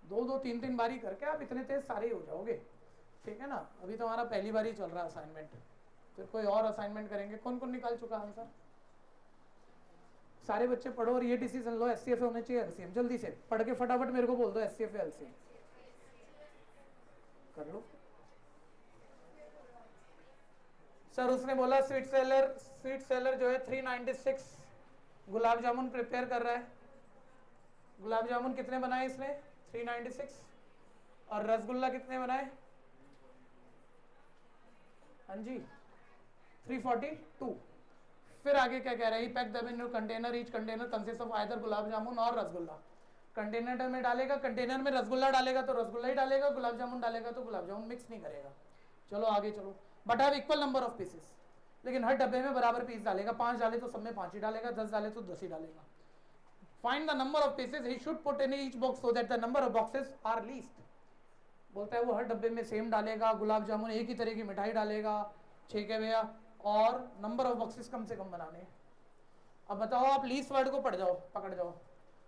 2 3 बारी करके आप इतने तेज सारे ही हो जाओगे, ठीक है ना। अभी तो हमारा पहली बार ही चल रहा है असाइनमेंट, फिर कोई और असाइनमेंट करेंगे। कौन कौन निकाल चुका आंसर? सारे बच्चे पढ़ो और ये डिसीजन लो, एससीएफ होने चाहिए एलसीएम। जल्दी से पढ़ के फटाफट मेरे को बोल दो एससीएफ एलसीएम कर लो। सर उसने बोला स्वीट सेलर जो है 396 गुलाब जामुन प्रिपेयर कर रहा है। गुलाब जामुन कितने बनाए इसने? 396। और रसगुल्ला कितने बनाए? हाँ जी 342। फिर आगे क्या कह रहा है? Pack the in container, each container consist of either gulab jamun और रसगुल्ला। कंटेनर में डालेगा, कंटेनर में रसगुल्ला डालेगा तो रसगुल्ला ही डालेगा, गुलाब जामुन डालेगा तो गुलाब जामुन, मिक्स नहीं करेगा। चलो आगे चलो। But have equal number of pieces, लेकिन हर डब्बे में बराबर पीस डालेगा। 5 डाले तो सब में 5 ही डालेगा, 10 डाले तो 10 ही डालेगा। Find the number of pieces he should put in each box so that the number of boxes are least. बोलता है वो हर डब्बे में सेम डालेगा, गुलाब जामुन एक ही तरह की मिठाई डालेगा, ठीक है भैया, और नंबर ऑफ बॉक्सेस कम से कम बनाने हैं। अब बताओ, आप लीस्ट वर्ड को पकड़ जाओ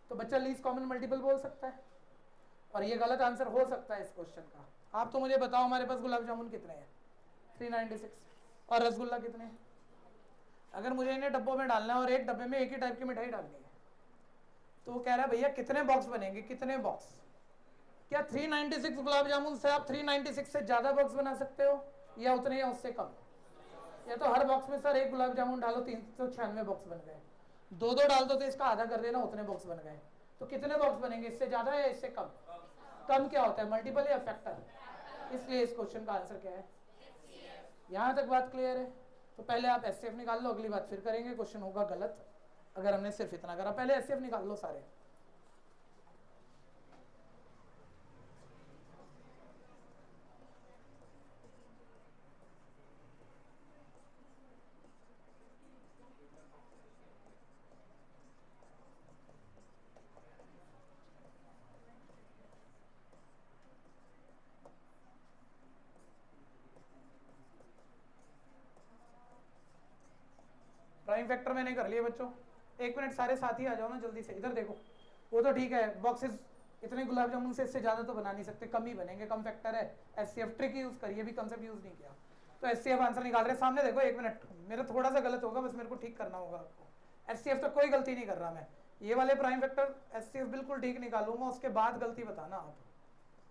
तो बच्चा लीस्ट कॉमन मल्टीपल बोल सकता है, और ये गलत आंसर हो सकता है इस क्वेश्चन का। आप तो मुझे बताओ हमारे पास गुलाब जामुन कितने हैं? 396। और रसगुल्ला कितने हैं? अगर मुझे इन्हें डब्बों में डालना है और एक डब्बे में एक ही टाइप की मिठाई डालनी है, तो वो कह रहा है भैया कितने बॉक्स बनेंगे? कितने बॉक्स? क्या 396 गुलाब जामुन से आप 396 से ज्यादा बॉक्स बना सकते हो, या उतने या उससे कम? या तो हर बॉक्स में सर एक गुलाब जामुन डालो, 396 बॉक्स बन गए। 2 डाल दो तो इसका आधा कर देना, उतने बॉक्स बन गए। तो कितने बॉक्स बनेंगे? इससे ज्यादा या इससे कम? कम क्या होता है, मल्टीपल या फैक्टर? इसलिए इस क्वेश्चन का आंसर क्या है? यहाँ तक बात क्लियर है? तो पहले आप एससीएफ निकाल लो, अगली बात फिर करेंगे। क्वेश्चन होगा गलत अगर हमने सिर्फ इतना करा। पहले एससीएफ निकाल लो सारे। प्राइम फैक्टर मैंने कर लिए बच्चों। 1 मिनट सारे साथ ही आ जाओ ना जल्दी से। इधर देखो, वो तो ठीक है, बॉक्सेस इतने गुलाब जामुन से इससे ज़्यादा तो बना नहीं सकते, कम ही बनेंगे, कम फैक्टर है। एससीएफ ट्रिक यूज़ करिए, भी कंसेप्ट यूज़ नहीं किया। तो SCF आंसर निकाल रहे हैं सामने देखो, 1 मिनट, मेरा थोड़ा सा गलत होगा, बस मेरे को ठीक करना होगा आपको। SCF तो कोई गलती नहीं कर रहा मैं, ये वाले प्राइम वेक्टर SCF बिल्कुल ठीक निकालूंगा, उसके बाद गलती बताना आप।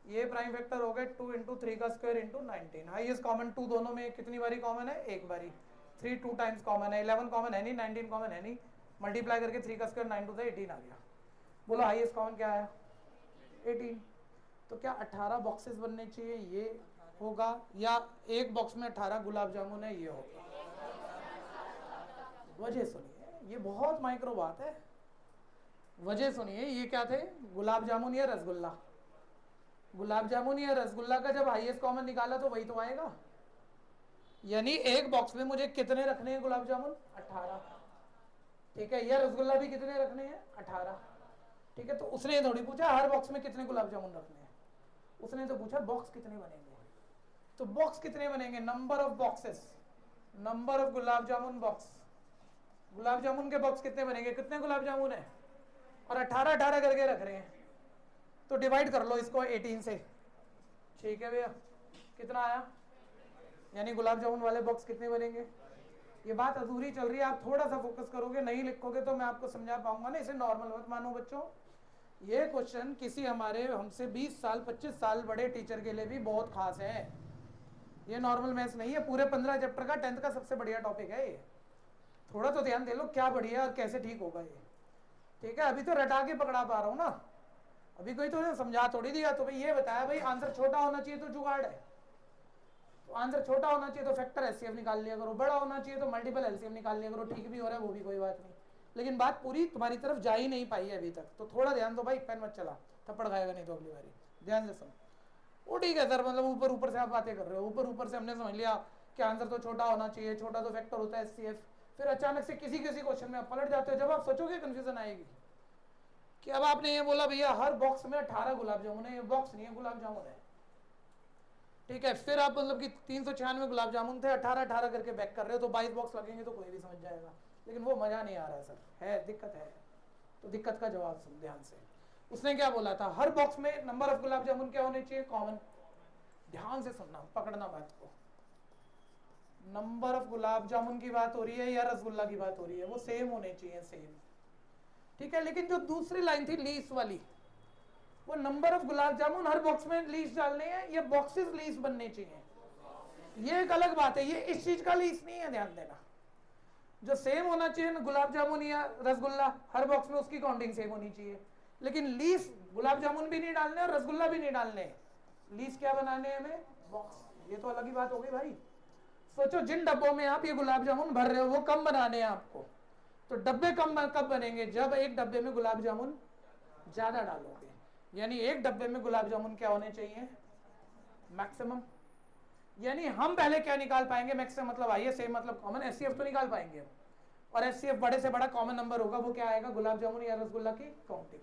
ये प्राइम वेक्टर हो गए 2 इंटू 3 का स्क्वायर इंटू 19, हाईएस्ट कॉमन 2 दोनों में कितनी बारी कॉमन है, एक बारी। 3 2 टाइम्स कॉमन है, 11 कॉमन है नहीं, 19 कॉमन है नहीं, मल्टीप्लाई करके 3 का स्क्वायर 9 टू 18 आ गया। बोलो हाईएस्ट कॉमन क्या आया, 18। तो क्या 18 बॉक्सेस बनने चाहिए, ये होगा, या एक बॉक्स में 18 गुलाब जामुन है, ये होगा। वजह सुनिए, ये बहुत माइक्रो बात है, वजह सुनिए, ये क्या थे, गुलाब जामुन या रसगुल्ला। गुलाब जामुन या रसगुल्ला का जब हाईएस्ट कॉमन निकाला तो वही तो आएगा, यानी एक बॉक्स में मुझे कितने रखने हैं गुलाब जामुन, 18, ठीक है, या रसगुल्ला भी कितने रखने हैं, 18, ठीक है। तो उसने ये थोड़ी पूछा हर बॉक्स में कितने गुलाब जामुन रखने हैं, उसने तो पूछा बॉक्स कितने बनेंगे। तो बॉक्स कितने बनेंगे, number of boxes, number of gulab jamun box, gulab jamun के बॉक्स कितने बनेंगे, कितने गुलाब जामुन है, और 18 18 करके रख रहे हैं, तो डिवाइड कर लो इसको 18 से, ठीक है भैया, कितना आया, यानी गुलाब जामुन वाले बॉक्स कितने बनेंगे। ये बात अधूरी चल रही है, आप थोड़ा सा फोकस करोगे, नहीं लिखोगे तो मैं आपको समझा पाऊंगा ना, इसे नॉर्मल मत मानो बच्चों। ये क्वेश्चन किसी हमारे हमसे 20 साल 25 साल बड़े टीचर के लिए भी बहुत खास है, ये नॉर्मल मैथ्स नहीं है, पूरे 15 चैप्टर का 10th का सबसे बढ़िया टॉपिक है ये, थोड़ा तो ध्यान दे लो क्या बढ़िया और कैसे ठीक होगा ये, ठीक है। अभी तो रटा के पकड़ा पा रहा हूँ ना, अभी कोई तो समझा थोड़ी दिया, तो भाई ये बताया भाई आंसर छोटा होना चाहिए तो जुगाड़ है, तो आंसर छोटा होना चाहिए तो फैक्टर एचसीएफ निकाल लिया करो, बड़ा होना चाहिए तो मल्टीपल एलसीएम निकाल लिया करो, ठीक भी हो रहा है वो भी कोई बात नहीं, लेकिन बात पूरी तुम्हारी तरफ जा ही नहीं पाई है अभी तक, तो थोड़ा ध्यान दो भाई, पेन मत चला, थप्पड़ खाएगा नहीं तो अगली बारी, ध्यान से सुन। वो ठीक है सर, मतलब ऊपर ऊपर से आप बातें कर रहे हो, ऊपर ऊपर से हमने समझ लिया कि आंसर तो छोटा होना चाहिए, छोटा तो फैक्टर होता है एचसीएफ, फिर अचानक से किसी किसी क्वेश्चन में आप पलट जाते हो, जब आप सोचोगे कंफ्यूजन आएगी कि अब आपने ये बोला भैया हर बॉक्स में 18 गुलाब जामुन है, ये बॉक्स नहीं है गुलाब जामुन है, ठीक है। फिर आप मतलब कि 396 गुलाब जामुन थे, 18 18 करके बैक कर रहे हो, तो 22 बॉक्स लगेंगे तो कोई भी समझ जाएगा, लेकिन वो मजा नहीं आ रहा है सर, है दिक्कत है, तो दिक्कत का जवाब सुन ध्यान से। उसने क्या बोला था, हर बॉक्स में नंबर ऑफ गुलाब जामुन क्या होने चाहिए, कॉमन, ध्यान से सुनना, पकड़ना बात को, नंबर ऑफ गुलाब जामुन की बात हो रही है या रसगुल्ला की बात हो रही है, वो सेम होने चाहिए, सेम, ठीक है। लेकिन जो दूसरी लाइन थी लीस्ट वाली, वो number of gulab jamun her box में लीस्ट डालने हैं, ये बॉक्सेस लीस्ट बनने चाहिए, ये एक अलग बात है, ये इस चीज का लीस्ट नहीं है, ध्यान देना। जो सेम होना चाहिए ना गुलाब जामुन या रसगुल्ला हर बॉक्स में, उसकी काउंटिंग सेम होनी चाहिए, लेकिन लीस्ट गुलाब जामुन भी नहीं डालने और रसगुल्ला भी नहीं डालने, लीस्ट क्या बनाने हैं हमें, बॉक्स, ये तो अलग ही बात हो गई भाई। सोचो जिन डब्बों में आप ये गुलाब जामुन भर रहे हो वो कम बनाने हैं आपको, तो डब्बे कम कब बनेंगे, जब एक डब्बे में गुलाब जामुन ज्यादा डालोगे, यानी एक डब्बे में गुलाब जामुन क्या होने चाहिए, मैक्सिमम, यानी हम पहले क्या निकाल पाएंगे, मैक्सिमम मतलब आइए सेम मतलब कॉमन, एचसीएफ तो निकाल पाएंगे, और एचसीएफ बड़े से बड़ा कॉमन नंबर होगा, वो क्या आएगा, गुलाब जामुन या रसगुल्ला की काउंटिंग,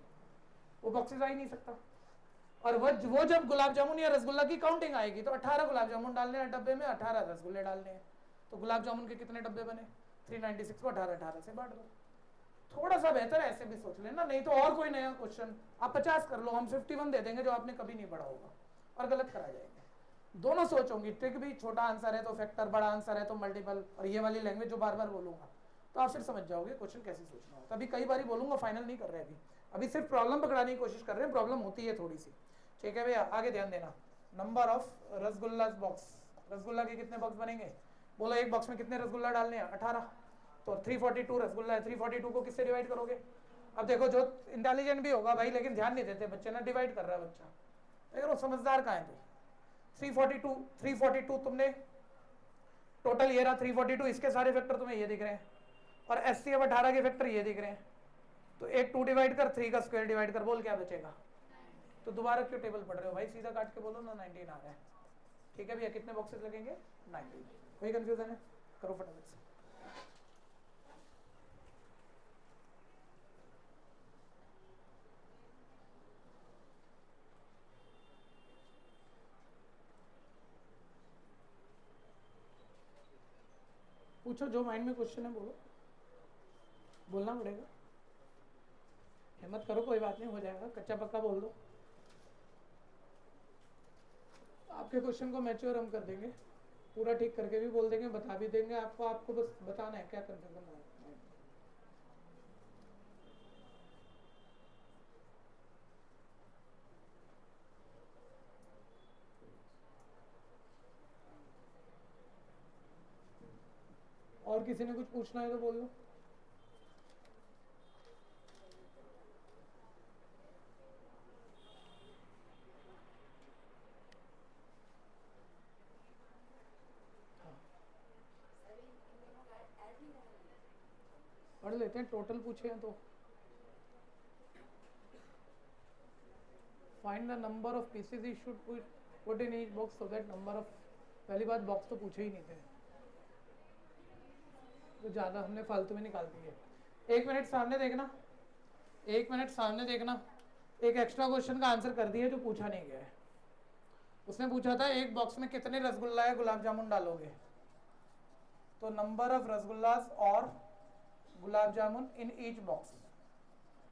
वो बॉक्सेस आ ही नहीं सकता, और वो जब गुलाब जामुन या रसगुल्ला की काउंटिंग आएगी तो 18 गुलाब जामुन डालने हैं डब्बे में, 18 रसगुल्ले डालने हैं, तो गुलाब जामुन के कितने डब्बे बने, 396 को 18 18 से बांट दो, थोड़ा सा बेहतर ऐसे भी सोच लेना, नहीं तो और कोई नया क्वेश्चन आप 50 कर लो, हम 51 दे देंगे जो आपने कभी नहीं पढ़ा होगा और गलत करा जाएंगे। दोनों सोचोगी, ट्रिक भी, छोटा आंसर है तो फैक्टर, बड़ा आंसर है तो मल्टीपल, और ये वाली लैंग्वेज जो बार बार बोलूंगा तो आप फिर समझ जाओगे क्वेश्चन कैसे सोचना होता है। अभी कई बार बोलूंगा, फाइनल नहीं कर रहे अभी सिर्फ प्रॉब्लम पकड़ाने की कोशिश कर रहे हैं, प्रॉब्लम होती है थोड़ी सी, ठीक है भैया। आगे ध्यान देना, number of rasgulla box, rasgulla के कितने बॉक्स बनेंगे, बोलो एक बॉक्स में कितने रसगुल्ला डालने हैं, 18, तो 342 रसगुल्ला है, 342 को किससे डिवाइड करोगे। अब देखो जो इंटेलिजेंट भी होगा भाई, लेकिन ध्यान नहीं देते बच्चे ना, डिवाइड कर रहा है बच्चा, लेकिन वो समझदार कहाँ है, तो 342 तुमने टोटल ये रहा 342, इसके सारे फैक्टर तुम्हें ये दिख रहे हैं, और एचसीएफ 18 के फैक्टर ये दिख रहे हैं, तो एक 2 डिवाइड कर, 3 का स्क्वायर डिवाइड कर, बोल क्या बचेगा, तो दोबारा क्यों टेबल पढ़ रहे हो भाई, सीधा काट के बोलो ना, 19 आ रहा है, ठीक है भैया। कितने बॉक्सेस लगेंगे, 19, कोई कंफ्यूजन है, करो फटाफट से। पूछो जो माइंड में क्वेश्चन है, बोलो, बोलना पड़ेगा, हिम्मत करो, कोई बात नहीं, हो जाएगा, कच्चा पक्का बोल दो, आपके क्वेश्चन को मैच्योर हम कर देंगे, पूरा ठीक करके भी बोल देंगे, बता भी देंगे आपको, आपको बस बताना है क्या कंफ्यूजन है। और किसी ने कुछ पूछना है तो बोल लो। पढ़ लेते हैं, टोटल पूछे हैं तो। Find the number of pieces he should put in each box so that number of, पहली बात बॉक्स तो पूछे ही नहीं थे, तो ज़्यादा हमने फालतू में निकाल दी है। 1 मिनट सामने देखना, 1 मिनट सामने देखना। एक एक्स्ट्रा क्वेश्चन का आंसर कर दिया जो पूछा नहीं गया है। उसने पूछा था एक बॉक्स में कितने रसगुल्ला या गुलाब जामुन डालोगे, तो नंबर ऑफ रसगुल्लास और गुलाब जामुन इन ईच बॉक्स।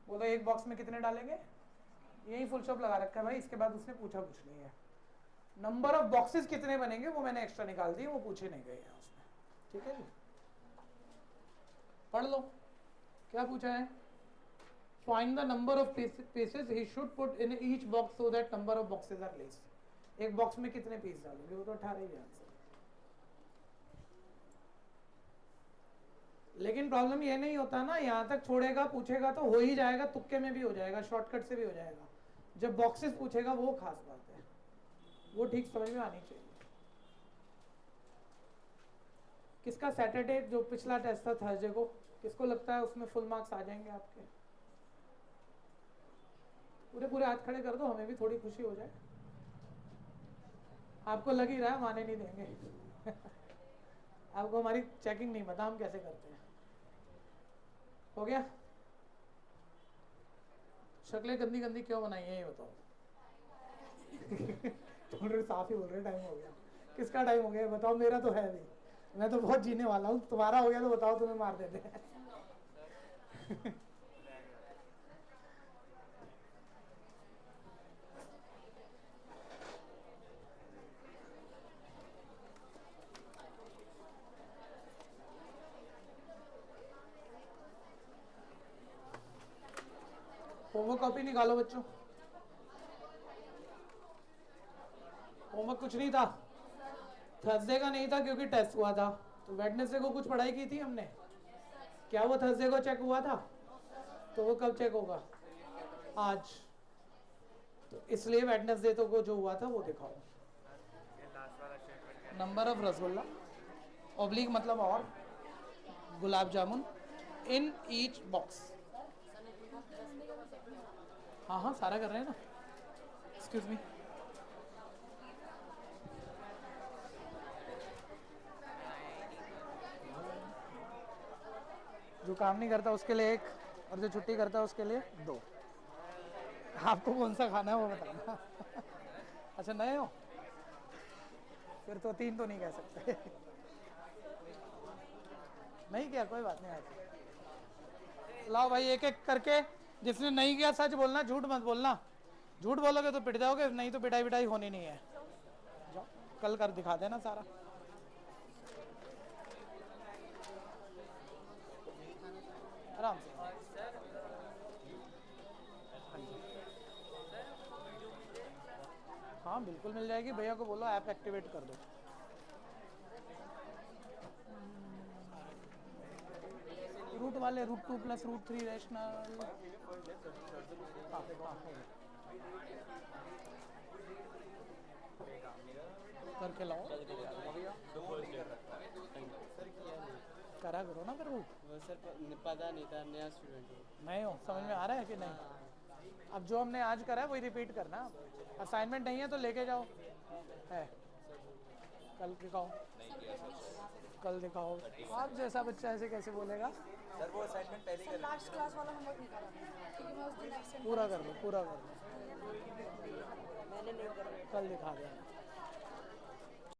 बोलो एक बॉक्स में कितने डालेंगे, यही फुल स्टॉप लगा रखा है भाई, इसके बाद उसने पूछा कुछ नहीं है। नंबर ऑफ बॉक्सेस कितने बनेंगे वो मैंने एक्स्ट्रा निकाल दिए, वो पूछे नहीं गए हैं उसमें। ठीक है जी, पढ़ लो क्या पूछा है। Find the number of pieces he should put in each box so that number of boxes are less. एक बॉक्स में कितने पीस डालोगे, वो तो 18 ही आंसर। लेकिन प्रॉब्लम ये नहीं होता ना, यहाँ तक छोड़ेगा पूछेगा तो हो ही जाएगा, तुक्के में भी हो जाएगा, शॉर्टकट से भी हो जाएगा। जब बॉक्सेस पूछेगा वो खास बात है, वो ठीक समझ में आनी चाहिए। किसका सैटरडे जो पिछला टेस्ट था थर्सडे को, किसको लगता है उसमें फुल मार्क्स आ जाएंगे आपके? पूरे पूरे हाथ खड़े कर दो, हमें भी थोड़ी खुशी हो जाए। आपको लग ही रहा है माने नहीं देंगे आपको हमारी चेकिंग नहीं पता हम कैसे करते हैं। हो गया? शक्लें गंदी गंदी क्यों बनाई है ये बताओ बोल रहे साफ ही बोल रहे टाइम हो गया। किसका टाइम हो गया बताओ? मेरा तो है भी, मैं तो बहुत जीने वाला हूँ। तुम्हारा हो गया तो बताओ, तुम्हें मार देते हैं होमवर्क कॉपी निकालो बच्चों। होमवर्क कुछ नहीं था, थर्सडे का नहीं था क्योंकि टेस्ट हुआ था। तो वेडनेसडे को कुछ पढ़ाई की थी हमने, क्या वो थर्सडे को चेक हुआ था? तो वो कब चेक होगा? आज। तो इसलिए वेडनेसडे तो को जो हुआ था वो दिखाओ। नंबर ऑफ रसगुल्ला ऑब्लिक मतलब और गुलाब जामुन इन ईच बॉक्स। हाँ हाँ सारा कर रहे हैं ना। एक्सक्यूज मी, जो काम नहीं करता उसके लिए 1 और जो छुट्टी करता है उसके लिए 2। आपको कौन सा खाना है वो बताना अच्छा नए हो फिर तो 3 तो नहीं कह सकते नहीं किया कोई बात नहीं आती। लाओ भाई एक एक करके, जिसने नहीं किया सच बोलना, झूठ मत बोलना। झूठ बोलोगे तो पिट जाओगे, नहीं तो पिटाई पिटाई होनी नहीं है। जाओ कल कर दिखा देना सारा। आराम से। हाँ बिल्कुल मिल जाएगी, भैया को बोलो ऐप एक्टिवेट कर दो। रूट वाले रूट 2 + रूट 3 रैशनल। करके लाओ, करा करो ना फिर वो सर पता नहीं था, नया स्टूडेंट हूँ। नहीं हो, समझ में आ रहा है कि नहीं? अब जो हमने आज करा है वही रिपीट करना। असाइनमेंट नहीं है तो लेके जाओ, है कल दिखाओ, कल दिखाओ। आप जैसा बच्चा ऐसे कैसे बोलेगा? सर वो असाइनमेंट पहले कर लास्ट क्लास वाला होमवर्क नहीं करा क्योंकि मैं उस दिन absent पूरा कर लो, पूरा कर लो, मैंने नहीं करा। कल दिखा देना।